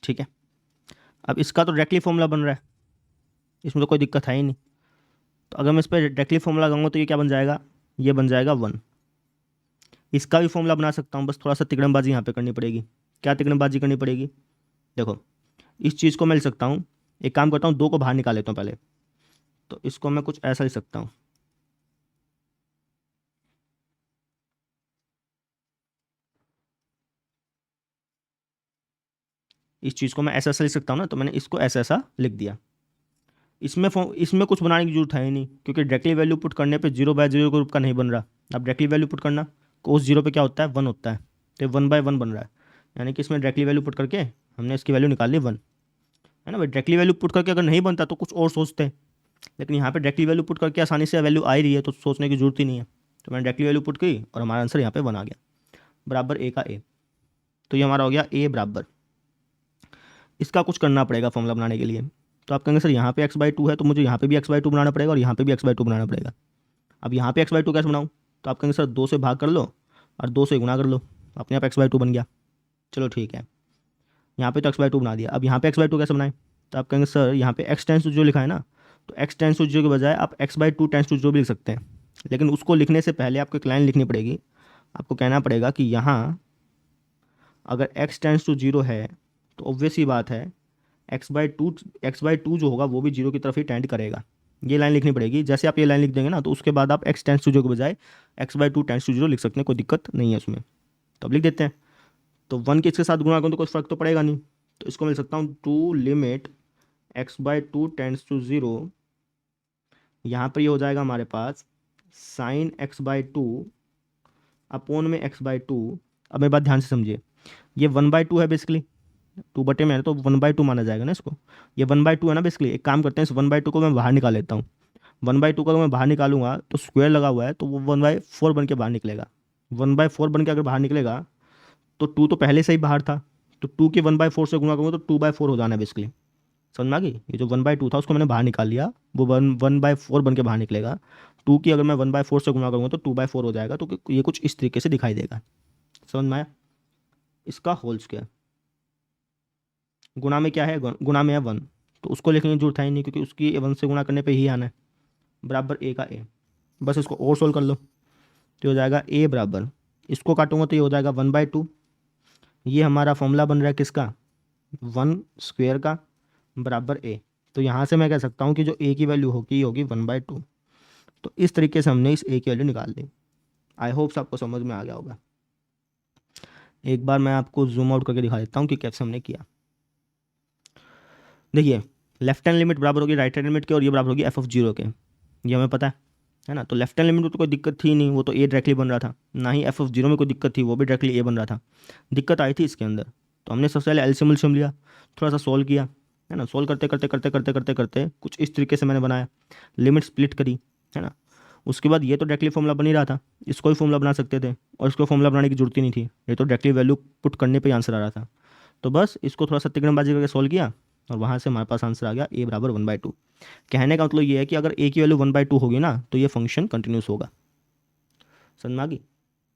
Speaker 1: ठीक है, अब इसका तो डायरेक्टली फॉर्मूला बन रहा है, इसमें तो कोई दिक्कत है ही नहीं। तो अगर मैं इस पर डायरेक्टली फॉर्मूला लगाऊंगा तो ये क्या बन जाएगा, ये बन जाएगा 1। इसका भी फॉर्मूला बना सकता हूँ, बस थोड़ा सा तिकड़मबाजी यहाँ पे करनी पड़ेगी। क्या तिकड़मबाजी करनी पड़ेगी, देखो इस चीज़ को मैं लिख सकता हूँ, एक काम करता हूँ 2 को बाहर निकाल लेता हूँ पहले, तो इसको मैं कुछ ऐसा लिख सकता हूँ। इस चीज़ को मैं ऐसा ऐसा लिख सकता हूँ ना, तो मैंने इसको ऐसा ऐसा लिख दिया। इसमें कुछ बनाने की जरूरत है ही नहीं, क्योंकि डायरेक्टली वैल्यू पुट करने पे 0/0 ग्रुप का नहीं बन रहा। अब डायरेक्टली वैल्यू पुट करना, कोस 0 पे क्या होता है, 1 होता है, तो 1/1 बन रहा है। यानी कि इसमें डायरेक्टली वैल्यू पुट करके हमने इसकी वैल्यू निकाल ली 1, है ना भाई। डायरेक्टली वैल्यू पुट करके अगर नहीं बनता तो कुछ और सोचते हैं, लेकिन यहाँ पे डायरेक्टली वैल्यू पुट करके आसानी से वैल्यू आ ही रही है, तो सोचने की जरूरत ही नहीं है। तो मैंने डायरेक्टली वैल्यू पुट की और हमारा आंसर यहाँ पे 1 आ गया, बराबर ए का ए। तो ये हमारा हो गया ए बराबर। इसका कुछ करना पड़ेगा फॉर्मूला बनाने के लिए। तो आप कहेंगे सर यहाँ पे x/2 है, तो मुझे यहाँ पे भी x/2 बनाना पड़ेगा और यहाँ पे भी x/2 बनाना पड़ेगा। अब यहाँ पे x/2 कैसे बनाऊँ, तो आप कहेंगे सर 2 से भाग कर लो और 2 से गुणा कर लो, अपने आप x/2 बन गया। चलो ठीक है, यहाँ पे तो x/2 बना दिया। अब यहाँ पे x/2 कैसे बनाएं, तो आप कहेंगे सर यहाँ पे x टेंस टू 0 लिखा है ना, तो x टेंस टू 0 के बजाय आप x/2 टेंस टू 0 भी लिख सकते हैं। लेकिन उसको लिखने से पहले आपको एक लाइन लिखनी पड़ेगी। आपको कहना पड़ेगा कि यहाँ अगर x टेंस टू 0 है तो ऑब्वियस ही बात है x/2 जो होगा वो भी 0 की तरफ ही टेंड करेगा। ये लाइन लिखनी पड़ेगी। जैसे आप ये लाइन लिख देंगे ना, तो उसके बाद आप x टेंस टू 0 के बजाय x/2 टेंस टू 0 लिख सकते हैं, कोई दिक्कत नहीं है उसमें। तो अब लिख देते हैं। तो 1 के इसके साथ गुणा करूँ तो कोई फर्क तो पड़ेगा नहीं, तो इसको मिल सकता हूँ 2 लिमिट x/2 टेंस टू 0। यहाँ पर ये हो जाएगा हमारे पास साइन x/2 अपोन में x/2। अब मेरी बात ध्यान से समझिए, ये 1/2 है बेसिकली, 2 में है तो 1/2 माना जाएगा ना इसको। ये 1/2 है ना बेसिकली। एक काम करते हैं, इस 1/2 को मैं बाहर निकाल लेता हूँ। 1/2 को अगर मैं बाहर निकालूंगा तो स्क्वायर लगा हुआ है, तो वो 1/4 बन के बाहर निकलेगा। 1/4 बन के अगर बाहर निकलेगा तो 2 तो पहले से ही बाहर था, तो 2 के 1/4 से गुणा करूँगा तो 2/4 हो जाना है बेसिकली। समझ में आ गई, ये जो 1/2 था उसको मैंने बाहर निकाल लिया, वो 1/4 बन के बाहर निकलेगा। 2 की अगर मैं 1/4 से गुणा करूँगा तो 2/4 हो जाएगा। तो ये कुछ इस तरीके से दिखाई देगा। समझ में आया, इसका होल स्क्वायर। गुणा में क्या है, गुणा में है 1, तो उसको लिखने की जरूरत है ही नहीं, क्योंकि उसकी 1 से गुणा करने पे ही आना है, बराबर ए का ए। बस इसको और सोल्व कर लो, तो हो जाएगा ए बराबर, इसको काटूंगा तो ये हो जाएगा 1/2। ये हमारा फॉर्मूला बन रहा है किसका, 1 स्क्वायर का, बराबर ए। तो यहाँ से मैं कह सकता हूँ कि जो ए की वैल्यू होगी ये होगी 1/2। तो इस तरीके से हमने इस ए की वैल्यू निकाल दी। आई होप आपको समझ में आ गया होगा। एक बार मैं आपको जूम आउट करके दिखा देता हूँ कि कैसे हमने किया। देखिए, लेफ्ट हैंड लिमिट बराबर होगी राइट हैंड लिमिट के, और ये बराबर होगी f(0) के। ये हमें पता है ना। तो लेफ्ट हैंड लिमिट में तो कोई दिक्कत थी नहीं, वो तो ए डायरेक्टली बन रहा था, ना ही f(0) में कोई दिक्कत थी, वो भी डायरेक्टली ए बन रहा था। दिक्कत आई थी इसके अंदर, तो हमने सबसे पहले एलसीएम उलसीएम लिया, थोड़ा सा सोल्व किया, है ना। सोल्व करते करते करते करते करते करते कुछ इस तरीके से मैंने बनाया, लिमिट स्प्लिट करी, है ना। उसके बाद ये तो डायरेक्टली फॉर्मूला बन ही रहा था, इसको भी फॉर्मूला बना सकते थे, और इसको फॉर्मूला बनाने की जरूरत ही नहीं थी, ये तो डायरेक्टली वैल्यू पुट करने पे आंसर आ रहा था। तो बस इसको थोड़ा सा तिकड़मबाजी करके सोल्व किया, और वहाँ से हमारे पास आंसर आ गया ए बराबर 1/2। कहने का मतलब ये है कि अगर ए की वैल्यू 1/2 होगी ना, तो ये फंक्शन कंटिन्यूस होगा। समझ में आ गई।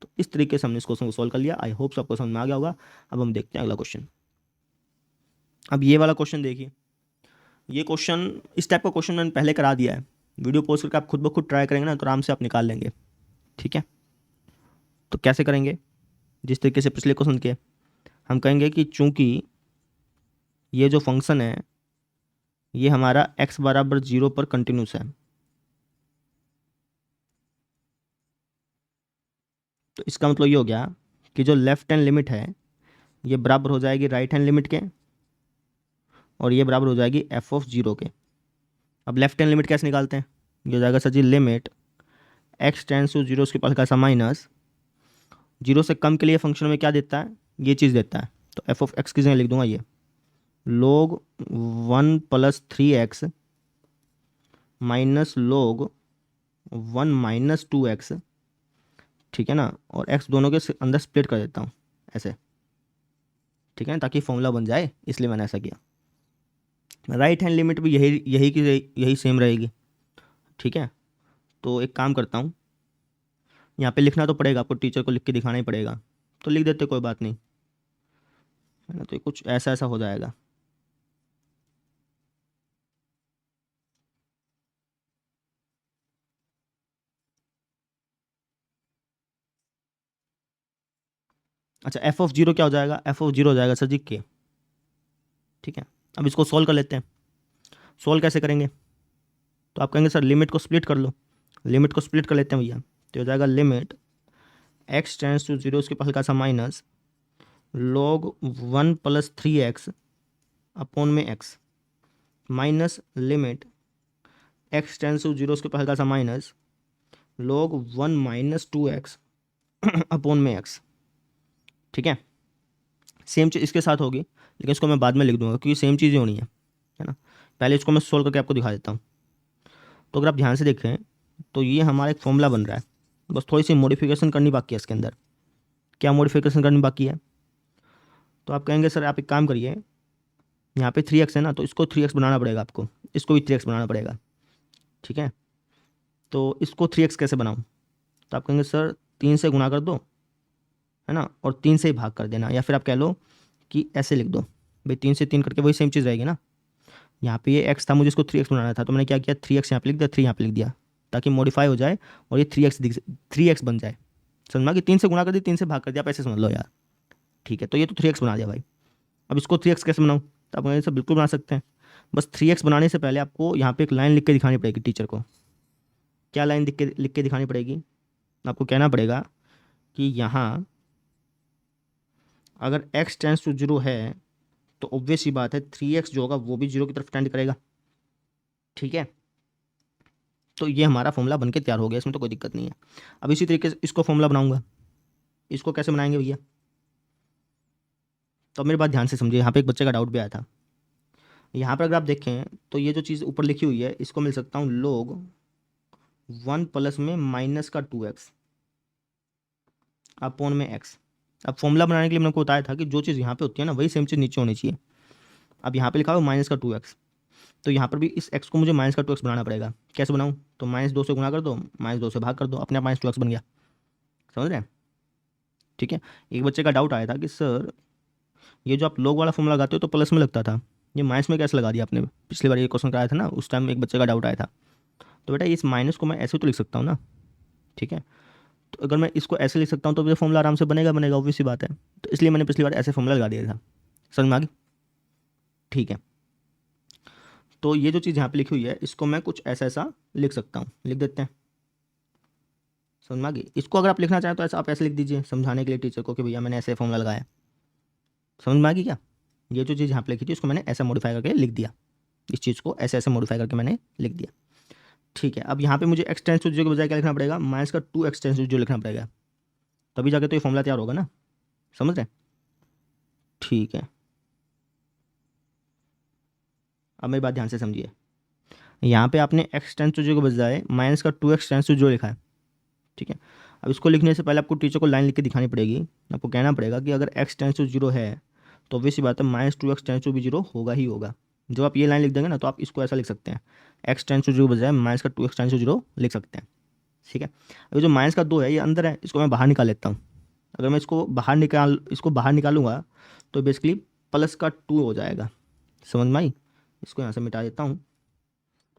Speaker 1: तो इस तरीके से हमने इस क्वेश्चन को सॉल्व कर लिया। आई होप आपको समझ में आ गया होगा। अब हम देखते हैं अगला क्वेश्चन। अब ये वाला क्वेश्चन देखिए, ये क्वेश्चन, इस टाइप का क्वेश्चन मैंने पहले करा दिया है। वीडियो पोस्ट करके आप खुद ब खुद ट्राई करेंगे ना, तो आराम से आप निकाल लेंगे। ठीक है, तो कैसे करेंगे, जिस तरीके से पिछले क्वेश्चन के, हम कहेंगे कि चूंकि ये जो फंक्शन है ये हमारा x बराबर 0 पर कंटिन्यूस है, तो इसका मतलब ये हो गया कि जो लेफ्ट हैंड लिमिट है ये बराबर हो जाएगी राइट हैंड लिमिट के, और ये बराबर हो जाएगी f(0) के। अब लेफ्ट हैंड लिमिट कैसे निकालते हैं, ये हो जाएगा sir ji limit x tends to 0, उसके पास का सा माइनस 0 से कम के लिए फंक्शन में क्या देता है, ये चीज़ देता है। तो f(x) की जगह लिख दूंगा ये log 1 + 3x minus log 1 - 2x, ठीक है ना, और x दोनों के अंदर स्प्लिट कर देता हूँ ऐसे, ठीक है ना, ताकि फॉर्मूला बन जाए, इसलिए मैंने ऐसा किया। राइट हैंड लिमिट भी यही यही की यही सेम रहेगी, ठीक है। तो एक काम करता हूँ, यहाँ पे लिखना तो पड़ेगा आपको, टीचर को लिख के दिखाना ही पड़ेगा, तो लिख देते, कोई बात नहीं, है ना। तो ये कुछ ऐसा ऐसा हो जाएगा। अच्छा, f(0) क्या हो जाएगा? f(0) हो जाएगा सर जी के, ठीक है। अब इसको सॉल्व कर लेते हैं। सॉल्व कैसे करेंगे? तो आप कहेंगे सर लिमिट को स्प्लिट कर लो। लिमिट को स्प्लिट कर लेते हैं भैया, तो हो जाएगा लिमिट x टेंस टू 0, उसके पास हल्का सा माइनस log 1 + 3x अपॉन में x, minus limit x tends to 0, उसके पास हल्का सा माइनस log 1 - 2x अपॉन में x, ठीक है। सेम चीज़ इसके साथ होगी, लेकिन इसको मैं बाद में लिख दूंगा क्योंकि सेम चीज़ ही होनी है ना। पहले इसको मैं सोल्व करके आपको दिखा देता हूँ। तो अगर आप ध्यान से देखें तो ये हमारा एक फॉर्मूला बन रहा है, बस थोड़ी सी मॉडिफिकेशन करनी बाकी है इसके अंदर। क्या मॉडिफिकेशन करनी बाकी है? तो आप कहेंगे सर आप एक काम करिए, यहाँ पे 3x है ना, तो इसको 3x बनाना पड़ेगा आपको, इसको भी 3x बनाना पड़ेगा, ठीक है। तो इसको 3x कैसे बनाऊँ? तो आप कहेंगे सर 3 से गुणा कर दो, है ना, और 3 से ही भाग कर देना, या फिर आप कह लो कि ऐसे लिख दो भाई, 3 से 3 करके वही सेम चीज़ रहेगी ना। यहाँ पे ये x था, मुझे इसको 3x बनाना था, तो मैंने क्या किया, 3x यहाँ पे लिख दिया, 3 यहाँ पे लिख दिया, ताकि मॉडिफाई हो जाए और ये 3x बन जाए। समझ में कि 3 से गुणा कर दिया, 3 से भाग कर दिया, आप ऐसे समझ लो यार, ठीक है। तो ये तो 3x बना दिया भाई। अब इसको 3x कैसे बनाऊँ? तो आप ऐसे बिल्कुल बना सकते हैं, बस 3x बनाने से पहले आपको यहाँ पे एक लाइन लिख के दिखानी पड़ेगी टीचर को। क्या लाइन लिख के दिखानी पड़ेगी? आपको कहना पड़ेगा कि यहाँ अगर x टेंस टू 0 है तो ऑब्वियस ही बात है 3x जो होगा वो भी 0 की तरफ टेंड करेगा, ठीक है। तो ये हमारा फॉर्मूला बनके तैयार हो गया, इसमें तो कोई दिक्कत नहीं है। अब इसी तरीके से इसको फॉर्मूला बनाऊंगा, इसको कैसे बनाएंगे भैया? तो अब मेरी बात ध्यान से समझिए, यहाँ पे एक बच्चे का डाउट भी आया था। यहाँ पर अगर आप देखें तो ये जो चीज़ ऊपर लिखी हुई है इसको मिल सकता हूँ log 1 प्लस में -2x अपॉन में x। अब फॉर्मूला बनाने के लिए मैंने आपको बताया था कि जो चीज़ यहाँ पे होती है ना वही सेम चीज़ नीचे होनी चाहिए। अब यहाँ पे लिखा हुआ -2x, तो यहाँ पर भी इस x को मुझे -2x बनाना पड़ेगा। कैसे बनाऊँ? तो -2 से गुणा कर दो, -2 से भाग कर दो, अपने आप -2x बन गया। समझ रहे हैं? ठीक है। एक बच्चे का डाउट आया था कि सर ये जो आप लोग वाला फॉर्मूला लगाते हो तो प्लस में लगता था, ये माइनस में कैसे लगा दिया आपने? पिछली बार ये क्वेश्चन कराया था ना, उस टाइम एक बच्चे का डाउट आया था। तो बेटा इस माइनस को मैं ऐसे तो लिख सकता हूँ ना, ठीक है। तो अगर मैं इसको ऐसे लिख सकता हूँ तो ये फॉर्मूला आराम से बनेगा ऑब्वियस सी बात है। तो इसलिए मैंने पिछली बार ऐसे फॉर्मूला लगा दिया था। समझ में आ गई? ठीक है। तो ये जो चीज़ यहाँ पे लिखी हुई है इसको मैं कुछ ऐसा ऐसा लिख सकता हूँ, लिख देते हैं। समझ में आ गई? इसको अगर आप लिखना चाहें तो ऐसा आप ऐसे लिख दीजिए समझाने के लिए टीचर को कि भैया मैंने ऐसे फॉर्मूला लगाया। समझ में आ गई क्या? ये जो चीज़ यहाँ पे लिखी थी उसको मैंने ऐसा मॉडिफाई करके लिख दिया, इस चीज़ को ऐसे ऐसे मॉडिफाई करके मैंने लिख दिया, ठीक है। अब यहाँ पे मुझे x टेंस टू 0 के बजाय क्या लिखना पड़ेगा? -2x टेंस टू 0 लिखना पड़ेगा, तभी जाके तो ये फॉर्मूला तैयार होगा ना। समझ रहे हैं? ठीक है। अब मेरी बात ध्यान से समझिए, यहाँ पे आपने x टेंस टू 0 के बजाय -2x टेंस टू 0 लिखा है, ठीक है। अब इसको लिखने से पहले आपको टीचर को लाइन लिख के दिखानी पड़ेगी, आपको कहना पड़ेगा कि अगर x टेंस टू 0 है तो ऑब्वियस सी बात है -2x टेंस टू भी 0 होगा ही होगा। जब आप ये लाइन लिख देंगे ना तो आप इसको ऐसा लिख सकते हैं, x टेंस टू 0 के बजाय -2x टेंस टू 0 लिख सकते हैं, ठीक है। अभी जो -2 है ये अंदर है, इसको मैं बाहर निकाल लेता हूँ। अगर मैं इसको बाहर निकालूंगा तो बेसिकली +2 हो जाएगा। समझ में आई? इसको यहाँ से मिटा देता हूँ,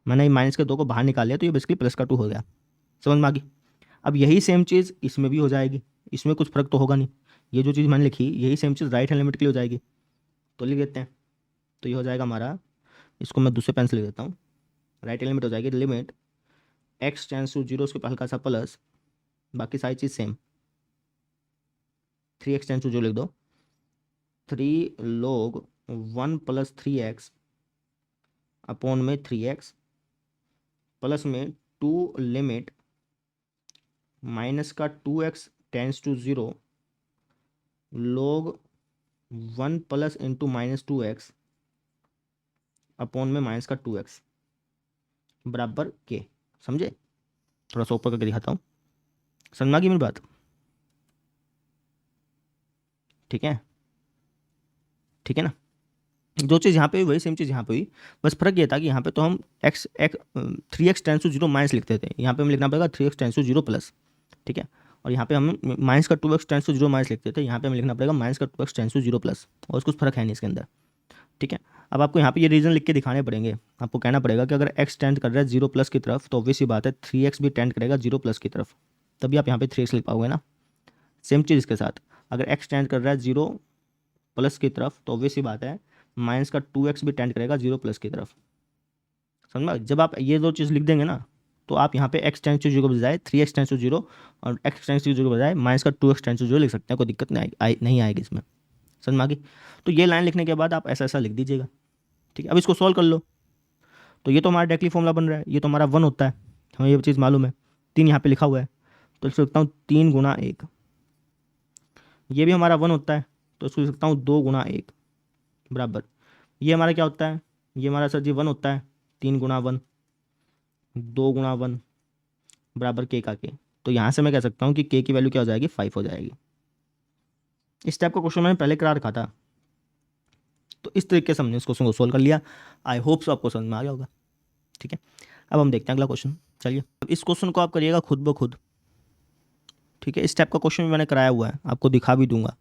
Speaker 1: मैंने ये -2 को बाहर निकाल लिया तो ये बेसिकली +2 हो गया। समझ में आ गई? अब यही सेम चीज़ इसमें भी हो जाएगी, इसमें कुछ फ़र्क तो होगा नहीं। ये जो चीज़ मैंने लिखी यही सेम चीज़ राइट हैंड लिमिट के लिए हो जाएगी, तो लिख देते हैं। तो ये हो जाएगा हमारा, इसको मैं दूसरे पेन से लिख देता हूँ। राइट हैंड लिमिट हो जाएगी लिमिट x टेंस टू 0, उसके पास हल्का सा प्लस, बाकी सारी चीज़ सेम, 3x टेंस टू 0 लिख दो, 3 log 1 + 3x अपॉन में 3x प्लस में 2 limit -2x tends to 0 log 1 plus into -2x upon में -2x, बराबर के। समझे? थोड़ा सा ऊपर करके दिखाता हूँ, समझ में आ गई मेरी बात? ठीक है, ठीक है ना? जो चीज़ यहाँ पे हुई वही सेम चीज़ यहाँ पे हुई, बस फर्क ये था कि यहाँ पे तो हम x x 3x tends to 0 minus लिखते थे, यहाँ पे हमें लिखना पड़ेगा 3x टेंस टू 0 प्लस। ठीक है, और यहाँ पे हम माइनस का 2x टेंस टू 0 माइनस लिखते थे, यहाँ पे हमें लिखना पड़ेगा माइनस का 2x टेंस टू 0 प्लस, और कुछ फर्क है नहीं इसके अंदर। ठीक है, अब आपको यहाँ पे ये रीज़न लिख के दिखाने पड़ेंगे, आपको कहना पड़ेगा कि अगर x टेंड कर रहा है 0 प्लस की तरफ तो ऑब्वियस सी बात है 3x भी टेंड करेगा 0 प्लस की तरफ, तभी आप यहाँ पे 3x लिख पाओगे ना। सेम चीज़ इसके साथ, अगर x टेंड कर रहा है 0 प्लस की तरफ तो ऑब्वियस सी बात है माइनस का 2x भी टेंड करेगा 0 प्लस की तरफ। समझ में? जब आप ये दो चीज़ लिख देंगे ना तो आप यहाँ पे x टेंस टू 0 के बजाय 3x टेंस टू 0 और x टेंस टू 0 के बजाय माइनस का 2x टेंस टू 0 लिख सकते हैं, कोई दिक्कत नहीं आएगी इसमें। समझ में आ गई? तो ये लाइन लिखने के बाद आप ऐसा ऐसा लिख दीजिएगा। ठीक है, अब इसको सॉल्व कर लो, तो ये तो हमारा डायरेक्टली फॉर्मूला बन रहा है, ये तो हमारा 1 होता है, हमें ये चीज़ मालूम है, 3 यहाँ पे लिखा हुआ है, तो लिख सकता हूँ 3 गुना 1। ये भी हमारा 1 होता है, तो इसको लिख सकता हूँ 2 गुना 1 बराबर, ये हमारा क्या होता है, ये हमारा सर जी 1 होता है, 3 गुना 1 2 गुना 1 बराबर के का के। तो यहाँ से मैं कह सकता हूँ कि के की वैल्यू क्या हो जाएगी, 5 हो जाएगी। इस टाइप का क्वेश्चन मैंने पहले करा रखा था, तो इस तरीके से हमने इस क्वेश्चन को सोल्व कर लिया। आई होप सो आपको समझ में आ गया होगा। ठीक है, अब हम देखते हैं अगला क्वेश्चन। चलिए, अब इस क्वेश्चन को आप करिएगा खुद ब खुद। ठीक है, इस टाइप का क्वेश्चन भी मैंने कराया हुआ है, आपको दिखा भी दूंगा,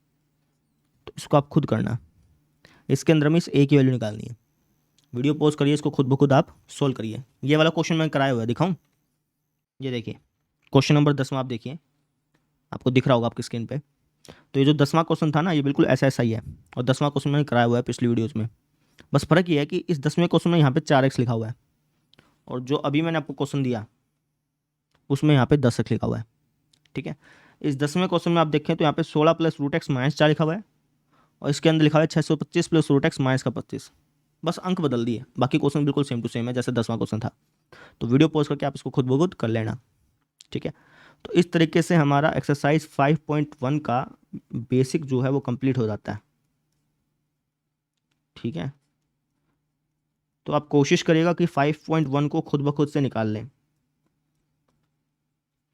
Speaker 1: तो इसको आप खुद करना। इसके अंदर में इस ए की वैल्यू निकालनी है। वीडियो पॉज करिए, इसको खुद ब खुद आप सोल्व करिए। ये वाला क्वेश्चन मैंने कराया हुआ है, दिखाऊं? ये देखिए क्वेश्चन नंबर 10वां, आप देखिए, आपको दिख रहा होगा आपकी स्क्रीन पे। तो ये जो 10वां क्वेश्चन था ना, ये बिल्कुल ऐसा ही है, और 10वां क्वेश्चन मैंने कराया हुआ है पिछली वीडियोज़ में। बस फर्क ये है कि इस 10वें क्वेश्चन में यहाँ पे 4x लिखा हुआ है, और जो अभी मैंने आपको क्वेश्चन दिया उसमें यहाँ पे 10x लिखा हुआ है। ठीक है, इस 10वें क्वेश्चन में आप देखें तो यहाँ पे 16 प्लस रूट एक्स माइनस 4 लिखा हुआ है, और इसके अंदर लिखा हुआ है 625 प्लस रूट एक्स माइनस का 25। बस अंक बदल दिए, बाकी क्वेश्चन बिल्कुल सेम टू सेम है जैसे 10वां क्वेश्चन था। तो वीडियो पॉज करके आप इसको खुद ब खुद कर लेना। ठीक है, तो इस तरीके से हमारा एक्सरसाइज 5.1 का बेसिक जो है वो कंप्लीट हो जाता है। ठीक है, तो आप कोशिश करिएगा कि 5.1 को खुद ब खुद से निकाल लें, है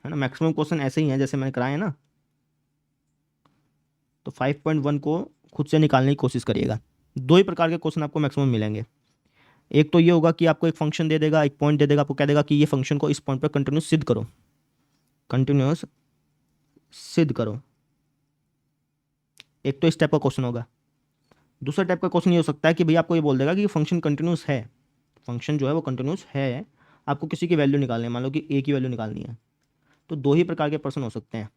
Speaker 1: ना। मैक्सिमम क्वेश्चन ऐसे ही हैं जैसे मैंने कराए हैं ना, तो 5.1 को खुद से निकालने की कोशिश करिएगा। दो ही प्रकार के क्वेश्चन आपको मैक्सिमम मिलेंगे। एक तो ये होगा कि आपको एक फंक्शन दे देगा, एक पॉइंट दे देगा, आपको कह देगा कि ये फंक्शन को इस पॉइंट पर कंटिन्यूस सिद्ध करो, कंटिन्यूस सिद्ध करो। एक तो इस टाइप का क्वेश्चन होगा। दूसरा टाइप का क्वेश्चन ये हो सकता है कि भैया आपको ये बोल देगा कि फंक्शन कंटिन्यूस है, फंक्शन जो है वो कंटिन्यूस है, आपको किसी की वैल्यू निकालनी है, मान लो कि ए की वैल्यू निकालनी है। तो दो ही प्रकार के प्रश्न हो सकते हैं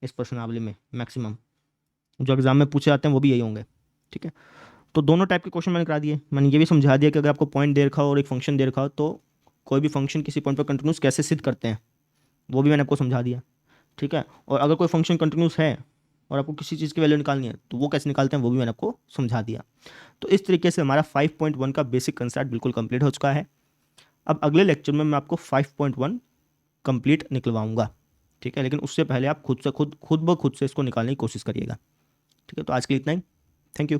Speaker 1: इस प्रश्नावली में, मैक्सिमम जो एग्जाम में पूछे जाते हैं वो भी यही होंगे। ठीक है, तो दोनों टाइप के क्वेश्चन मैंने करा दिए। मैंने ये भी समझा दिया कि अगर आपको पॉइंट दे रखा हो और एक फंक्शन दे रखा हो तो कोई भी फंक्शन किसी पॉइंट पर कंटिन्यूस कैसे सिद्ध करते हैं वो भी मैंने आपको समझा दिया। ठीक है, और अगर कोई फंक्शन कंटिन्यूस है और आपको किसी चीज़ की वैल्यू निकालनी है तो वो कैसे निकालते हैं वो भी मैंने आपको समझा दिया। तो इस तरीके से हमारा 5.1 का बेसिक कंसेप्ट बिल्कुल कंप्लीट हो चुका है। अब अगले लेक्चर में मैं आपको 5.1 कंप्लीट निकलवाऊंगा। ठीक है, लेकिन उससे पहले आप खुद ब खुद से इसको निकालने की कोशिश करिएगा। ठीक है, तो आज के लिए इतना ही। Thank you.